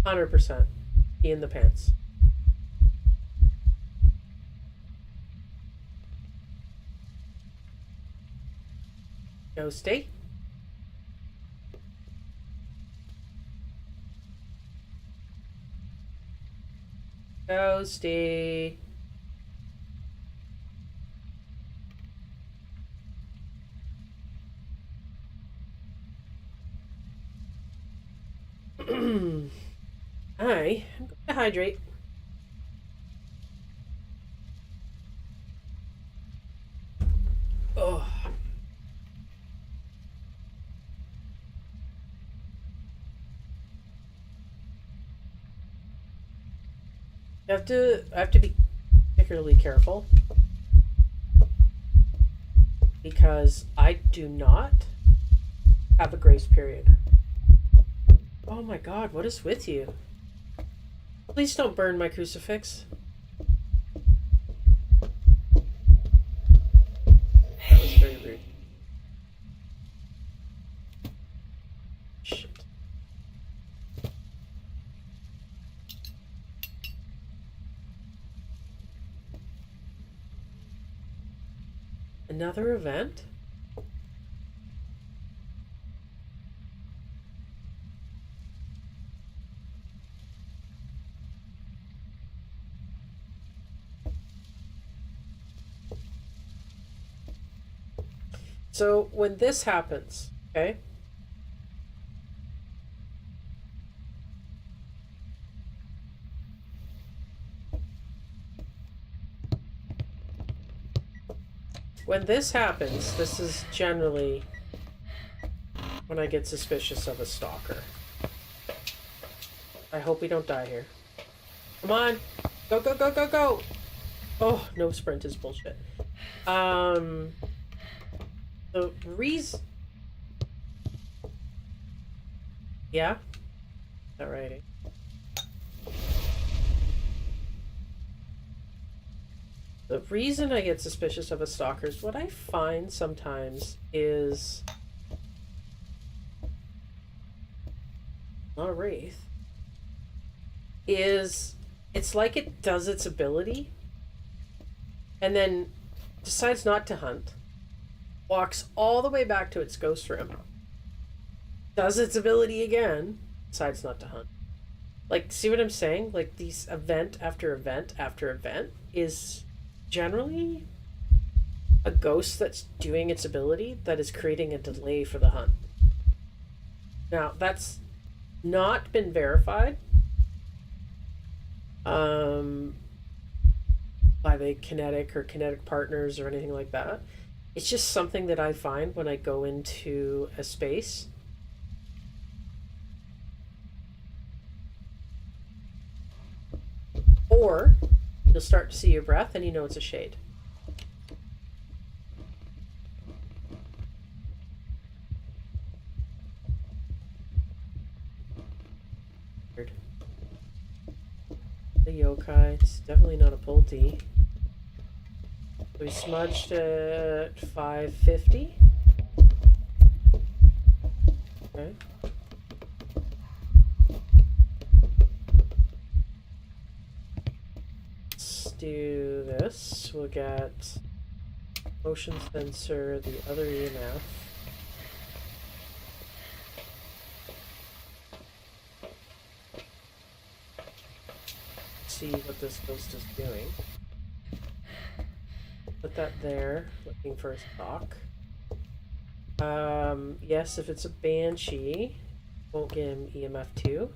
life. 100% pee in the pants. Ghosty. Ghosty. I'm going to hydrate. Oh. I have to be particularly careful because I do not have a grace period. Oh my god, what is with you? Please don't burn my crucifix. That was very rude. Shit. Another event? So when this happens, okay? When this happens, this is generally when I get suspicious of a stalker. I hope we don't die here. Come on! Go, go, go, go, go! Oh, no sprint is bullshit. The reason... Yeah? Alrighty. The reason I get suspicious of a stalker is what I find sometimes is... not a wraith. Is... it's like it does its ability and then decides not to hunt. Walks all the way back to its ghost room. Does its ability again. Decides not to hunt. Like, see what I'm saying? Like, these event after event after event is generally a ghost that's doing its ability that is creating a delay for the hunt. Now, that's not been verified by the kinetic or kinetic partners or anything like that. It's just something that I find when I go into a space. Or you'll start to see your breath and you know it's a shade. Weird. The yokai, it's definitely not a Pulte. We smudged at 550. Okay. Let's do this. We'll get motion sensor, the other EMF. see what this ghost is doing. Put that there, looking for a stock. Yes, if it's a banshee, won't give him EMF 2.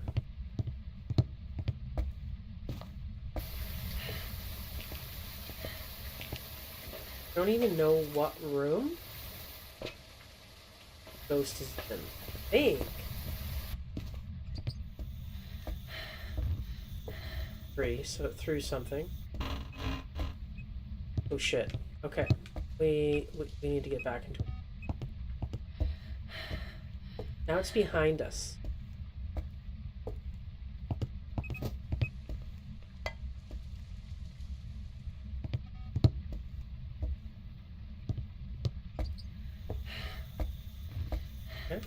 I don't even know what room ghost is in. I think. 3, so it threw something. Oh shit. Okay. We need to get back into it. Now it's behind us. Okay.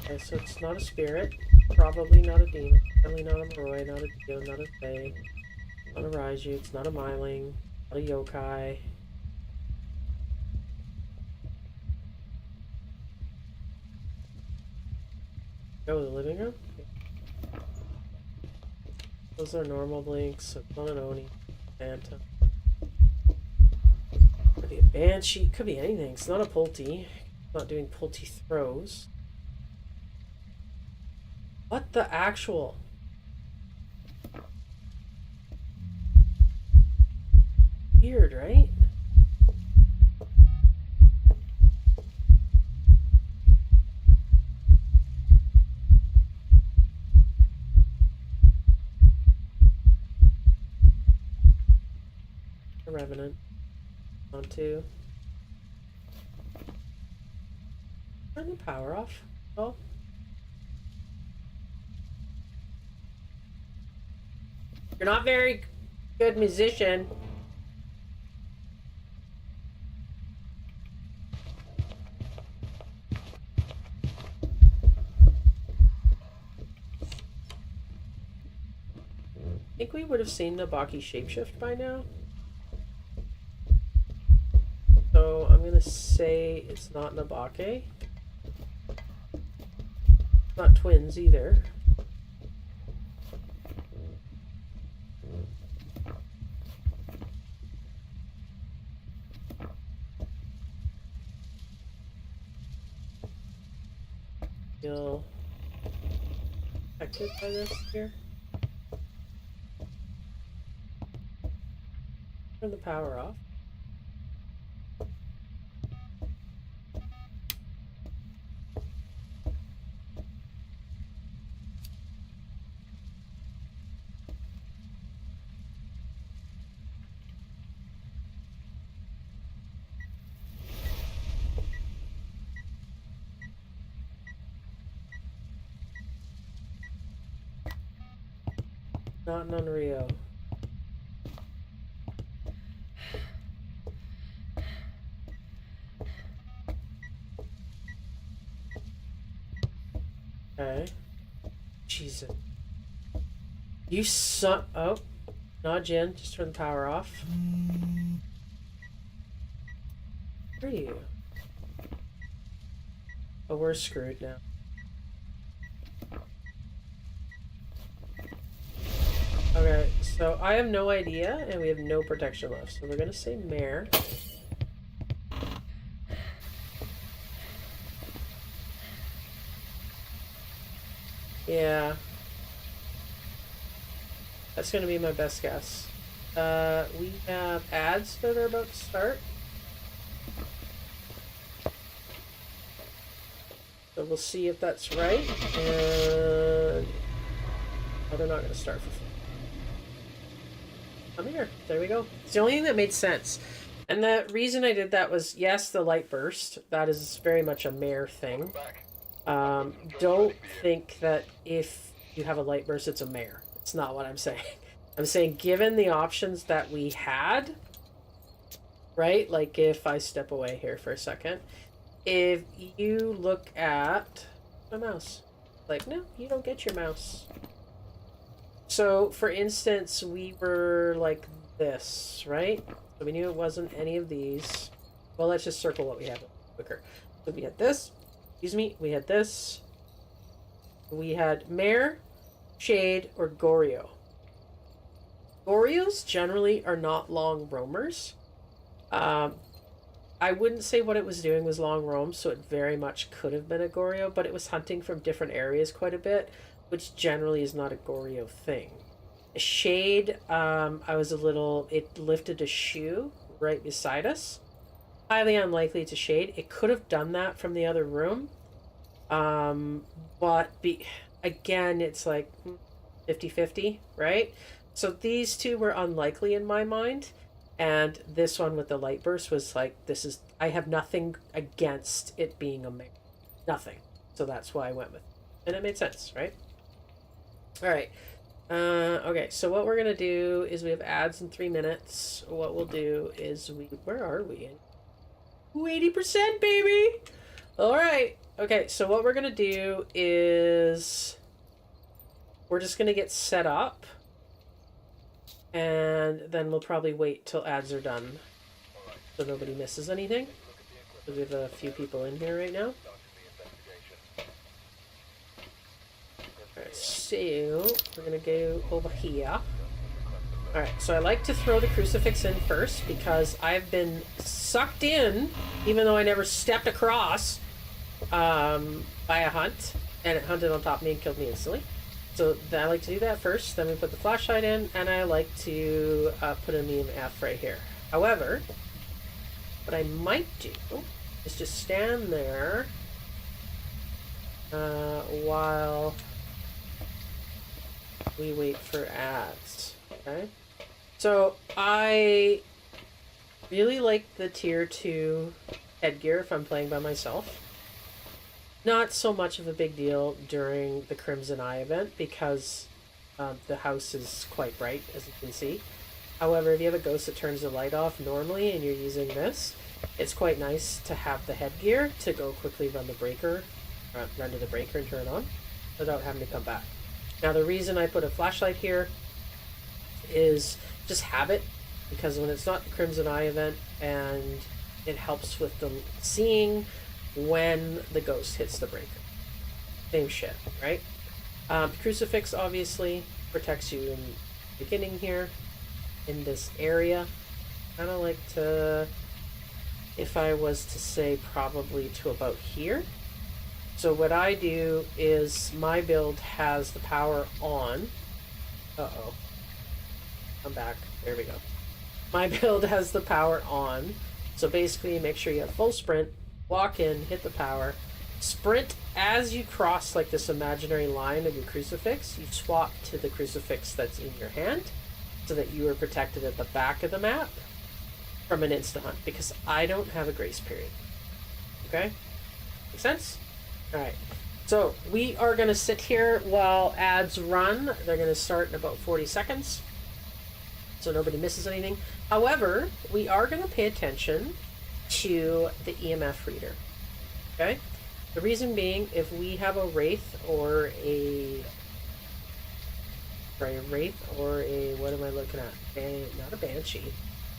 Okay, so it's not a spirit, probably not a demon, probably not a Moroi, not a Dio, not a Fae, not a Raiju, it's not a Myling, not a Yokai. Oh, the living room? Those are normal blinks, so it's not an Oni, Phantom. Could be a Banshee, could be anything. It's not a Pulte. It's not doing Pulte throws. What the actual? Weird, right? A Revenant. On 2. Turn the power off. Oh. You're not very good musician. I think we would have seen Nabaki shapeshift by now. So I'm gonna say it's not Nabake. Not twins either. Feel affected by this here. Turn the power off. Not an Unreal. Okay. Jesus. You son. Oh. Not Jen. Just turn the power off. Where are you? Oh, we're screwed now. Okay, so I have no idea, and we have no protection left. So we're gonna say Mare. Yeah. That's gonna be my best guess. We have ads that are about to start. So we'll see if that's right. And oh, they're not gonna start for free. Come here. There we go. It's the only thing that made sense. And the reason I did that was, yes, the light burst. That is very much a Mare thing. Don't think that if you have a light burst, it's a Mare. It's not what I'm saying. I'm saying given the options that we had, right? Like if I step away here for a second, if you look at my mouse, like, no, you don't get your mouse. So, for instance, we were like this, right? So we knew it wasn't any of these. Well, let's just circle what we have quicker. So we had this. Excuse me. We had this. We had Mare, Shade, or Goryo. Goryos generally are not long roamers. I wouldn't say what it was doing was long roam, so it very much could have been a Goryo, but it was hunting from different areas quite a bit, which generally is not a Goryo thing. Shade, it lifted a shoe right beside us. Highly unlikely to shade. It could have done that from the other room. Again, it's like 50-50, right? So these two were unlikely in my mind. And this one with the light burst was like, I have nothing against it being a mare. Nothing. So that's why I went with it. And it made sense, right? All right. Okay, so what we're going to do is we have ads in 3 minutes. What we'll do is where are we? 80%, baby! All right. Okay, so what we're going to do is we're just going to get set up. And then we'll probably wait till ads are done so nobody misses anything. So we have a few people in here right now. Alright, so we're gonna go over here. Alright, so I like to throw the crucifix in first because I've been sucked in, even though I never stepped across, by a hunt, and it hunted on top of me and killed me instantly. So I like to do that first, then we put the flashlight in, and I like to put an EMF right here. However, what I might do is just stand there while we wait for ads, okay? So I really like the tier 2 headgear if I'm playing by myself. Not so much of a big deal during the Crimson Eye event because the house is quite bright, as you can see. However, if you have a ghost that turns the light off normally and you're using this, it's quite nice to have the headgear to go quickly run to the breaker and turn it on without having to come back. Now, the reason I put a flashlight here is just habit, because when it's not the Crimson Eye event, and it helps with the seeing when the ghost hits the breaker. Same shit, right? The crucifix obviously protects you in the beginning here, in this area. Kind of like to, if I was to say, probably to about here. So what I do is my build has the power on. Uh-oh. I'm back. There we go. My build has the power on. So basically, make sure you have full sprint, walk in, hit the power, sprint as you cross like this imaginary line of your crucifix. You swap to the crucifix that's in your hand so that you are protected at the back of the map from an insta-hunt, because I don't have a grace period. Okay? Make sense? Alright. So, we are going to sit here while ads run. They're going to start in about 40 seconds. So nobody misses anything. However, we are going to pay attention to the EMF reader. Okay? The reason being, if we have a wraith or a what am I looking at? Not a banshee.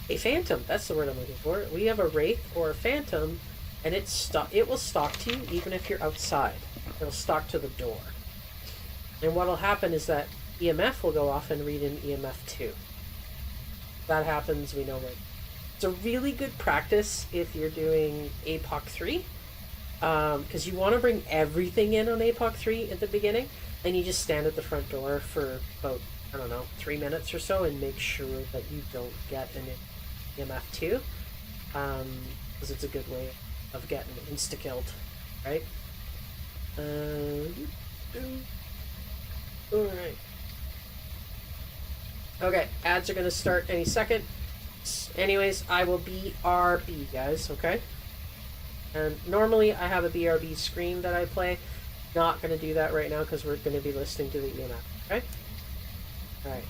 A phantom. That's the word I'm looking for. We have a wraith or a phantom, and it will stalk to you even if you're outside. It'll stalk to the door. And what'll happen is that EMF will go off and read in EMF 2. That happens, we know what. It's a really good practice if you're doing APOC 3, because you want to bring everything in on APOC 3 at the beginning, and you just stand at the front door for about, 3 minutes or so and make sure that you don't get an EMF 2, because it's a good way of getting insta-killed, right? Alright. Okay, ads are going to start any second. Anyways, I will BRB, guys, okay? And normally I have a BRB screen that I play. Not going to do that right now because we're going to be listening to the EMF, okay? Alright.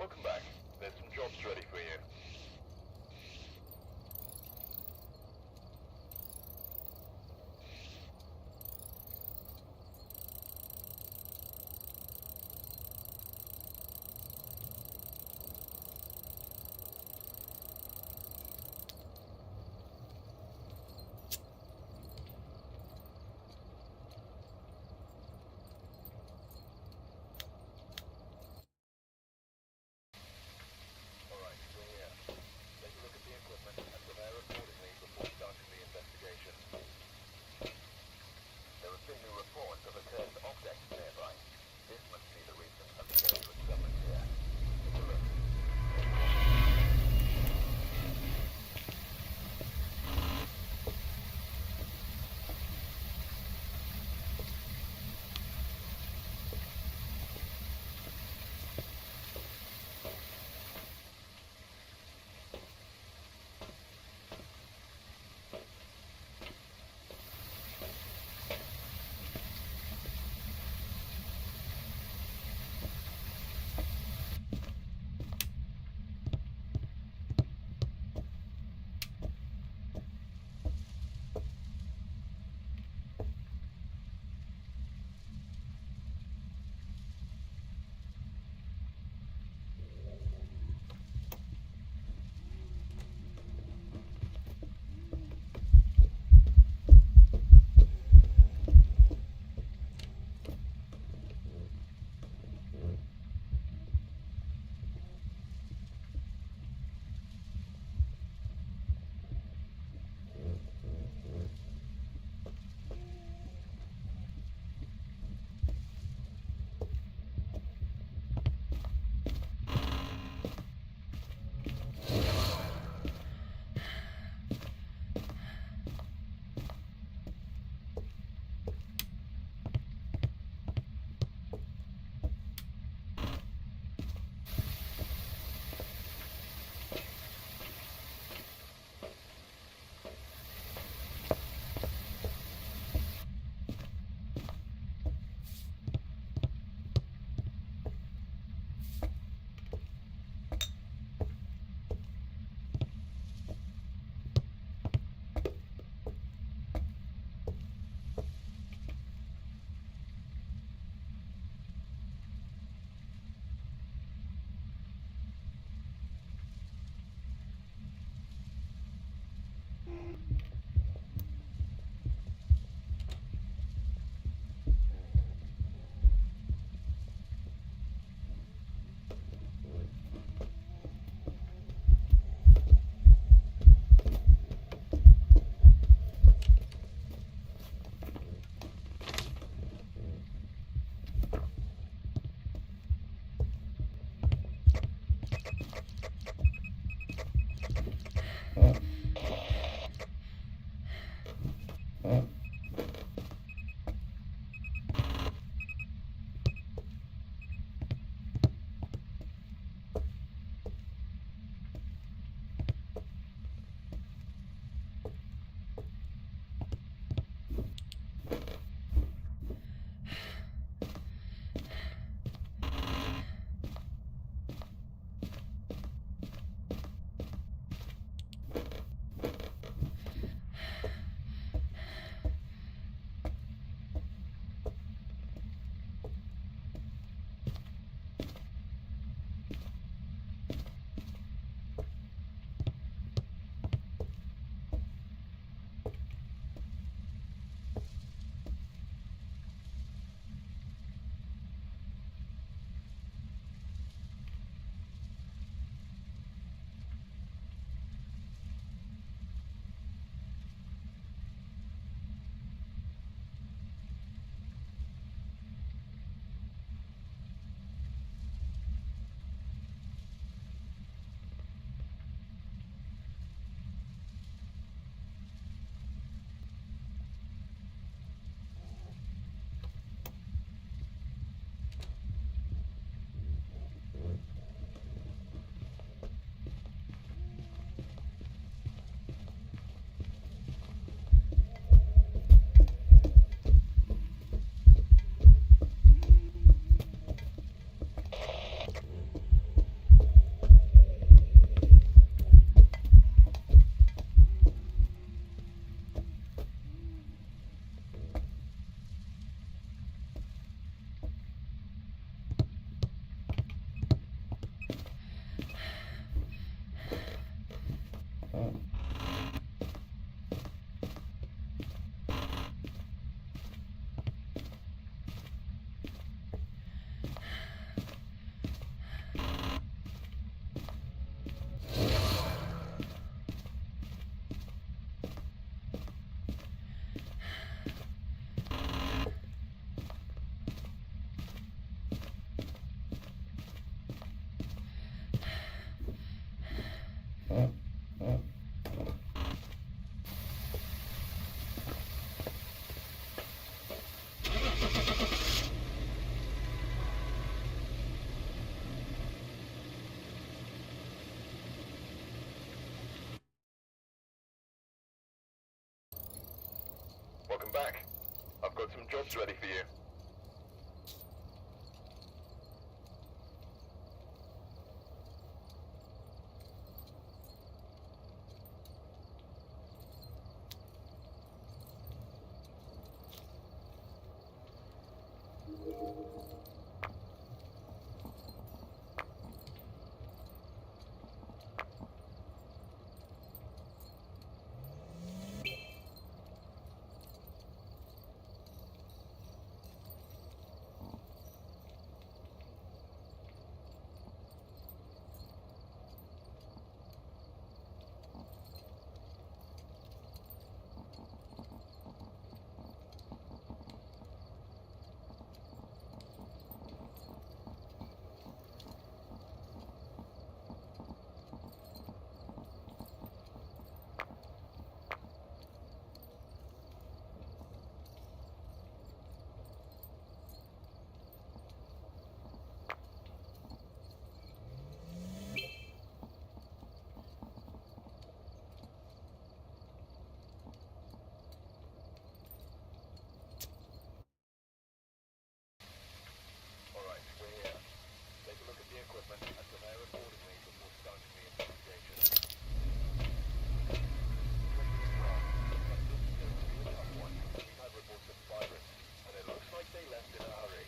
Welcome back. There's some jobs ready for you. Alright, we're here. Welcome back. I've got some jobs ready for you. Alright, we're here. Take a look at the equipment and prepare accordingly before starting the investigation. This is going to be a tough one. We've had reports of pirates, and it looks like they left in a hurry.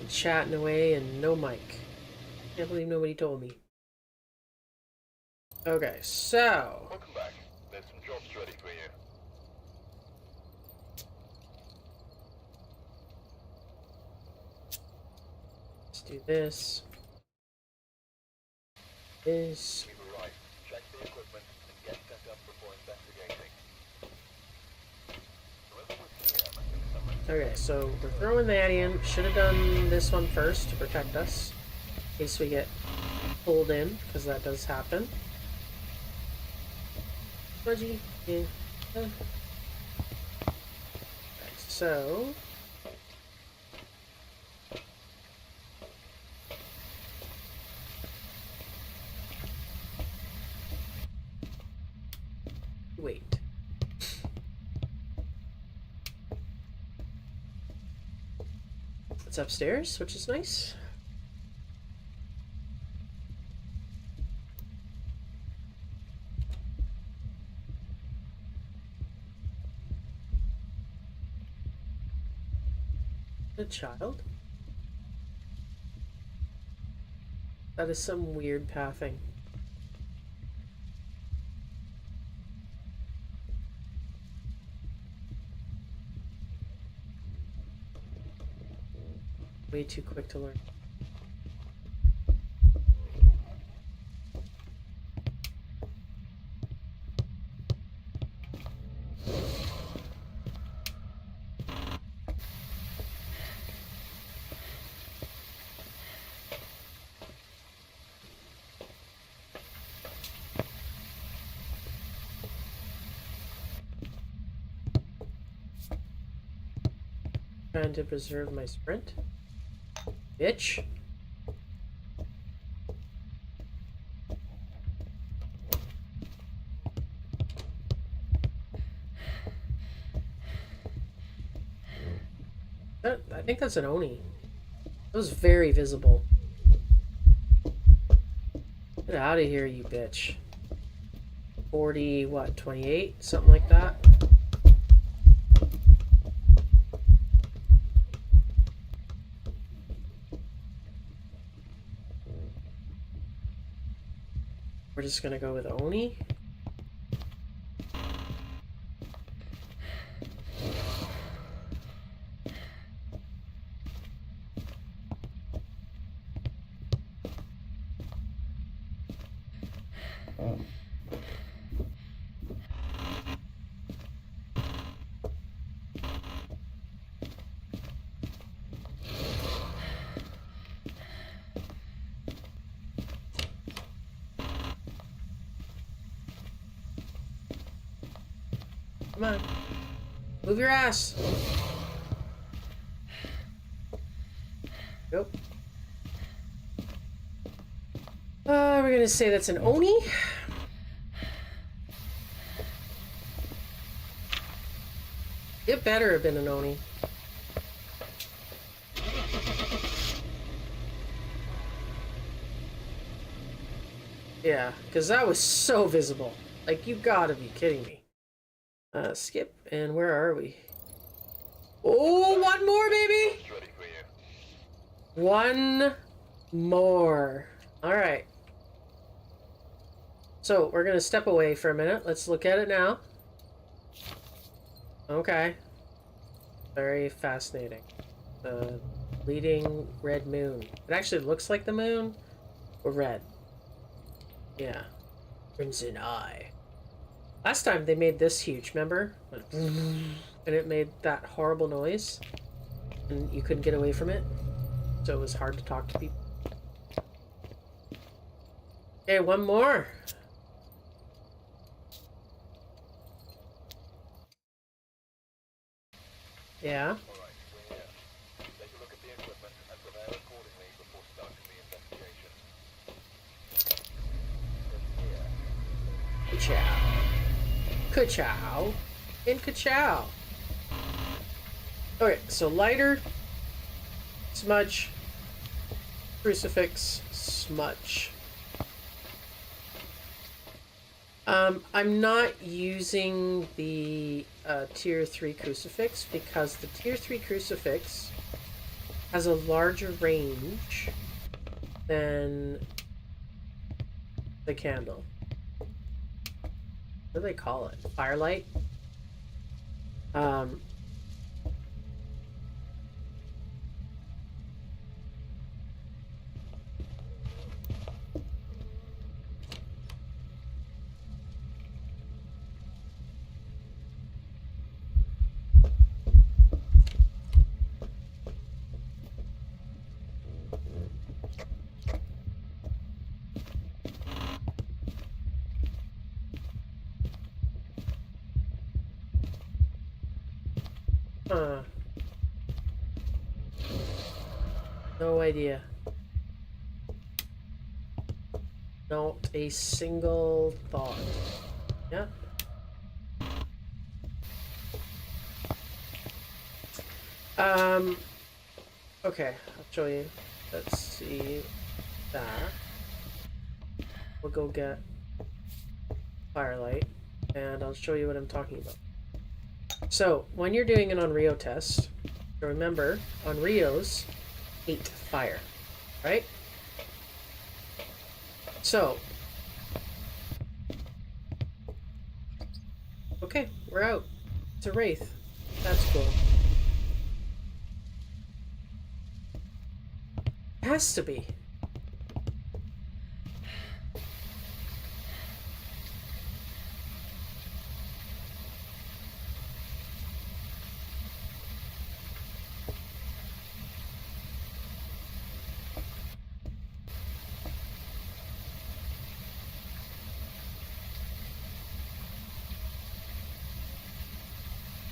Chatting away and no mic. Can't believe nobody told me. Okay, so Welcome back. There's some jobs ready for you. let's do this. This. We've arrived. Check the equipment and get set up before investigating. Whoever was here must have summoned. Okay, so we're throwing that in. Should have done this one first to protect us. In case we get pulled in, because that does happen. Fudgy. Yeah. Right, so wait. It's upstairs, which is nice. A child? That is some weird pathing. Way too quick to learn. Trying to preserve my sprint. Bitch. I think that's an Oni. It was very visible. Get out of here, you bitch. 40, what, 28? Something like that. We're just gonna go with Oni. Come on. Move your ass. Nope. We're gonna say that's an Oni. It better have been an Oni. Yeah, because that was so visible. Like, you gotta be kidding me. Skip, and where are we? Oh, one more, baby! It's ready for you. One more. Alright. So, we're gonna step away for a minute. Let's look at it now. Okay. Very fascinating. The bleeding red moon. It actually looks like the moon, but red. Yeah. Crimson Eye. Last time they made this huge, remember? And it made that horrible noise. And you couldn't get away from it. So it was hard to talk to people. Okay, one more. Yeah. All right, we're here. Take a look at the equipment and prepare accordingly before starting the investigation. Ka-chow. Ka-chow. And ka-chow. Okay, so lighter, smudge, crucifix, smudge. I'm not using the tier 3 crucifix because the tier 3 crucifix has a larger range than the candle. What do they call it? Firelight? No idea. Not a single thought. Yeah. Okay, I'll show you. Let's see that. We'll go get firelight, and I'll show you what I'm talking about. So, when you're doing an Onryo test, remember, Onryos hate fire, right? So, okay, we're out. It's a wraith. That's cool. It has to be.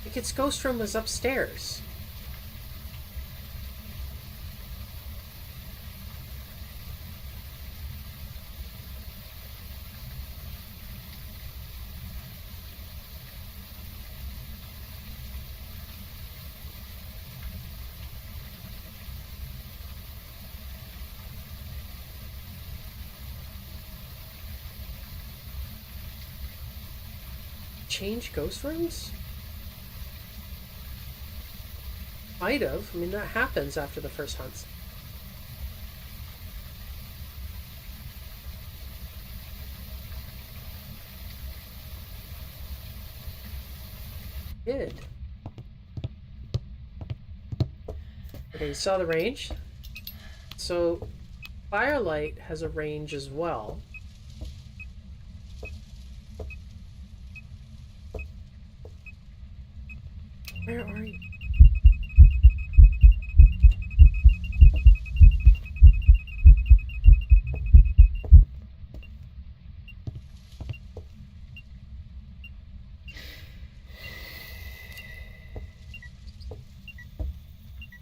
Like, its ghost room was upstairs. Change ghost rooms? Might have. I mean, that happens after the first hunts. Did. Okay, you saw the range. So, Firelight has a range as well. Where are you?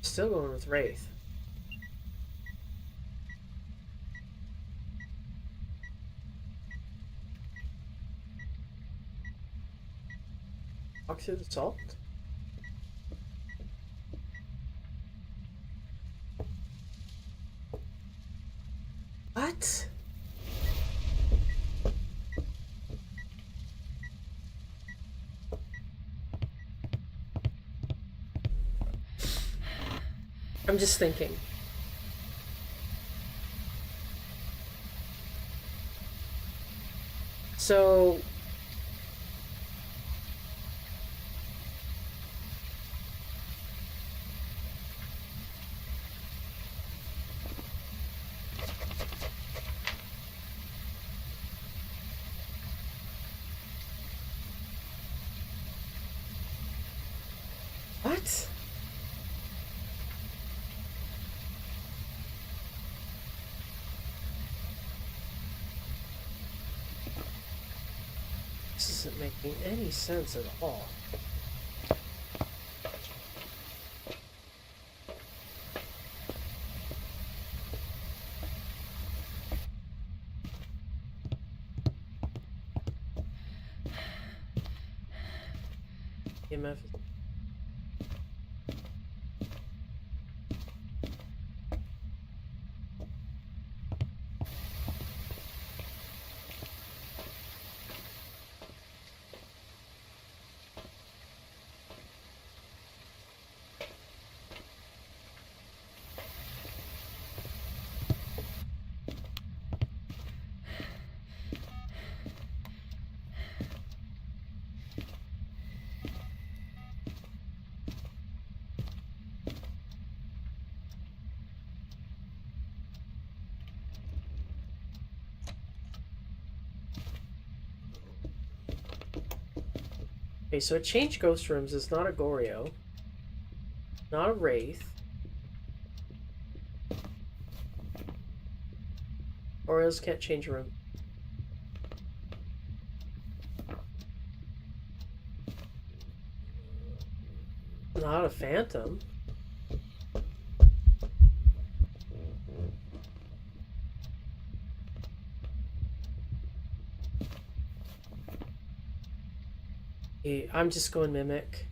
Still going with Wraith. Walk through the salt. What? I'm just thinking. So what? This isn't making any sense at all. EMF is okay, so it changed ghost rooms. It's not a Goryo, not a Wraith. Oreos can't change a room. Not a Phantom. I'm just going Mimic.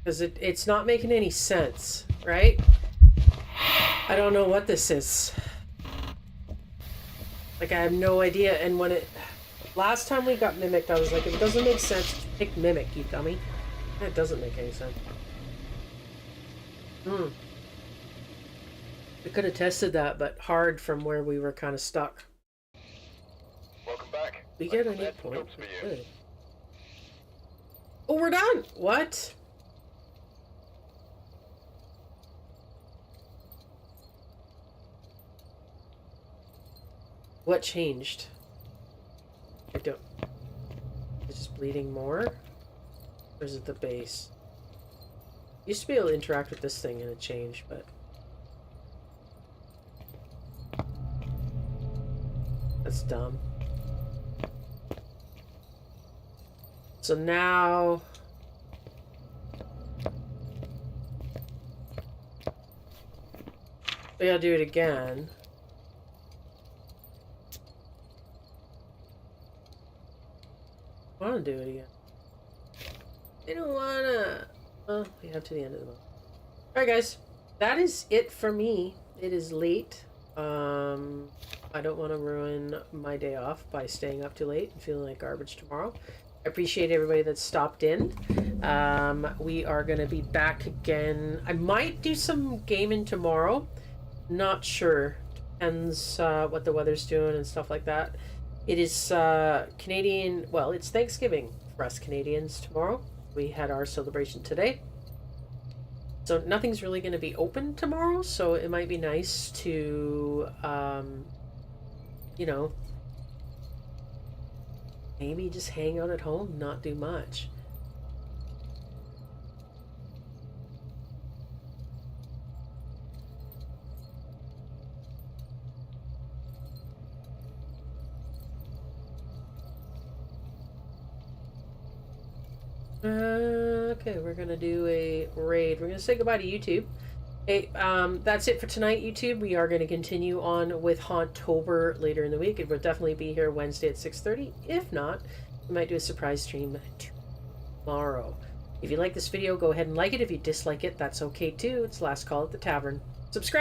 Because it's not making any sense, right? I don't know what this is. Like, I have no idea. And when it... Last time we got Mimicked, I was like, it doesn't make sense to pick Mimic, you dummy. That doesn't make any sense. We could have tested that, but hard from where we were kind of stuck. Welcome back. We get an 8 point. Good. Oh, we're done! What? What changed? I don't... Is it bleeding more? Or is it the base? Used to be able to interact with this thing and it changed, but... That's dumb. So now... We gotta do it again. I wanna do it again. I don't wanna... Oh, we have to the end of the month. Alright guys, that is it for me. It is late. I don't want to ruin my day off by staying up too late and feeling like garbage tomorrow. I appreciate everybody that stopped in. We are going to be back again. I might do some gaming tomorrow. Not sure. Depends what the weather's doing and stuff like that. It is Canadian. Well, it's Thanksgiving for us Canadians tomorrow. We had our celebration today. So nothing's really going to be open tomorrow. So it might be nice to, you know, maybe just hang out at home, not do much. Okay, we're gonna do a raid. We're gonna say goodbye to YouTube. Hey, that's it for tonight, YouTube. We are gonna continue on with Hauntober later in the week. It will definitely be here Wednesday at 6:30. If not, we might do a surprise stream tomorrow. If you like this video, go ahead and like it. If you dislike it, that's okay too. It's last call at the tavern. Subscribe!